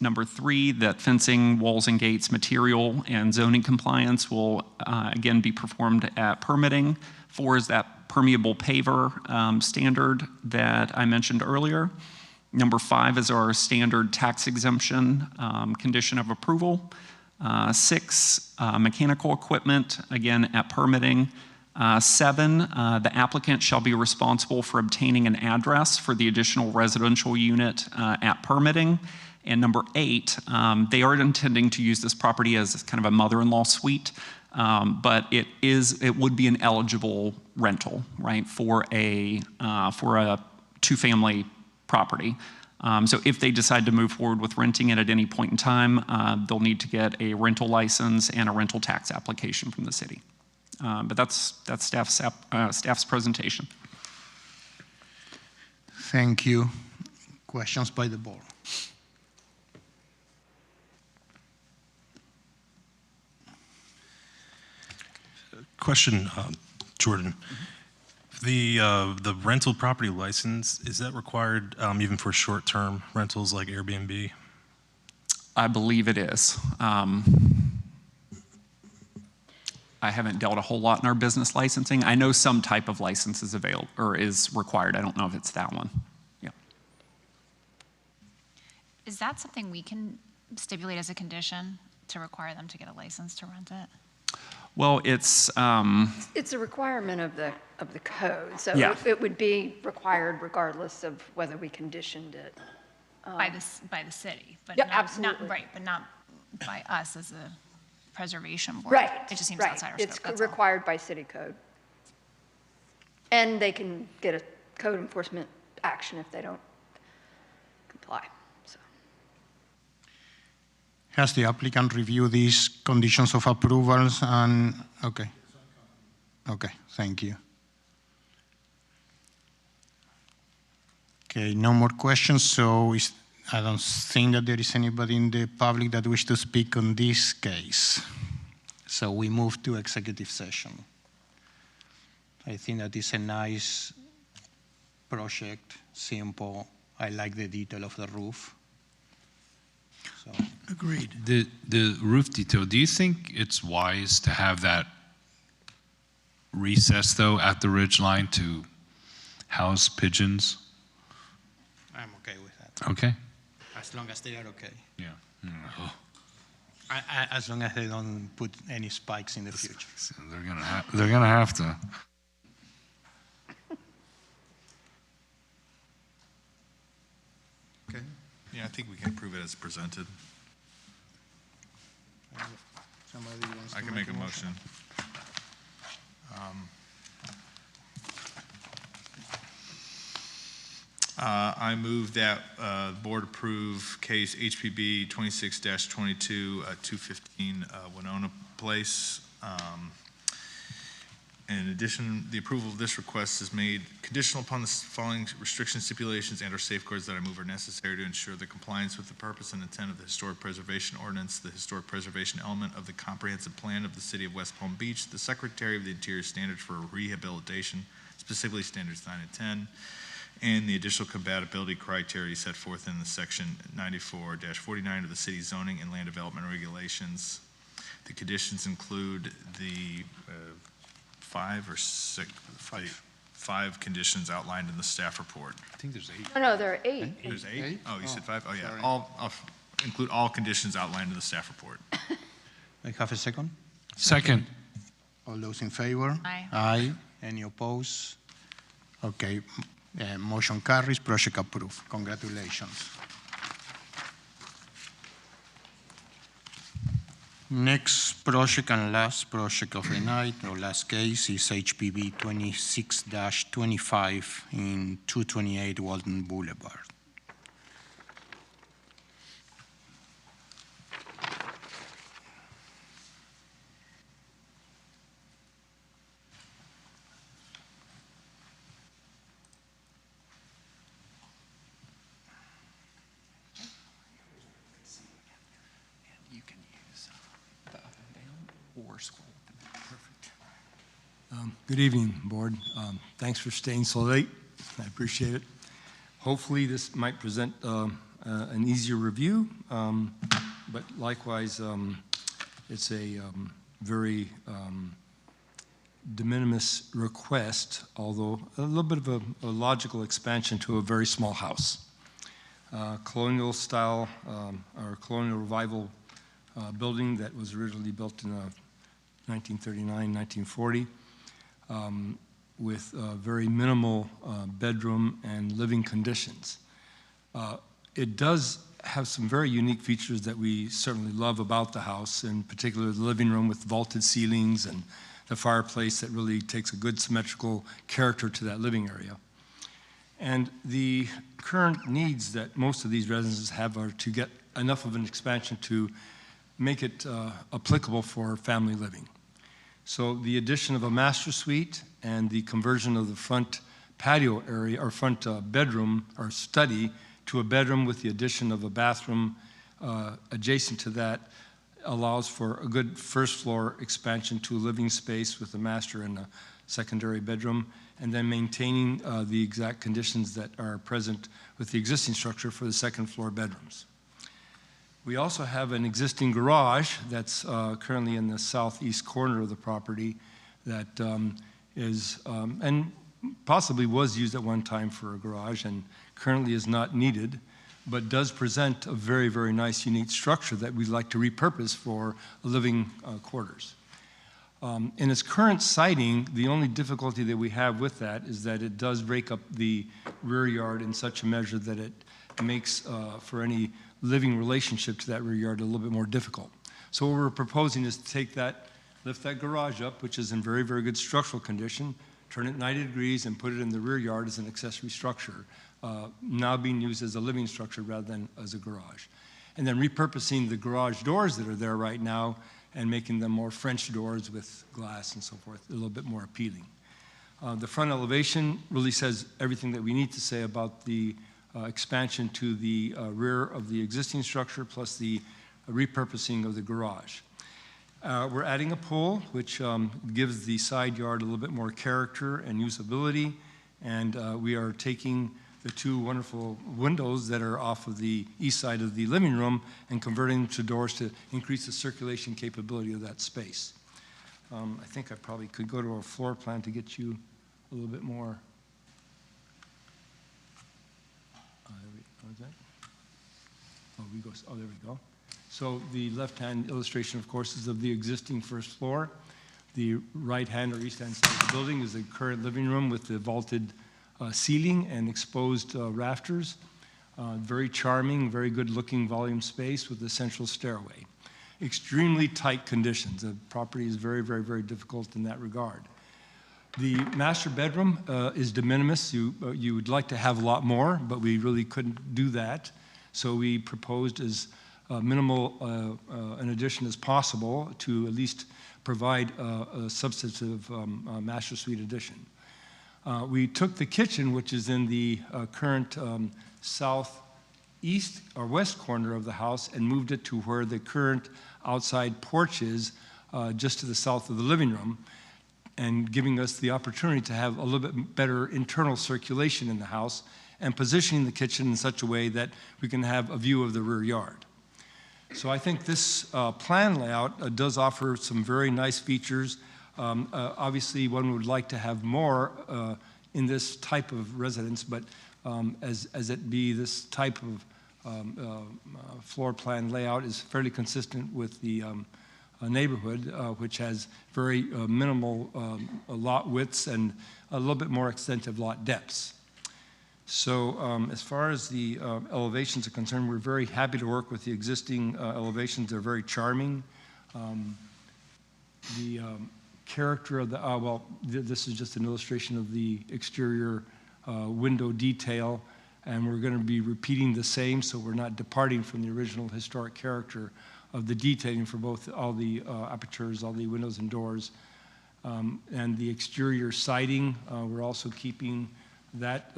Number 3, that fencing, walls, and gates material and zoning compliance will again be performed at permitting. 4 is that permeable paver standard that I mentioned earlier. Number 5 is our standard tax exemption condition of approval. 6, mechanical equipment, again at permitting. 7, the applicant shall be responsible for obtaining an address for the additional residential unit at permitting. And number 8, they are intending to use this property as kind of a mother-in-law suite, but it would be an eligible rental, right, for a 2-family property. So if they decide to move forward with renting it at any point in time, they'll need to get a rental license and a rental tax application from the city. But that's staff's presentation. Thank you. Questions by the board? Question, Jordan. The rental property license, is that required even for short-term rentals like Airbnb? I believe it is. I haven't dealt a whole lot in our business licensing. I know some type of license is available or is required. I don't know if it's that one. Yeah. Is that something we can stipulate as a condition to require them to get a license to rent it? Well, it's a requirement of the code, so yeah. it would be required regardless of whether we conditioned it. By the city, but Yeah, not absolutely. right, but not by us as a preservation board. Right. It just seems right. outside our scope. It's That's all. required by city code. And they can get a code enforcement action if they don't comply. So. Has the applicant reviewed these conditions of approvals and, okay. Okay, thank you. Okay, no more questions, so I don't think that there is anybody in the public that wish to speak on this case. So we move to executive session. I think that is a nice project, simple. I like the detail of the roof. So. Agreed. The roof detail, do you think it's wise to have that recess though at the ridge line to house pigeons? I'm okay with that. Okay. As long as they are okay. Yeah. Oh. As long as they don't put any spikes in the future. They're gonna have to. Okay. Yeah, I think we can approve it as presented. Somebody wants I to can make a motion. I move that the board approve case HPB 26-22, 215 Winona Place. In addition, the approval of this request is made conditional upon the following restrictions, stipulations, and/or safeguards that I move are necessary to ensure the compliance with the purpose and intent of the Historic Preservation Ordinance, the historic preservation element of the comprehensive plan of the City of West Palm Beach, the Secretary of the Interior standards for rehabilitation, specifically standards 9 and 10, and the additional compatibility criteria set forth in the section 94-49 of the city zoning and land development regulations. The conditions include the five conditions outlined in the staff report. I think there's 8. No, there are 8. There's 8? Oh, you said 5? Oh, yeah. I'll include all conditions outlined in the staff report. I have a second? Second. All those in favor? Aye. Aye. Any opposed? Okay. Motion carries. Project approved. Congratulations. Next project and last project of the night, or last case, is HPB 26-25 in 228 Walton Boulevard. Good evening, Board. Thanks for staying so late. I appreciate it. Hopefully, this might present an easier review, but likewise, it's a very de minimis request, although a little bit of a logical expansion to a very small house. Colonial style or colonial revival building that was originally built in 1939, 1940, with very minimal bedroom and living conditions. It does have some very unique features that we certainly love about the house, in particular the living room with vaulted ceilings and the fireplace that really takes a good symmetrical character to that living area. And the current needs that most of these residences have are to get enough of an expansion to make it applicable for family living. So the addition of a master suite and the conversion of the front patio area, or front bedroom or study, to a bedroom with the addition of a bathroom adjacent to that allows for a good first floor expansion to a living space with a master and a secondary bedroom, and then maintaining the exact conditions that are present with the existing structure for the second floor bedrooms. We also have an existing garage that's currently in the southeast corner of the property that is, and possibly was used at one time for a garage and currently is not needed, but does present a very, very nice, unique structure that we'd like to repurpose for living quarters. In its current siting, the only difficulty that we have with that is that it does break up the rear yard in such a measure that it makes for any living relationship to that rear yard a little bit more difficult. So what we're proposing is to take that, lift that garage up, which is in very, very good structural condition, turn it 90 degrees and put it in the rear yard as an accessory structure, now being used as a living structure rather than as a garage. And then repurposing the garage doors that are there right now and making them more French doors with glass and so forth, a little bit more appealing. The front elevation really says everything that we need to say about the expansion to the rear of the existing structure plus the repurposing of the garage. We're adding a pool, which gives the side yard a little bit more character and usability, and we are taking the two wonderful windows that are off of the east side of the living room and converting them to doors to increase the circulation capability of that space. I think I probably could go to a floor plan to get you a little bit more. There we go. So the left-hand illustration, of course, is of the existing first floor. The right-hand or east-hand side of the building is the current living room with the vaulted ceiling and exposed rafters. Very charming, very good-looking volume space with a central stairway. Extremely tight conditions. The property is very, very, very difficult in that regard. The master bedroom is de minimis. You would like to have a lot more, but we really couldn't do that. So we proposed as minimal an addition as possible to at least provide a substantive master suite addition. We took the kitchen, which is in the current southeast or west corner of the house, and moved it to where the current outside porch is, just to the south of the living room, and giving us the opportunity to have a little bit better internal circulation in the house and positioning the kitchen in such a way that we can have a view of the rear yard. So I think this plan layout does offer some very nice features. Obviously, one would like to have more in this type of residence, but as it be this type of floor plan layout is fairly consistent with the neighborhood, which has very minimal lot widths and a little bit more extensive lot depths. So as far as the elevations are concerned, we're very happy to work with the existing elevations. They're very charming. The character of the, this is just an illustration of the exterior window detail, and we're going to be repeating the same, so we're not departing from the original historic character of the detailing for both all the apertures, all the windows and doors. And the exterior siding, we're also keeping that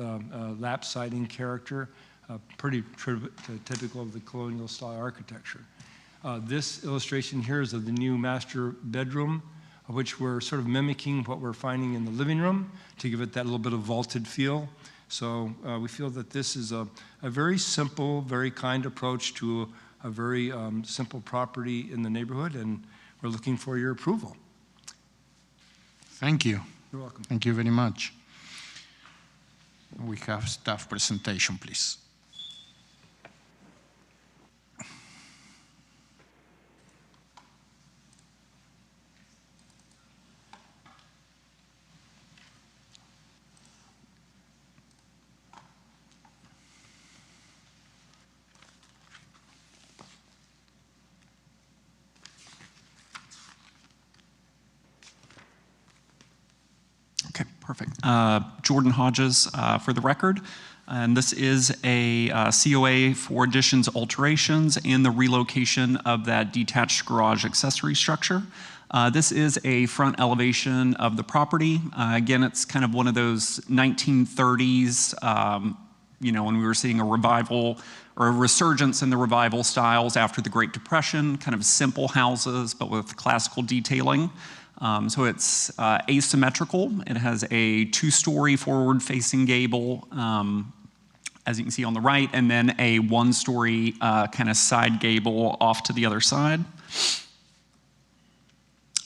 lap siding character, pretty typical of the colonial style architecture. This illustration here is of the new master bedroom, which we're sort of mimicking what we're finding in the living room to give it that little bit of vaulted feel. So we feel that this is a very simple, very kind approach to a very simple property in the neighborhood, and we're looking for your approval. Thank you. You're welcome. Thank you very much. We have staff presentation, please. Perfect. Jordan Hodges for the record. And this is a COA for additions, alterations, and the relocation of that detached garage accessory structure. This is a front elevation of the property. Again, it's kind of one of those 1930s, when we were seeing a revival or a resurgence in the revival styles after the Great Depression, kind of simple houses, but with classical detailing. So it's asymmetrical. It has a 2-story forward-facing gable, as you can see on the right, and then a 1-story kind of side gable off to the other side.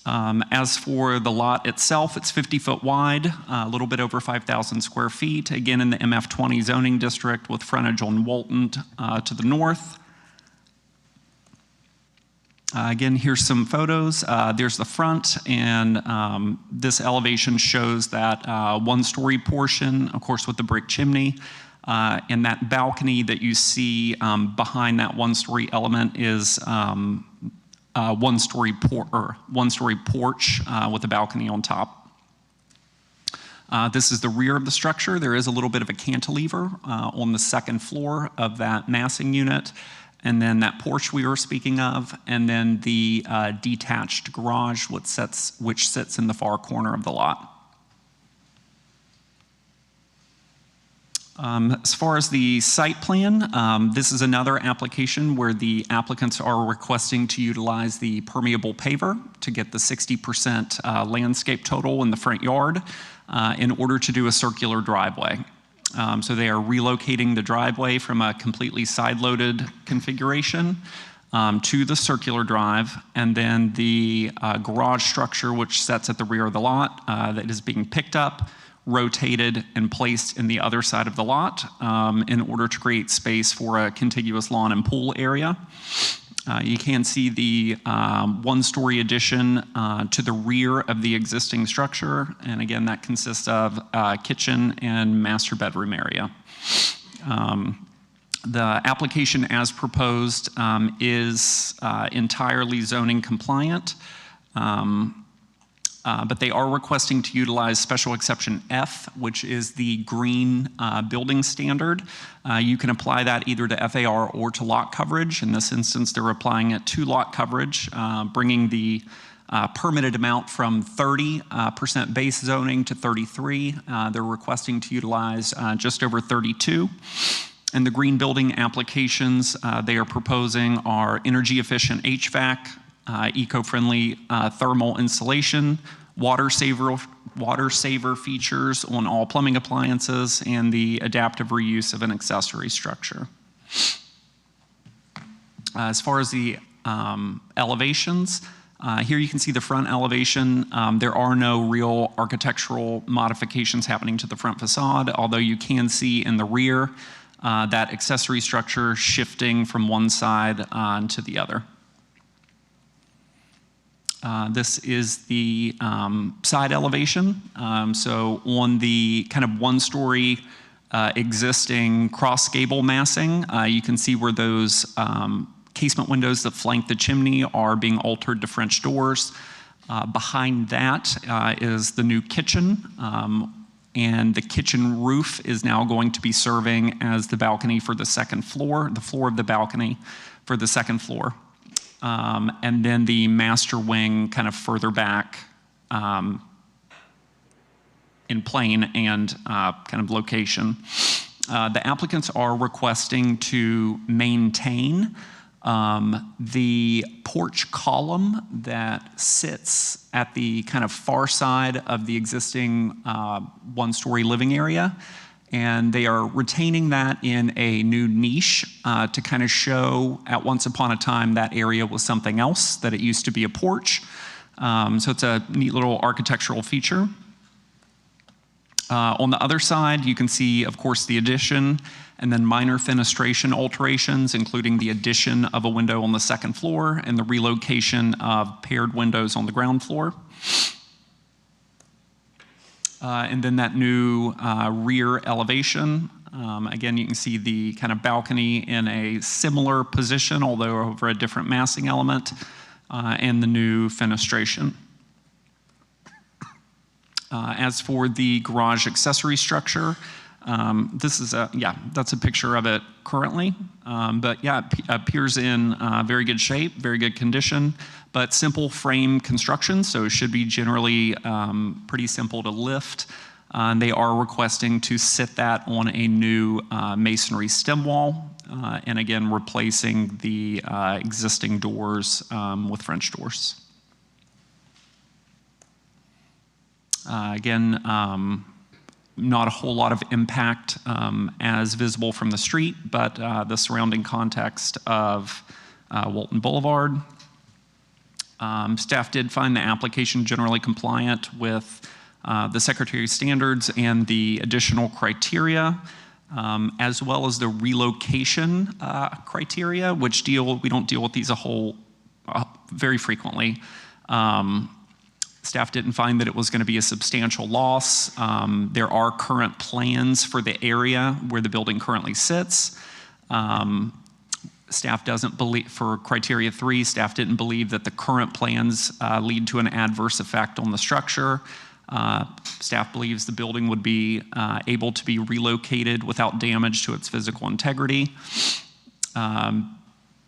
As for the lot itself, it's 50 foot wide, a little bit over 5,000 square feet, again in the MF20 zoning district with frontage on Walton to the north. Again, here's some photos. There's the front, and this elevation shows that 1-story portion, of course, with the brick chimney. And that balcony that you see behind that 1-story element is 1-story porch with a balcony on top. This is the rear of the structure. There is a little bit of a cantilever on the 2nd floor of that massing unit. And then that porch we were speaking of, and then the detached garage, which sits in the far corner of the lot. As far as the site plan, this is another application where the applicants are requesting to utilize the permeable paver to get the 60% landscape total in the front yard in order to do a circular driveway. So they are relocating the driveway from a completely side-loaded configuration to the circular drive, and then the garage structure, which sits at the rear of the lot, that is being picked up, rotated, and placed in the other side of the lot in order to create space for a contiguous lawn and pool area. You can see the 1-story addition to the rear of the existing structure, and again, that consists of kitchen and master bedroom area. The application as proposed is entirely zoning compliant. But they are requesting to utilize special exception F, which is the green building standard. You can apply that either to FAR or to lot coverage. In this instance, they're applying it to lot coverage, bringing the permitted amount from 30% base zoning to 33. They're requesting to utilize just over 32. And the green building applications they are proposing are energy efficient HVAC, eco-friendly thermal insulation, water saver features on all plumbing appliances, and the adaptive reuse of an accessory structure. As far as the elevations, here you can see the front elevation. There are no real architectural modifications happening to the front facade, although you can see in the rear that accessory structure shifting from one side to the other. This is the side elevation. So on the kind of 1-story existing cross gable massing, you can see where those casement windows that flank the chimney are being altered to French doors. Behind that is the new kitchen, and the kitchen roof is now going to be serving as the balcony for the 2nd floor, the floor of the balcony for the 2nd floor. And then the master wing kind of further back in plane and kind of location. The applicants are requesting to maintain the porch column that sits at the kind of far side of the existing 1-story living area. And they are retaining that in a new niche to kind of show at once upon a time that area was something else, that it used to be a porch. So it's a neat little architectural feature. On the other side, you can see, of course, the addition and then minor fenestration alterations, including the addition of a window on the 2nd floor and the relocation of paired windows on the ground floor. And then that new rear elevation. Again, you can see the kind of balcony in a similar position, although over a different massing element, and the new fenestration. As for the garage accessory structure, this is that's a picture of it currently. But yeah, it appears in very good shape, very good condition, but simple frame construction, so it should be generally pretty simple to lift. They are requesting to sit that on a new masonry stem wall, and again, replacing the existing doors with French doors. Again, not a whole lot of impact as visible from the street, but the surrounding context of Walton Boulevard. Staff did find the application generally compliant with the Secretary's standards and the additional criteria, as well as the relocation criteria, which we don't deal with these very frequently. Staff didn't find that it was going to be a substantial loss. There are current plans for the area where the building currently sits. Staff doesn't believe, for criteria 3, staff didn't believe that the current plans lead to an adverse effect on the structure. Staff believes the building would be able to be relocated without damage to its physical integrity.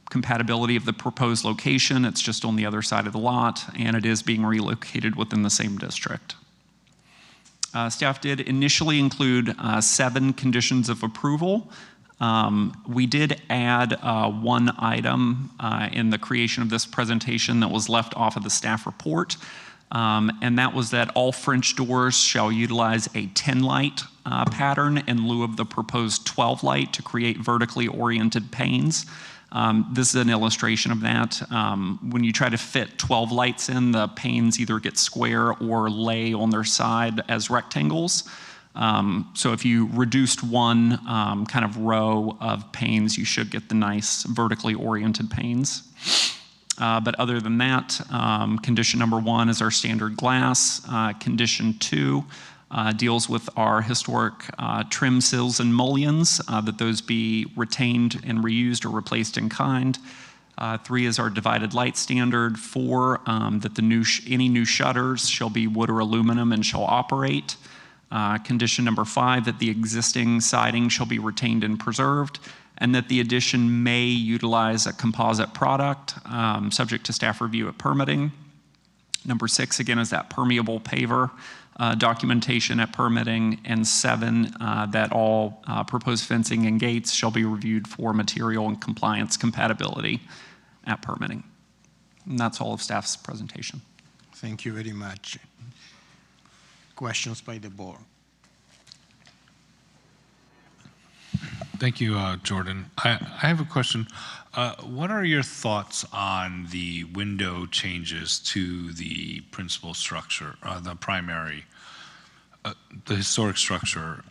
Compatibility of the proposed location, it's just on the other side of the lot, and it is being relocated within the same district. Staff did initially include 7 conditions of approval. We did add one item in the creation of this presentation that was left off of the staff report, and that was that all French doors shall utilize a 10-light pattern in lieu of the proposed 12-light to create vertically oriented panes. This is an illustration of that. When you try to fit 12 lights in, the panes either get square or lay on their side as rectangles. So if you reduced one kind of row of panes, you should get the nice vertically oriented panes. But other than that, condition number 1 is our standard glass. Condition 2 deals with our historic trim sills and mullions, that those be retained and reused or replaced in kind. 3 is our divided light standard. 4, that any new shutters shall be wood or aluminum and shall operate. Condition number 5, that the existing siding shall be retained and preserved, and that the addition may utilize a composite product, subject to staff review at permitting. Number 6, again, is that permeable paver documentation at permitting. And 7, that all proposed fencing and gates shall be reviewed for material and compliance compatibility at permitting. And that's all of staff's presentation. Thank you very much. Questions by the board? Thank you, Jordan. I have a question. What are your thoughts on the window changes to the principal structure, the primary, the historic structure,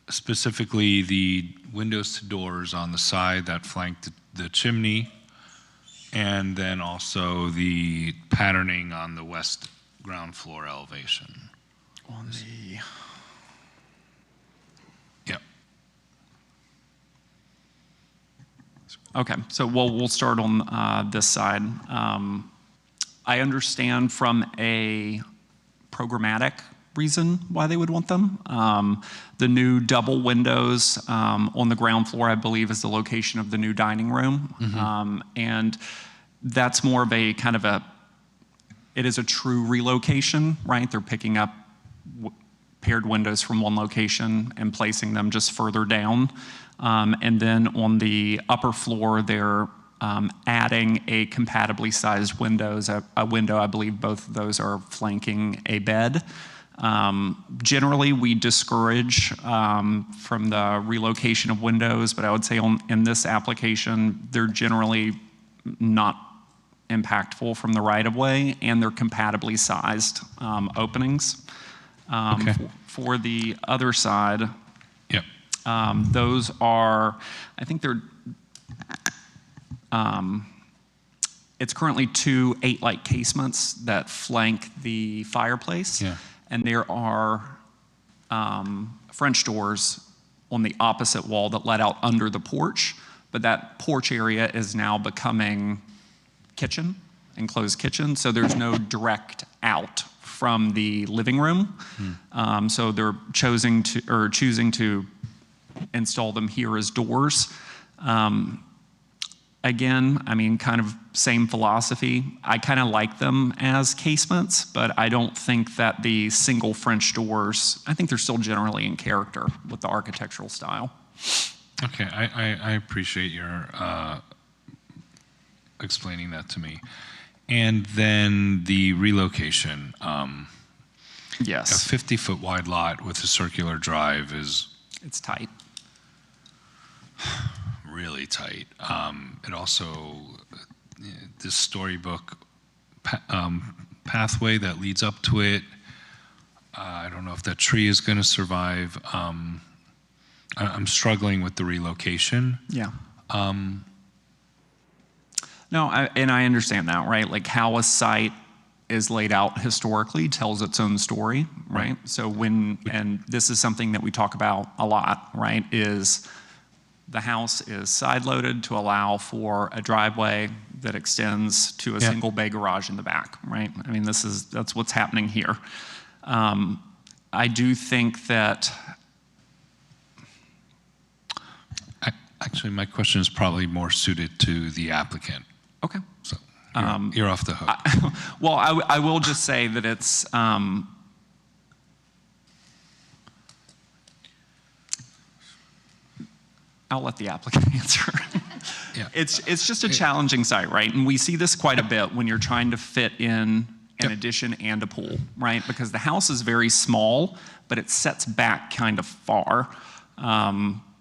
specifically the windows to doors on the side that flank the chimney, and then also the patterning on the west ground floor elevation? On the... Yep. Okay, so we'll start on this side. I understand from a programmatic reason why they would want them. The new double windows on the ground floor, I believe, is the location of the new dining room. Mm-hmm. And that's more of a kind of it is a true relocation, right? They're picking up paired windows from one location and placing them just further down. And then on the upper floor, they're adding a compatibly sized windows, a window. I believe both of those are flanking a bed. Generally, we discourage from the relocation of windows, but I would say in this application, they're generally not impactful from the right-of-way, and they're compatibly sized openings. Okay. For the other side, yep. Those are, I think they're, it's currently 2 8-light casements that flank the fireplace. Yeah. And there are French doors on the opposite wall that let out under the porch, but that porch area is now becoming kitchen, enclosed kitchen, so there's no direct out from the living room. So they're choosing to install them here as doors. Again, I mean, kind of same philosophy. I kind of like them as casements, but I don't think that the single French doors, I think they're still generally in character with the architectural style. Okay, I appreciate your explaining that to me. And then the relocation. Yes. A 50-foot wide lot with a circular drive is... It's tight. Really tight. It also, this storybook pathway that leads up to it, I don't know if that tree is going to survive. I'm struggling with the relocation. Yeah. No, and I understand that, right? Like how a site is laid out historically tells its own story, right? So and this is something that we talk about a lot, right? Is the house is side-loaded to allow for a driveway that extends to a single bay garage in the back, right? I mean, that's what's happening here. I do think that... Actually, my question is probably more suited to the applicant. Okay. So you're off the hook. Well, I will just say that it's... I'll let the applicant answer. Yeah. It's just a challenging site, right? And we see this quite a bit when you're trying to fit in an addition and a pool, right? Because the house is very small, but it sets back kind of far,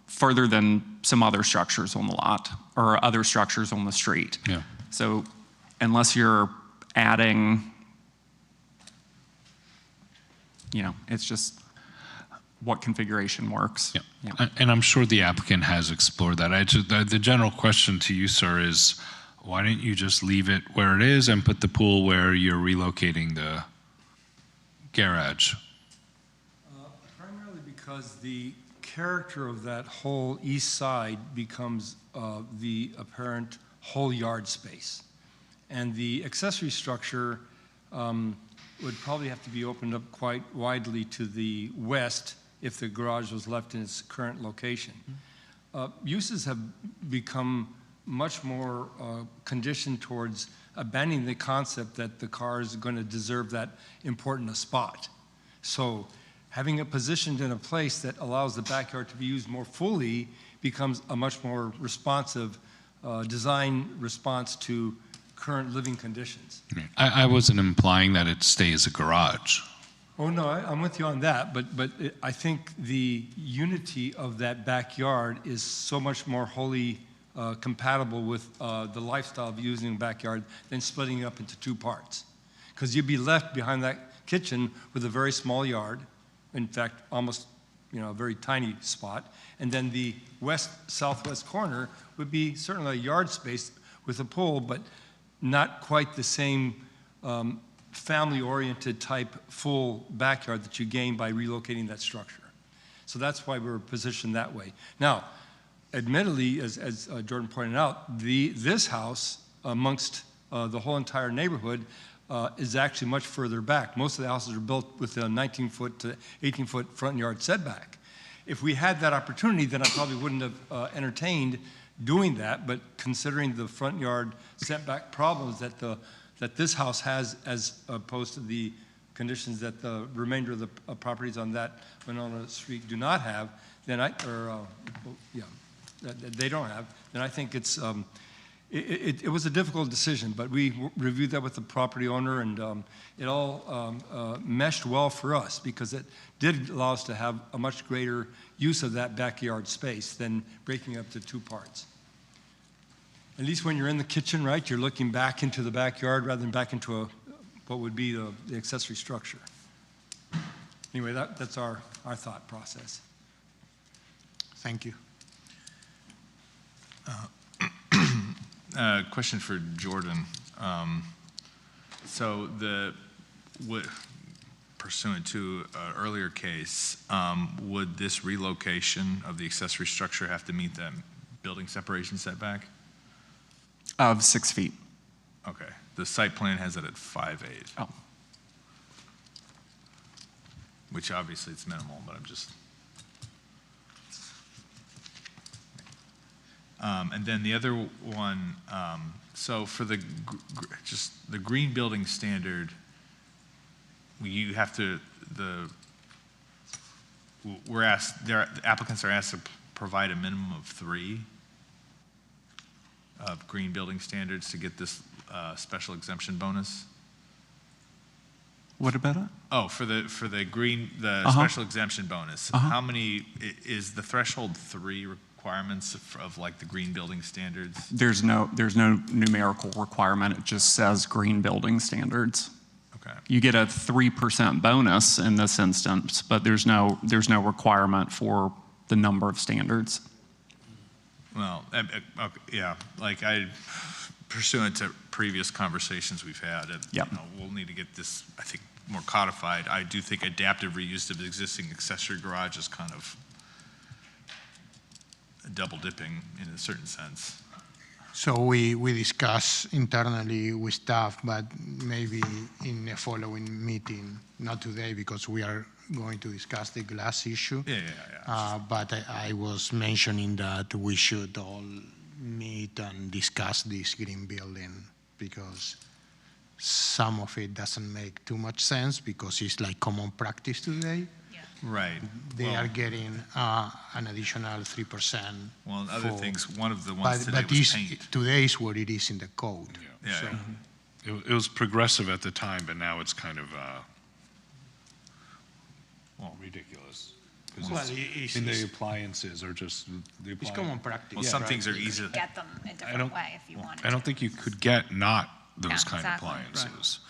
further than some other structures on the lot or other structures on the street. Yeah. So unless you're adding, it's just what configuration works. Yeah. And I'm sure the applicant has explored that. The general question to you, sir, is why didn't you just leave it where it is and put the pool where you're relocating the garage? Primarily because the character of that whole east side becomes the apparent whole yard space. And the accessory structure would probably have to be opened up quite widely to the west if the garage was left in its current location. Uses have become much more conditioned towards abandoning the concept that the car is going to deserve that important a spot. So having it positioned in a place that allows the backyard to be used more fully becomes a much more responsive design response to current living conditions. I wasn't implying that it stays a garage. Oh, no, I'm with you on that, but I think the unity of that backyard is so much more wholly compatible with the lifestyle of using the backyard than splitting it up into two parts. Because you'd be left behind that kitchen with a very small yard, in fact, almost a very tiny spot, and then the southwest corner would be certainly a yard space with a pool, but not quite the same family-oriented type full backyard that you gain by relocating that structure. So that's why we're positioned that way. Now, admittedly, as Jordan pointed out, this house amongst the whole entire neighborhood is actually much further back. Most of the houses are built with a 19-foot to 18-foot front yard setback. If we had that opportunity, then I probably wouldn't have entertained doing that, but considering the front yard setback problems that this house has as opposed to the conditions that the remainder of the properties on that Winona Street do not have, then they don't have, then I think it was a difficult decision, but we reviewed that with the property owner, and it all meshed well for us because it did allow us to have a much greater use of that backyard space than breaking up to two parts. At least when you're in the kitchen, right, you're looking back into the backyard rather than back into what would be the accessory structure. Anyway, that's our thought process. Thank you. Question for Jordan. So pursuant to an earlier case, would this relocation of the accessory structure have to meet that building separation setback? Of 6 feet. Okay. The site plan has it at 5'8". Oh. which obviously it's minimal, but I'm just. And then the other one, so for the, just the green building standard, you have to, we're asked, the applicants are asked to provide a minimum of 3 of green building standards to get this special exemption bonus. What about it? Oh, for the green, the special exemption bonus. How many, is the threshold 3 requirements of like the green building standards? There's no numerical requirement. It just says green building standards. Okay. You get a 3% bonus in this instance, but there's no requirement for the number of standards. Well, okay, yeah, like pursuant to previous conversations we've had, Yep. you know, we'll need to get this, I think, more codified. I do think adaptive reuse of the existing accessory garage is kind of double dipping in a certain sense. So we discuss internally with staff, but maybe in a following meeting, not today because we are going to discuss the glass issue. Yeah. But I was mentioning that we should all meet and discuss this green building because some of it doesn't make too much sense because it's like common practice today. Right. They are getting an additional 3%. Well, and other things, one of the ones today was paint. Today is what it is in the code. Yeah. So, It was progressive at the time, but now it's kind of ridiculous. Well, it's in the appliances or just the it's common practice. Well, some things are easy. Get them a different way if you wanted I don't think you could get not those kind exactly. of appliances.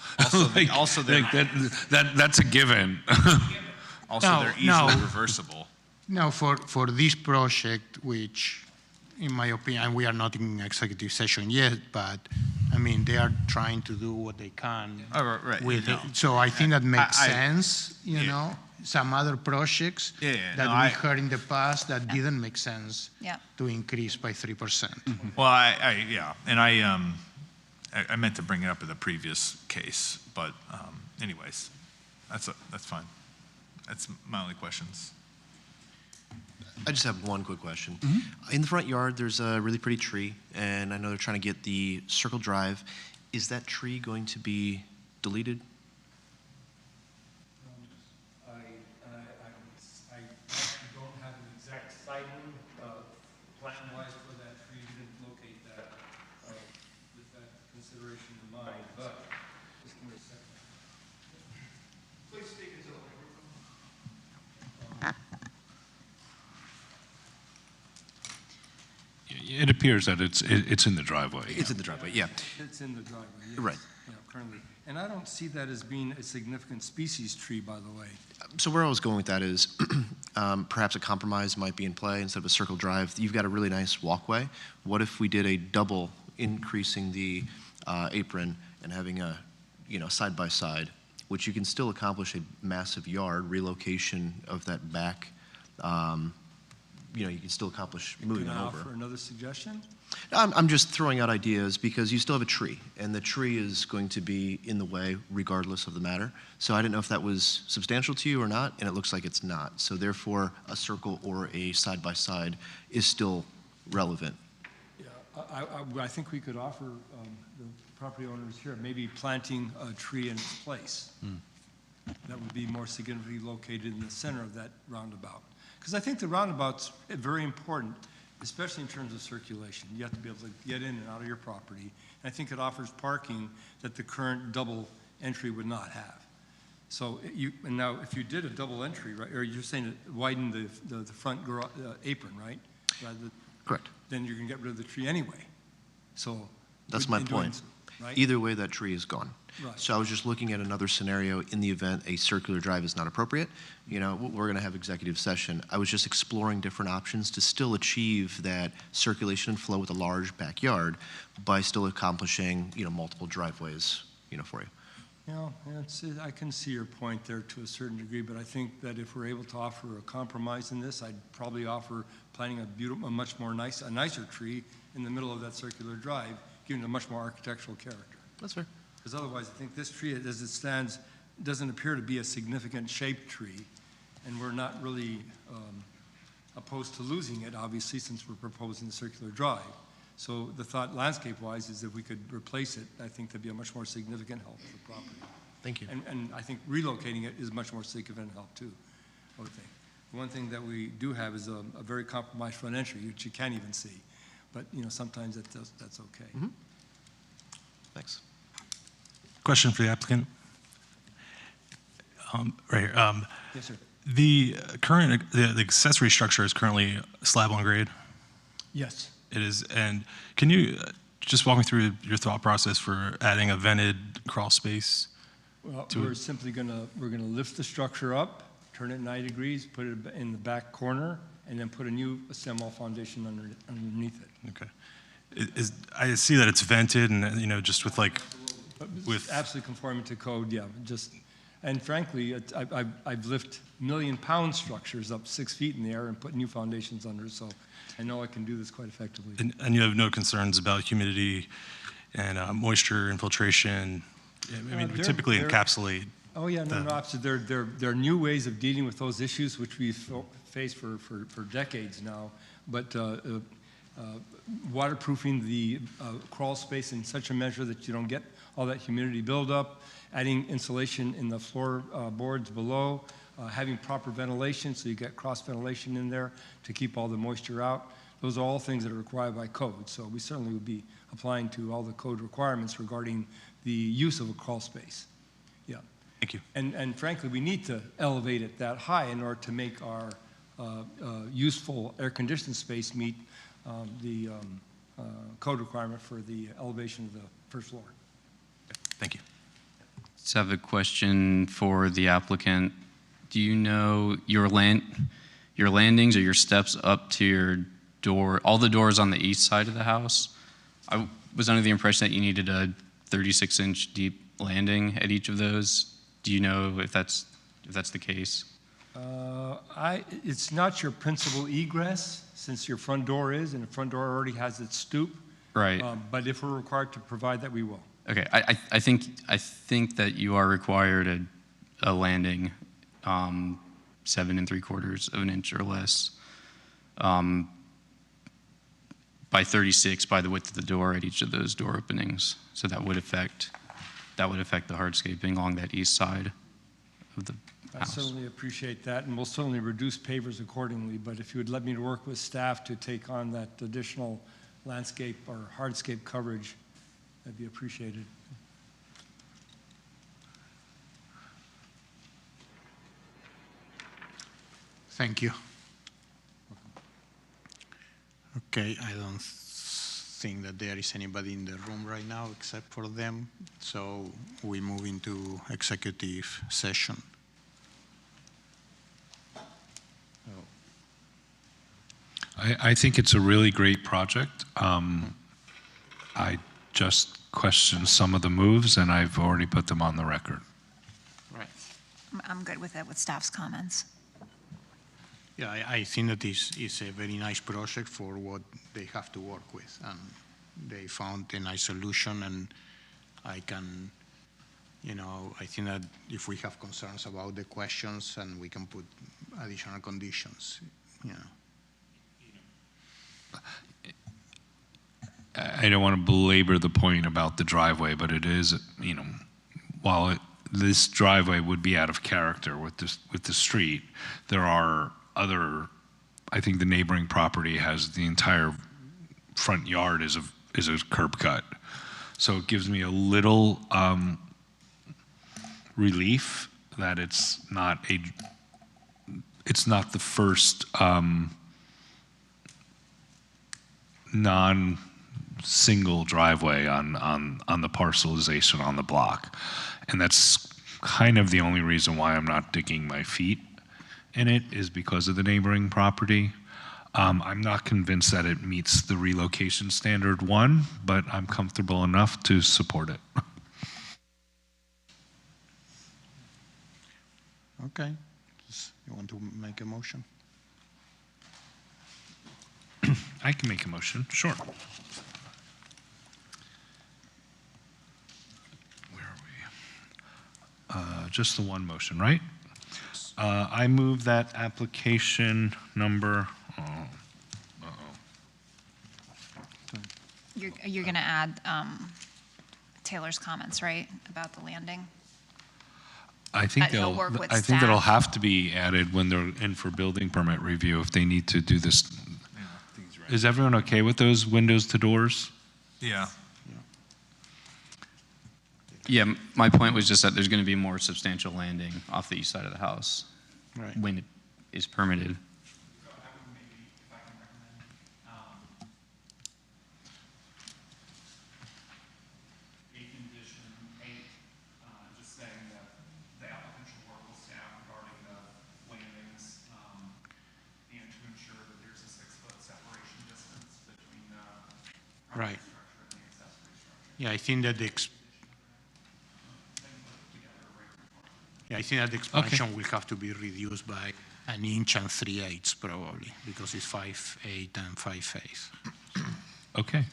Right. Also, that's a given. Also, No, they're easily no. reversible. No, for this project, which, in my opinion, we are not in executive session yet, but I mean, they are trying to do what they can. Oh, right. With No. it. So I think that makes I- sense, you know. Some other projects that no, we heard in the past that didn't make sense Yeah. to increase by 3%. Well, yeah, and I meant to bring it up in the previous case, but anyways, that's fine. That's my only questions. I just have one quick question. In the front yard, there's a really pretty tree, and I know they're trying to get the circle drive. Is that tree going to be deleted? I don't have an exact sighting, plan-wise for that tree, didn't locate that with that consideration in mind, but just give me a second. Please speak into the microphone. It appears that it's in the driveway. It's in the driveway, yeah. It's in the driveway, yes. Right. Yeah, currently. And I don't see that as being a significant species tree, by the way. So where I was going with that is perhaps a compromise might be in play instead of a circle drive. You've got a really nice walkway. What if we did a double, increasing the apron and having a, side-by-side, which you can still accomplish a massive yard relocation of that back. You can still accomplish moving Can them I over. offer another suggestion? I'm just throwing out ideas because you still have a tree, and the tree is going to be in the way regardless of the matter. So I didn't know if that was substantial to you or not, and it looks like it's not. So therefore, a circle or a side-by-side is still relevant. Yeah, I think we could offer the property owners here maybe planting a tree in its place. That would be more significantly located in the center of that roundabout. Because I think the roundabout's very important, especially in terms of circulation. You have to be able to get in and out of your property. And I think it offers parking that the current double entry would not have. So and now if you did a double entry, right, or you're saying it widen the front apron, right? Correct. Then you're going to get rid of the tree anyway. So That's my in doing point. so, right? Either way, that tree is gone. Right. So I was just looking at another scenario in the event a circular drive is not appropriate. We're going to have executive session. I was just exploring different options to still achieve that circulation and flow with a large backyard by still accomplishing, multiple driveways, for you. I can see your point there to a certain degree, but I think that if we're able to offer a compromise in this, I'd probably offer planting a nicer tree in the middle of that circular drive, giving it a much more architectural character. That's fair. Because otherwise, I think this tree, as it stands, doesn't appear to be a significant shaped tree, and we're not really opposed to losing it, obviously, since we're proposing the circular drive. So the thought landscape-wise is if we could replace it, I think that'd be a much more significant help for the property. Thank you. And I think relocating it is much more significant help too, I would think. The one thing that we do have is a very compromised front entry, which you can't even see. But, you know, sometimes that's okay. Mm-hmm. Thanks. Question for the applicant. Right here. Yes, sir. The accessory structure is currently slab on grade? Yes. It is. And can you just walk me through your thought process for adding a vented crawl space? Well, we're simply we're gonna lift the structure up, turn it 90 degrees, put it in the back corner, and then put a new stem-wall foundation underneath it. Okay. I see that it's vented, and you know, just with like, with absolutely conforming to code, yeah. And frankly, I've lifted million-pound structures up 6 feet in the air and put new foundations under, so I know I can do this quite effectively. And you have no concerns about humidity and moisture infiltration? I mean, we typically encapsulate. Oh yeah, no, absolutely. There are new ways of dealing with those issues, which we've faced for decades now. But waterproofing the crawl space in such a measure that you don't get all that humidity buildup, adding insulation in the floor boards below, having proper ventilation so you get cross ventilation in there to keep all the moisture out. Those are all things that are required by code. So we certainly would be applying to all the code requirements regarding the use of a crawl space. Yeah. Thank you. And frankly, we need to elevate it that high in order to make our useful air-conditioned space meet the code requirement for the elevation of the first floor. Thank you. Just have a question for the applicant. Do you know your landings or your steps up to your door, all the doors on the east side of the house? I was under the impression that you needed a 36-inch deep landing at each of those. Do you know if that's the case? It's not your principal egress, since your front door is, and the front door already has its stoop. Right. But if we're required to provide that, we will. Okay. I think that you are required a landing 7 3/4 of an inch or less by 36 by the width of the door at each of those door openings. So that would affect the hardscaping along that east side of the house. I certainly appreciate that, and we'll certainly reduce pavers accordingly, but if you would let me work with staff to take on that additional landscape or hardscape coverage, that'd be appreciated. Thank you. Okay, I don't think that there is anybody in the room right now except for them, so we move into executive session. I think it's a really great project. I just questioned some of the moves, and I've already put them on the record. Right. I'm good with it, with staff's comments. Yeah, I think that this is a very nice project for what they have to work with, and they found a nice solution, and I can, I think that if we have concerns about the questions, and we can put additional conditions, I don't want to belabor the point about the driveway, but it is, while this driveway would be out of character with the street, there are other, I think the neighboring property has the entire front yard is a curb cut. So it gives me a little relief that it's not the first non-single driveway on the parcelization on the block. And that's kind of the only reason why I'm not digging my feet in it, is because of the neighboring property. I'm not convinced that it meets the relocation standard 1, but I'm comfortable enough to support it. Okay. You want to make a motion? I can make a motion, sure. Where are we? Just the one motion, right? I move that application number, You're going to add Taylor's comments, right, about the landing? I think He'll work with I think that'll staff. have to be added when they're in for building permit review if they need to do this. Is everyone okay with those windows to doors? Yeah. Yeah, my point was just that there's going to be more substantial landing off the east side of the house when it is permitted. Right. Yeah, I think that the expansion will have to be reduced by 1 inch and 3/8 probably, because it's 5/8 and 5/8. Okay.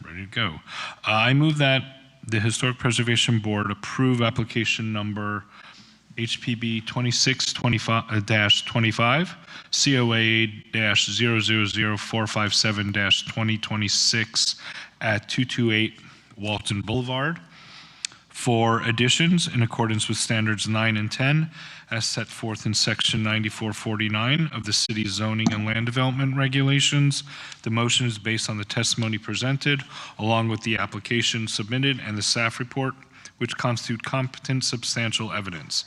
Ready to go. I move that the Historic Preservation Board approve application number HPB 26-25, COA-000457-2026 at 228 Walton Boulevard for additions in accordance with standards 9 and 10 as set forth in section 9449 of the city's zoning and land development regulations. The motion is based on the testimony presented along with the application submitted and the staff report, which constitute competent substantial evidence.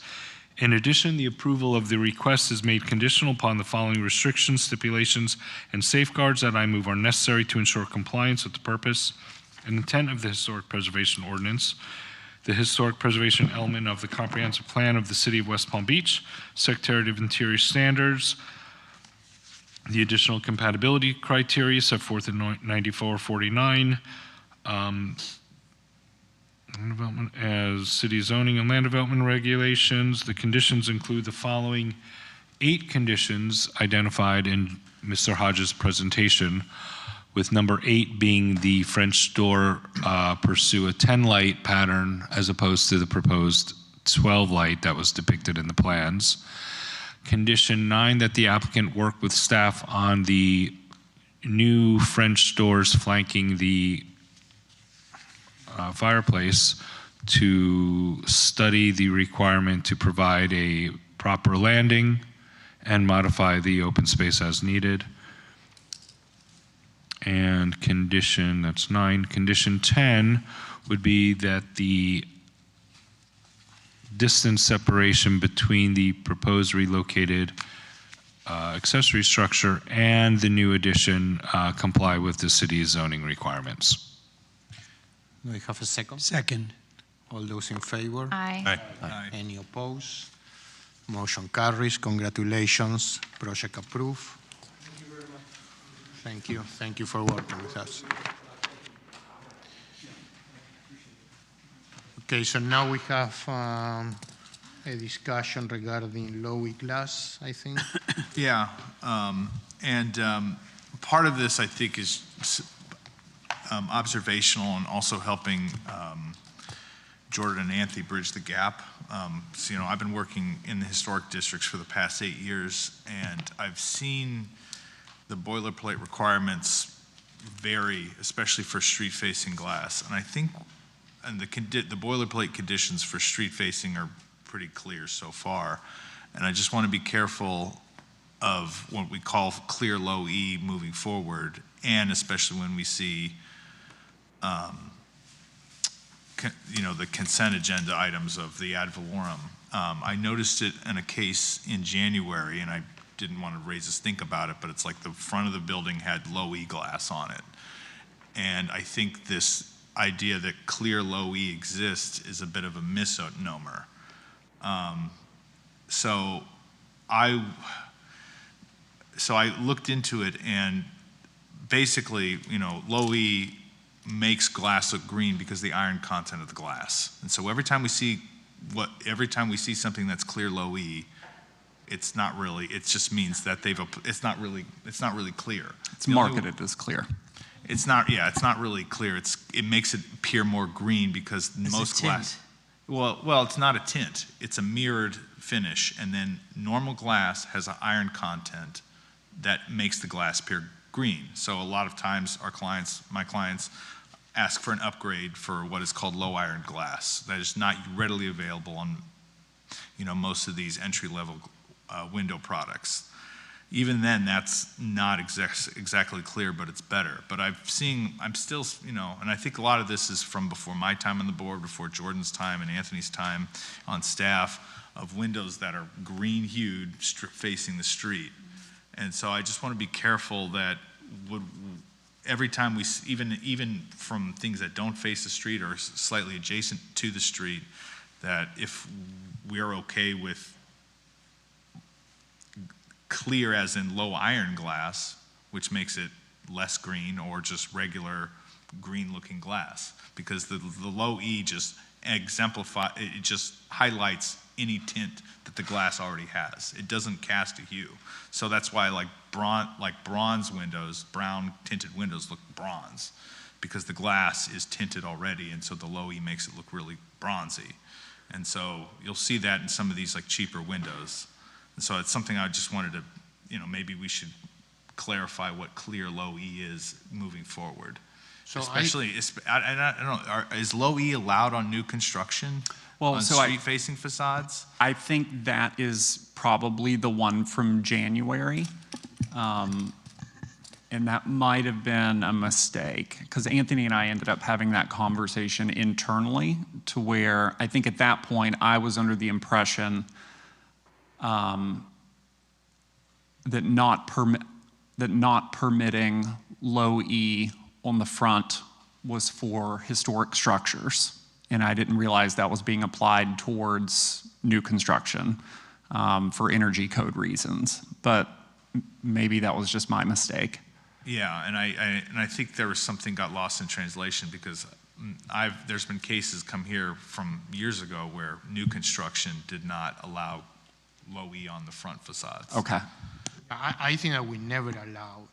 In addition, the approval of the request is made conditional upon the following restrictions, stipulations, and safeguards that I move are necessary to ensure compliance with the purpose and intent of the Historic Preservation Ordinance, the historic preservation element of the comprehensive plan of the City of West Palm Beach, Secretary of Interior standards, the additional compatibility criteria set forth in 9449, development as city zoning and land development regulations. The conditions include the following 8 conditions identified in Mr. Hodges' presentation, with number 8 being the French door pursue a 10 light pattern as opposed to the proposed 12 light that was depicted in the plans. Condition 9, that the applicant work with staff on the new French doors flanking the fireplace to study the requirement to provide a proper landing and modify the open space as needed. And condition, that's 9. Condition 10 would be that the distance separation between the proposed relocated accessory structure and the new addition comply with the city's zoning requirements. Do I have a second? Second. All those in favor? Aye. Aye. Any opposed? Motion carries. Congratulations. Project approved. Thank you very much. Thank you. Thank you for working with us. Okay, so now we have a discussion regarding low E-class, I think. Yeah, part of this, I think, is observational and also helping Jordan and Anthony bridge the gap. So, I've been working in the historic districts for the past 8 years, and I've seen the boilerplate requirements vary, especially for street-facing glass. And I think the boilerplate conditions for street-facing are pretty clear so far. And I just want to be careful of what we call clear low E moving forward, and especially when we see the consent agenda items of the ad valorem. I noticed it in a case in January, and I didn't want to raise a stink about it, but it's like the front of the building had low E glass on it. And I think this idea that clear low E exists is a bit of a misnomer. So I looked into it, and basically, low E makes glass look green because of the iron content of the glass. And so every time we see something that's clear low E, it's not really, it just means that it's not really clear. It's marketed as clear. It's not really clear. It makes it appear more green because most glass. Well, it's not a tint. It's a mirrored finish, and then normal glass has an iron content that makes the glass appear green. So a lot of times my clients ask for an upgrade for what is called low iron glass that is not readily available on, most of these entry-level window products. Even then, that's not exactly clear, but it's better. But I'm still, and I think a lot of this is from before my time on the board, before Jordan's time and Anthony's time on staff, of windows that are green-hued facing the street. And so I just want to be careful that every time we, even from things that don't face the street or slightly adjacent to the street, that if we're okay with clear as in low iron glass, which makes it less green, or just regular green looking glass, because the low E just it just highlights any tint that the glass already has. It doesn't cast a hue. So that's why like bronze windows, brown tinted windows look bronze, because the glass is tinted already, and so the low E makes it look really bronzy. And so you'll see that in some of these like cheaper windows. And so it's something I just wanted to, maybe we should clarify what clear low E is moving forward. So especially, I don't know, is low E allowed on new construction? Well, on street-facing facades? I think that is probably the one from January. And that might have been a mistake, because Anthony and I ended up having that conversation internally, to where I think at that point I was under the impression that not permitting low E on the front was for historic structures, and I didn't realize that was being applied towards new construction for energy code reasons. But maybe that was just my mistake. Yeah, and I think there was something got lost in translation, because there's been cases come here from years ago where new construction did not allow low E on the front facades. Okay. I think that we never allowed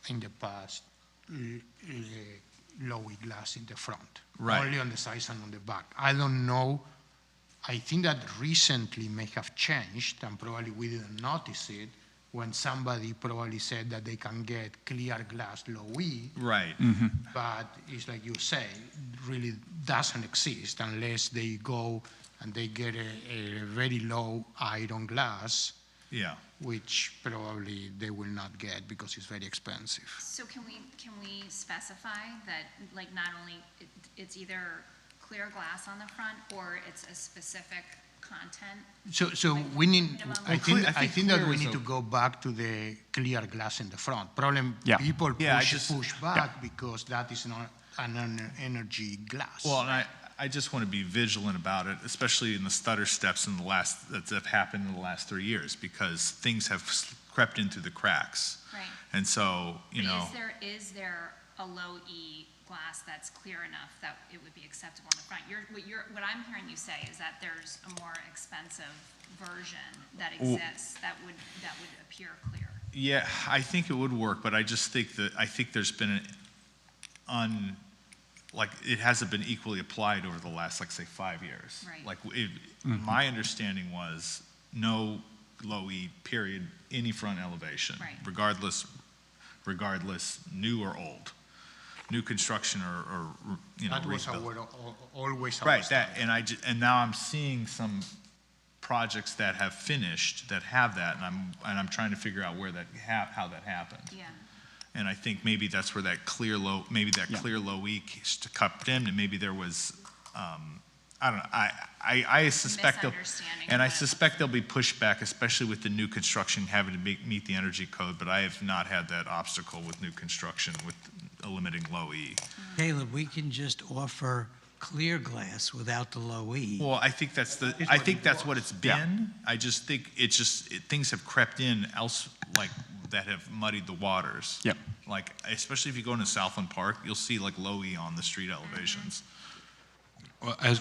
in the past low E glass in the front, right. Only on the sides and on the back. I don't know. I think that recently may have changed, and probably we didn't notice it, when somebody probably said that they can get clear glass low E. Right. Mm-hmm. But it's like you say, really doesn't exist unless they go and they get a very low iron glass. Yeah. Which probably they will not get because it's very expensive. So can we specify that, like, not only it's either clear glass on the front or it's a specific content? So we need. I think that we need to go back to the clear glass in the front. People push back because that is not an energy glass. Well, and I just want to be vigilant about it, especially in the stutter steps that have happened in the last 3 years, because things have crept into the cracks. Right. And so, Is there a low E glass that's clear enough that it would be acceptable in the front? What I'm hearing you say is that there's a more expensive version that exists that would appear clear. Yeah, I think it would work, but I just think there's been it hasn't been equally applied over the last, say 5 years. Right. My understanding was no low E, period, any front elevation, right. regardless, new or old, new construction or that was always our right. standard. And now I'm seeing some projects that have finished that have that, and I'm trying to figure out how that happened. Yeah. And I think maybe that's where that clear low E cupped in, and maybe there was, I don't know. I suspect I suspect there'll be pushback, especially with the new construction having to meet the energy code. But I have not had that obstacle with new construction with limiting low E. Caleb, we can just offer clear glass without the low E. Well, I think that's what it's been. Yeah. I just think things have crept in that have muddied the waters. Yep. Especially if you go into Southland Park, you'll see low E on the street elevations. Well, as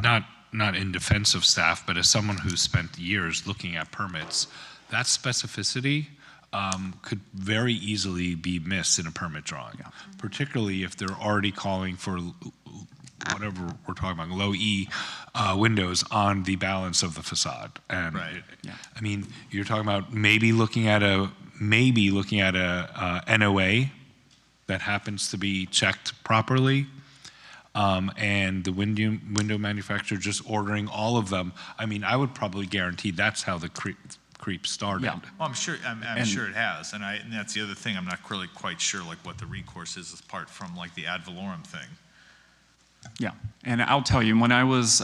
not in defense of staff, but as someone who's spent years looking at permits, that specificity could very easily be missed in a permit drawing, particularly if they're already calling for what whatever we're talking about, low E windows on the balance of the facade. And I mean, you're talking about maybe looking at a NOA that happens to be checked properly, and the window manufacturer just ordering all of them. I mean, I would probably guarantee that's how the creep started. Yeah, well, I'm sure it has, and that's the other thing. I'm not really quite sure like what the recourse is apart from like the ad valorem thing. Yeah, and I'll tell you, when I was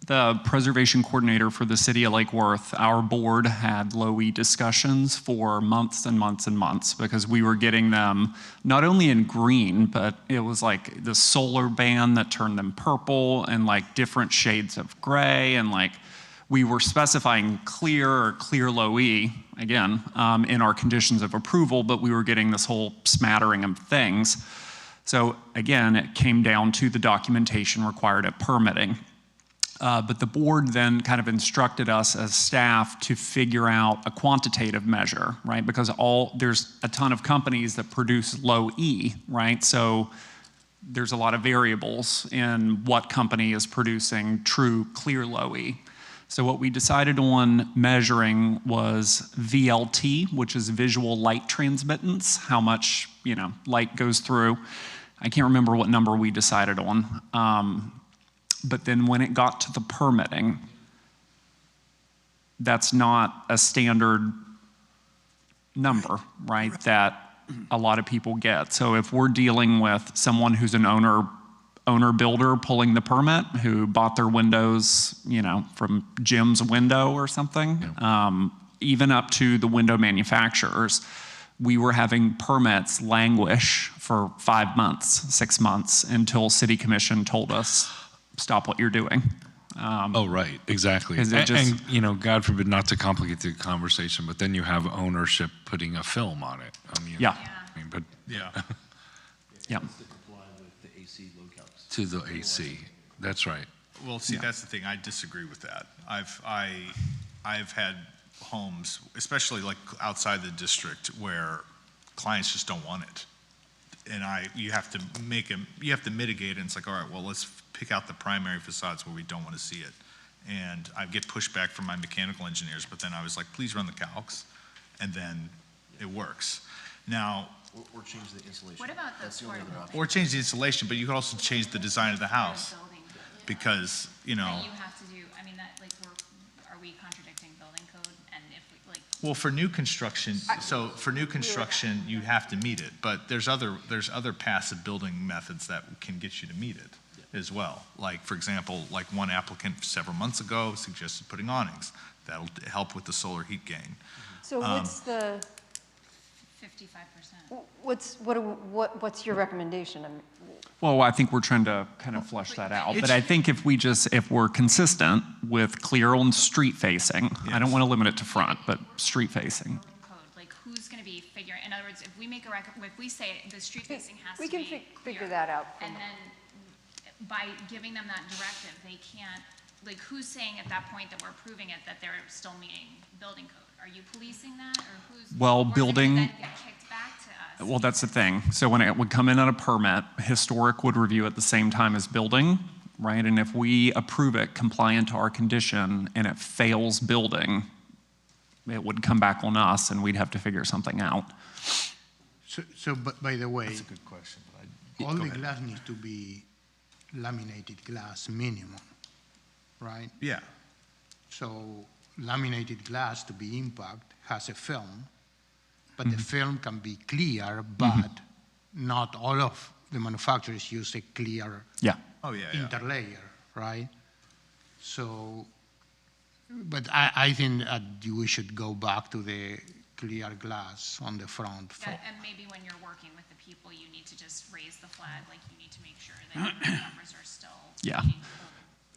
the preservation coordinator for the city of Lake Worth, our board had low E discussions for months and months and months because we were getting them not only in green, but it was like the solar band that turned them purple and like different shades of gray, and like we were specifying clear or clear low E, again, in our conditions of approval, but we were getting this whole smattering of things. So again, it came down to the documentation required at permitting. But the board then kind of instructed us as staff to figure out a quantitative measure, right? Because there's a ton of companies that produce low E, right? So there's a lot of variables in what company is producing true clear low E. So what we decided on measuring was VLT, which is visual light transmittance, how much, light goes through. I can't remember what number we decided on. But then when it got to the permitting, that's not a standard number, right, that a lot of people get. So if we're dealing with someone who's an owner builder pulling the permit who bought their windows, from Jim's Window or something, even up to the window manufacturers, we were having permits languish for 5 months, 6 months until City Commission told us, stop what you're doing. Right, exactly. And God forbid not to complicate the conversation, but then you have ownership putting a film on it. To the AC, that's right. Well, see, that's the thing. I disagree with that. I've had homes, especially like outside the district, where clients just don't want it, and you have to mitigate it. And it's like, all right, well, let's pick out the primary facades where we don't want to see it. And I get pushback from my mechanical engineers, but then I was like, please run the calcs, and then it works. Now. Or change the insulation. What about the Or change the insulation, but you could also change the design of the house, because That you have to do. I mean, are we contradicting building code? And if we Well, for new construction, you have to meet it, but there's other passive building methods that can get you to meet it as well. Like, for example, like one applicant several months ago suggested putting awnings. That'll help with the solar heat gain. So what's the 55%? What's your recommendation? Well, I think we're trying to kind of flesh that out. But I think if we're consistent with clear on street facing, I don't want to limit it to front, but street facing. Code, like who's going to be figuring? In other words, if we make if we say the street facing has to be clear, we can figure that out. And then by giving them that directive, they can't. Like, who's saying at that point that we're approving it that they're still meeting building code? Are you policing that, or who's? Well, or building. Is it then get kicked back to us? Well, that's the thing. So when it would come in on a permit, historic would review at the same time as building, right? And if we approve it compliant to our condition and it fails building, it would come back on us and we'd have to figure something out. So by the way, That's a good question. all the glass needs to be laminated glass minimum, right? Yeah. So laminated glass to be impact has a film, but the film can be clear, but not all of the manufacturers use a clear interlayer, right? So, but I think that we should go back to the clear glass on the front. And maybe when you're working with the people, you need to just raise the flag, like you need to make sure that your numbers are still meeting.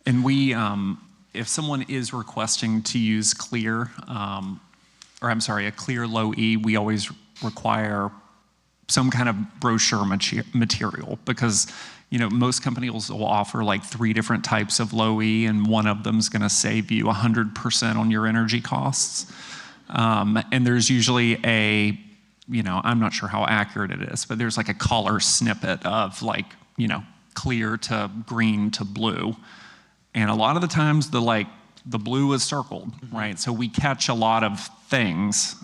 And we, if someone is requesting to use clear, a clear low E, we always require some kind of brochure material because, most companies will offer like 3 different types of low E and one of them is going to save you 100% on your energy costs. And there's usually I'm not sure how accurate it is, but there's like a color snippet of clear to green to blue. And a lot of the times the blue is circled, right? So we catch a lot of things.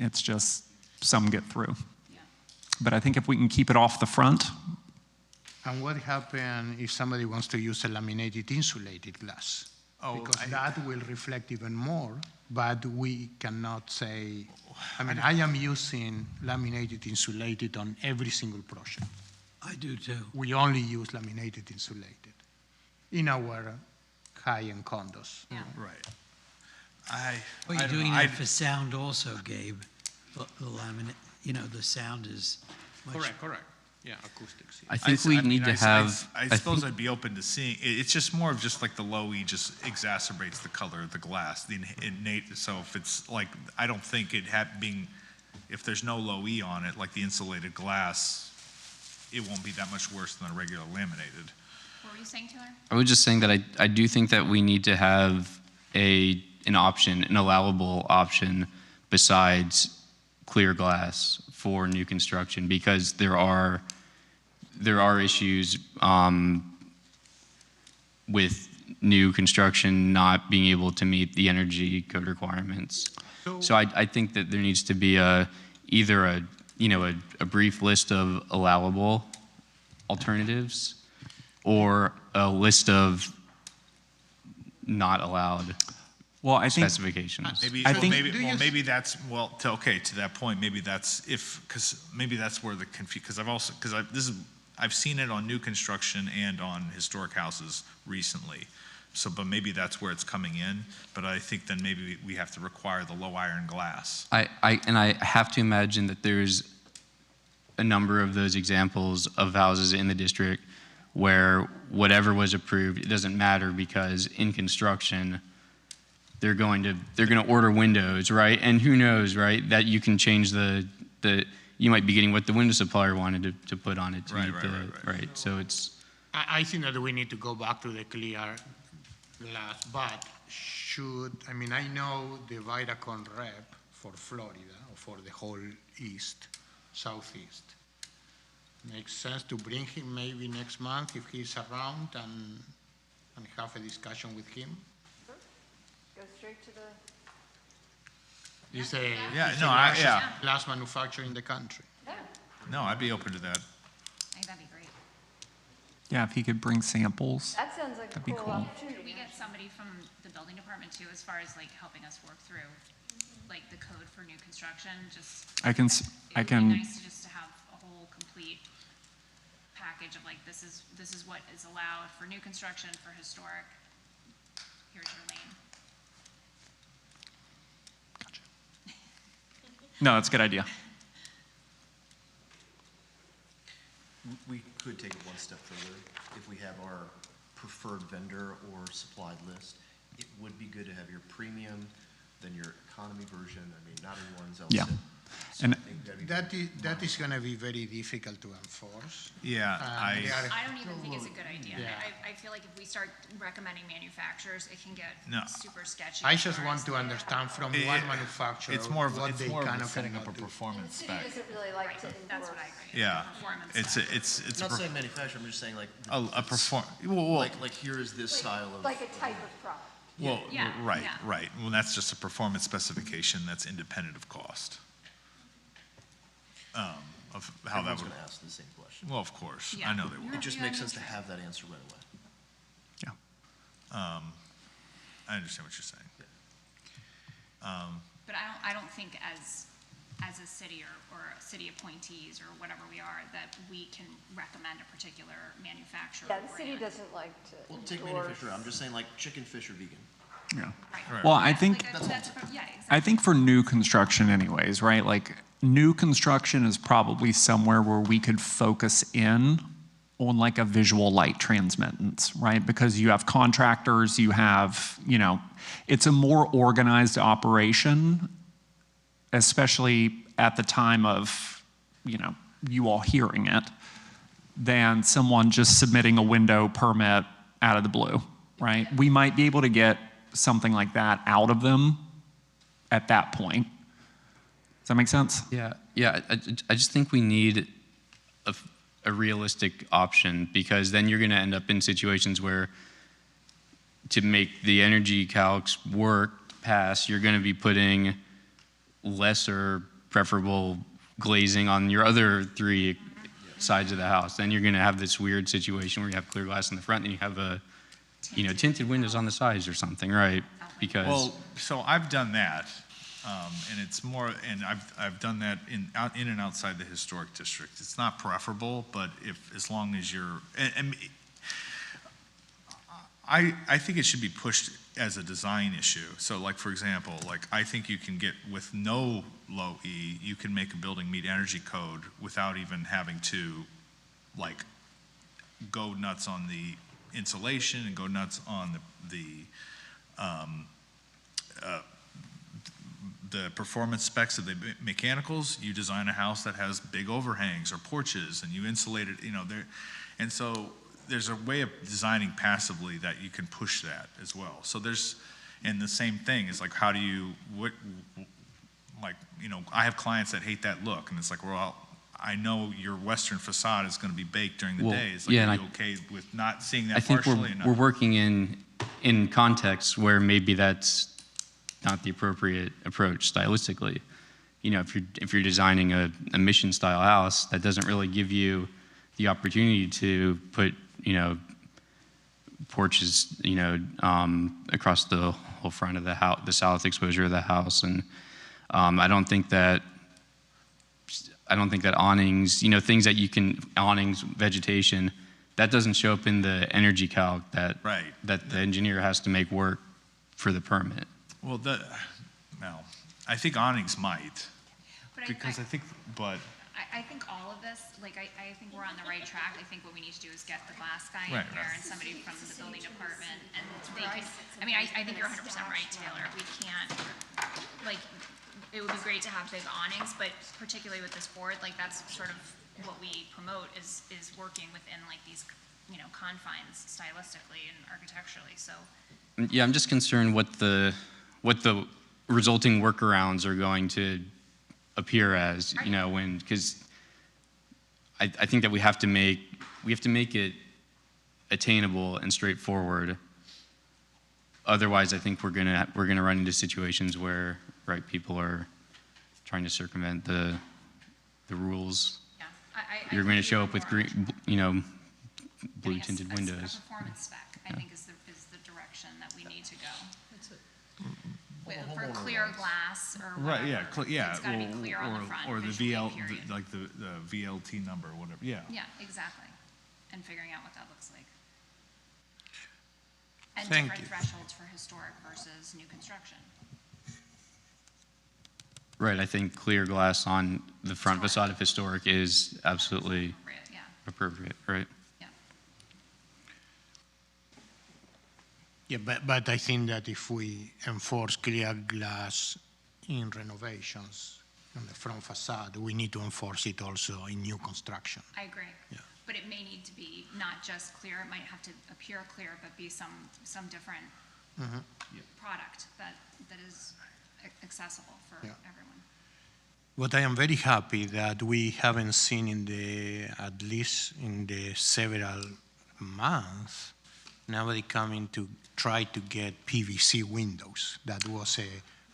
It's just some get through. But I think if we can keep it off the front. And what happens if somebody wants to use a laminated insulated glass? Because that will reflect even more, but we cannot say, I mean, I am using laminated insulated on every single project. I do too. We only use laminated insulated in our high-end condos. Well, you're doing that for sound also, Gabe. The laminate, the sound is much. Correct. Yeah, acoustics. I think we need to have. I suppose I'd be open to seeing. It's just more of just like the low E just exacerbates the color of the glass. The innate. So if it's like, I don't think it being, if there's no low E on it, like the insulated glass, it won't be that much worse than a regular laminated. What were you saying, Taylor? I was just saying that I do think that we need to have an option, an allowable option, besides clear glass for new construction, because there are issues with new construction not being able to meet the energy code requirements. So I think that there needs to be either a brief list of allowable alternatives or a list of not allowed specifications. Maybe that's to that point. Maybe that's maybe that's where the I've seen it on new construction and on historic houses recently. So, but maybe that's where it's coming in. But I think then maybe we have to require the low iron glass. I have to imagine that there's a number of those examples of houses in the district where whatever was approved, it doesn't matter, because in construction they're going to order windows, right? And who knows, right? That you can change you might be getting what the window supplier wanted to put on it to meet right. So it's. I think that we need to go back to the clear glass, but I know the Vitacom rep for Florida, or for the whole southeast. Makes sense to bring him maybe next month if he's around and have a discussion with him. Go straight to the. It's the yeah. glass manufacturer in the country. No, I'd be open to that. I think that'd be great. Yeah, if he could bring samples. That sounds like that'd be cool. Could we get somebody from the building department too, as far as like helping us work through like the code for new construction? Just I can. It would be nice to have a whole complete package of like this is what is allowed for new construction, for historic. Here's your lane. Gotcha. No, that's a good idea. We could take it one step further. If we have our preferred vendor or supplied list, it would be good to have your premium, then your economy version. I mean, not everyone's else. Yeah. So and that is going to be very difficult to enforce. Yeah, I don't even think it's a good idea. Yeah. I feel like if we start recommending manufacturers, it can get super sketchy. I just want to understand from one manufacturer what they kind of setting up a performance spec. The city doesn't really like to enforce. That's what I agree. Yeah, I'm not saying manufacturer. I'm just saying like a perform. Like here is this style of like a type of product. Well, right. Well, that's just a performance specification that's independent of cost. Of how Everyone's that would. going to ask the same question. Well, of course, I know they will. It just makes sense to have that answer right away. Yeah. I understand what you're saying. But I don't think as a city or city appointees or whatever we are, that we can recommend a particular manufacturer. Yeah, the city doesn't like to. Well, take manufacturer. I'm just saying like chicken, fish, or vegan. Yeah. Right. Well, I think exactly. I think for new construction anyways, right? Like new construction is probably somewhere where we could focus in on like a visual light transmittance, right? Because you have contractors, you have, it's a more organized operation, especially at the time of, you all hearing it, than someone just submitting a window permit out of the blue, right? We might be able to get something like that out of them at that point. Does that make sense? Yeah. I just think we need a realistic option, because then you're going to end up in situations where to make the energy calcs pass, you're going to be putting lesser preferable glazing on your other 3 sides of the house. Then you're going to have this weird situation where you have clear glass in the front and you have tinted windows on the sides or something, right? Because Well, so I've done that, and it's more, and I've done that in and outside the historic district. It's not preferable, but as long as you're, and I think it should be pushed as a design issue. So like, for example, like I think you can get, with no low E, you can make a building meet energy code without even having to like go nuts on the insulation and go nuts on the performance specs of the mechanicals. You design a house that has big overhangs or porches and you insulate it, there. And so there's a way of designing passively that you can push that as well. So and the same thing is like, how do you, I have clients that hate that look, and it's like, well, I know your western facade is going to be baked during the day. It's like, are you okay with not seeing that partially? I think we're working in contexts where maybe that's not the appropriate approach stylistically. If you're designing a mission style house, that doesn't really give you the opportunity to put porches across the whole front of the house, the south exposure of the house, and I don't think that awnings, things that you can, awnings, vegetation, that doesn't show up in the energy calc that the engineer has to make work for the permit. Well, I think awnings might, But I think all of this, I think we're on the right track. I think what we need to do is get the glass guy in here and somebody from the building department, and they can, I think you're 100% right, Taylor. We can't, it would be great to have big awnings, but particularly with this board, that's sort of what we promote is working within these, confines stylistically and architecturally, so. Yeah, I'm just concerned what the resulting workarounds are going to appear as, because I think that we have to make it attainable and straightforward. Otherwise, I think we're gonna run into situations where people are trying to circumvent the rules. Yeah, You're going to show up with green, blue tinted windows. A performance spec, I think, is the direction that we need to go. For clear glass or whatever. Right, yeah, It's got to be clear on the front. or the visually, VL, period. the VLT number or whatever, yeah. Yeah, exactly. And figuring out what that looks like. And Thank different you. thresholds for historic versus new construction. Right, I think clear glass on the front facade of historic is absolutely appropriate, right? Yeah, but I think that if we enforce clear glass in renovations on the front facade, we need to enforce it also in new construction. I agree. Yeah. But it may need to be not just clear, it might have to appear clear, but be some different product that is accessible for everyone. But I am very happy that we haven't seen at least in the several months, nobody coming to try to get PVC windows. That was a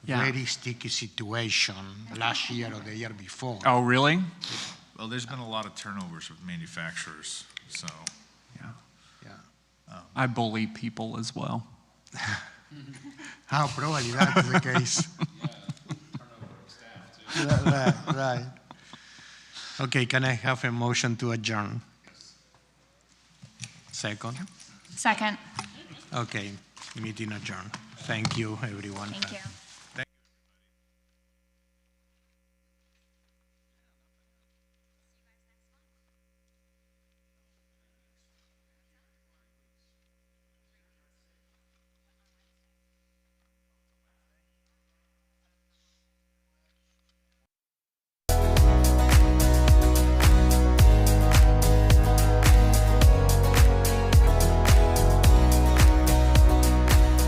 very sticky situation last year or the year before. Oh, really? Well, there's been a lot of turnovers with manufacturers, so. I bully people as well. How probably that's the case. Right. Okay, can I have a motion to adjourn? Second? Second. Okay, meeting adjourned. Thank you, everyone. Thank you.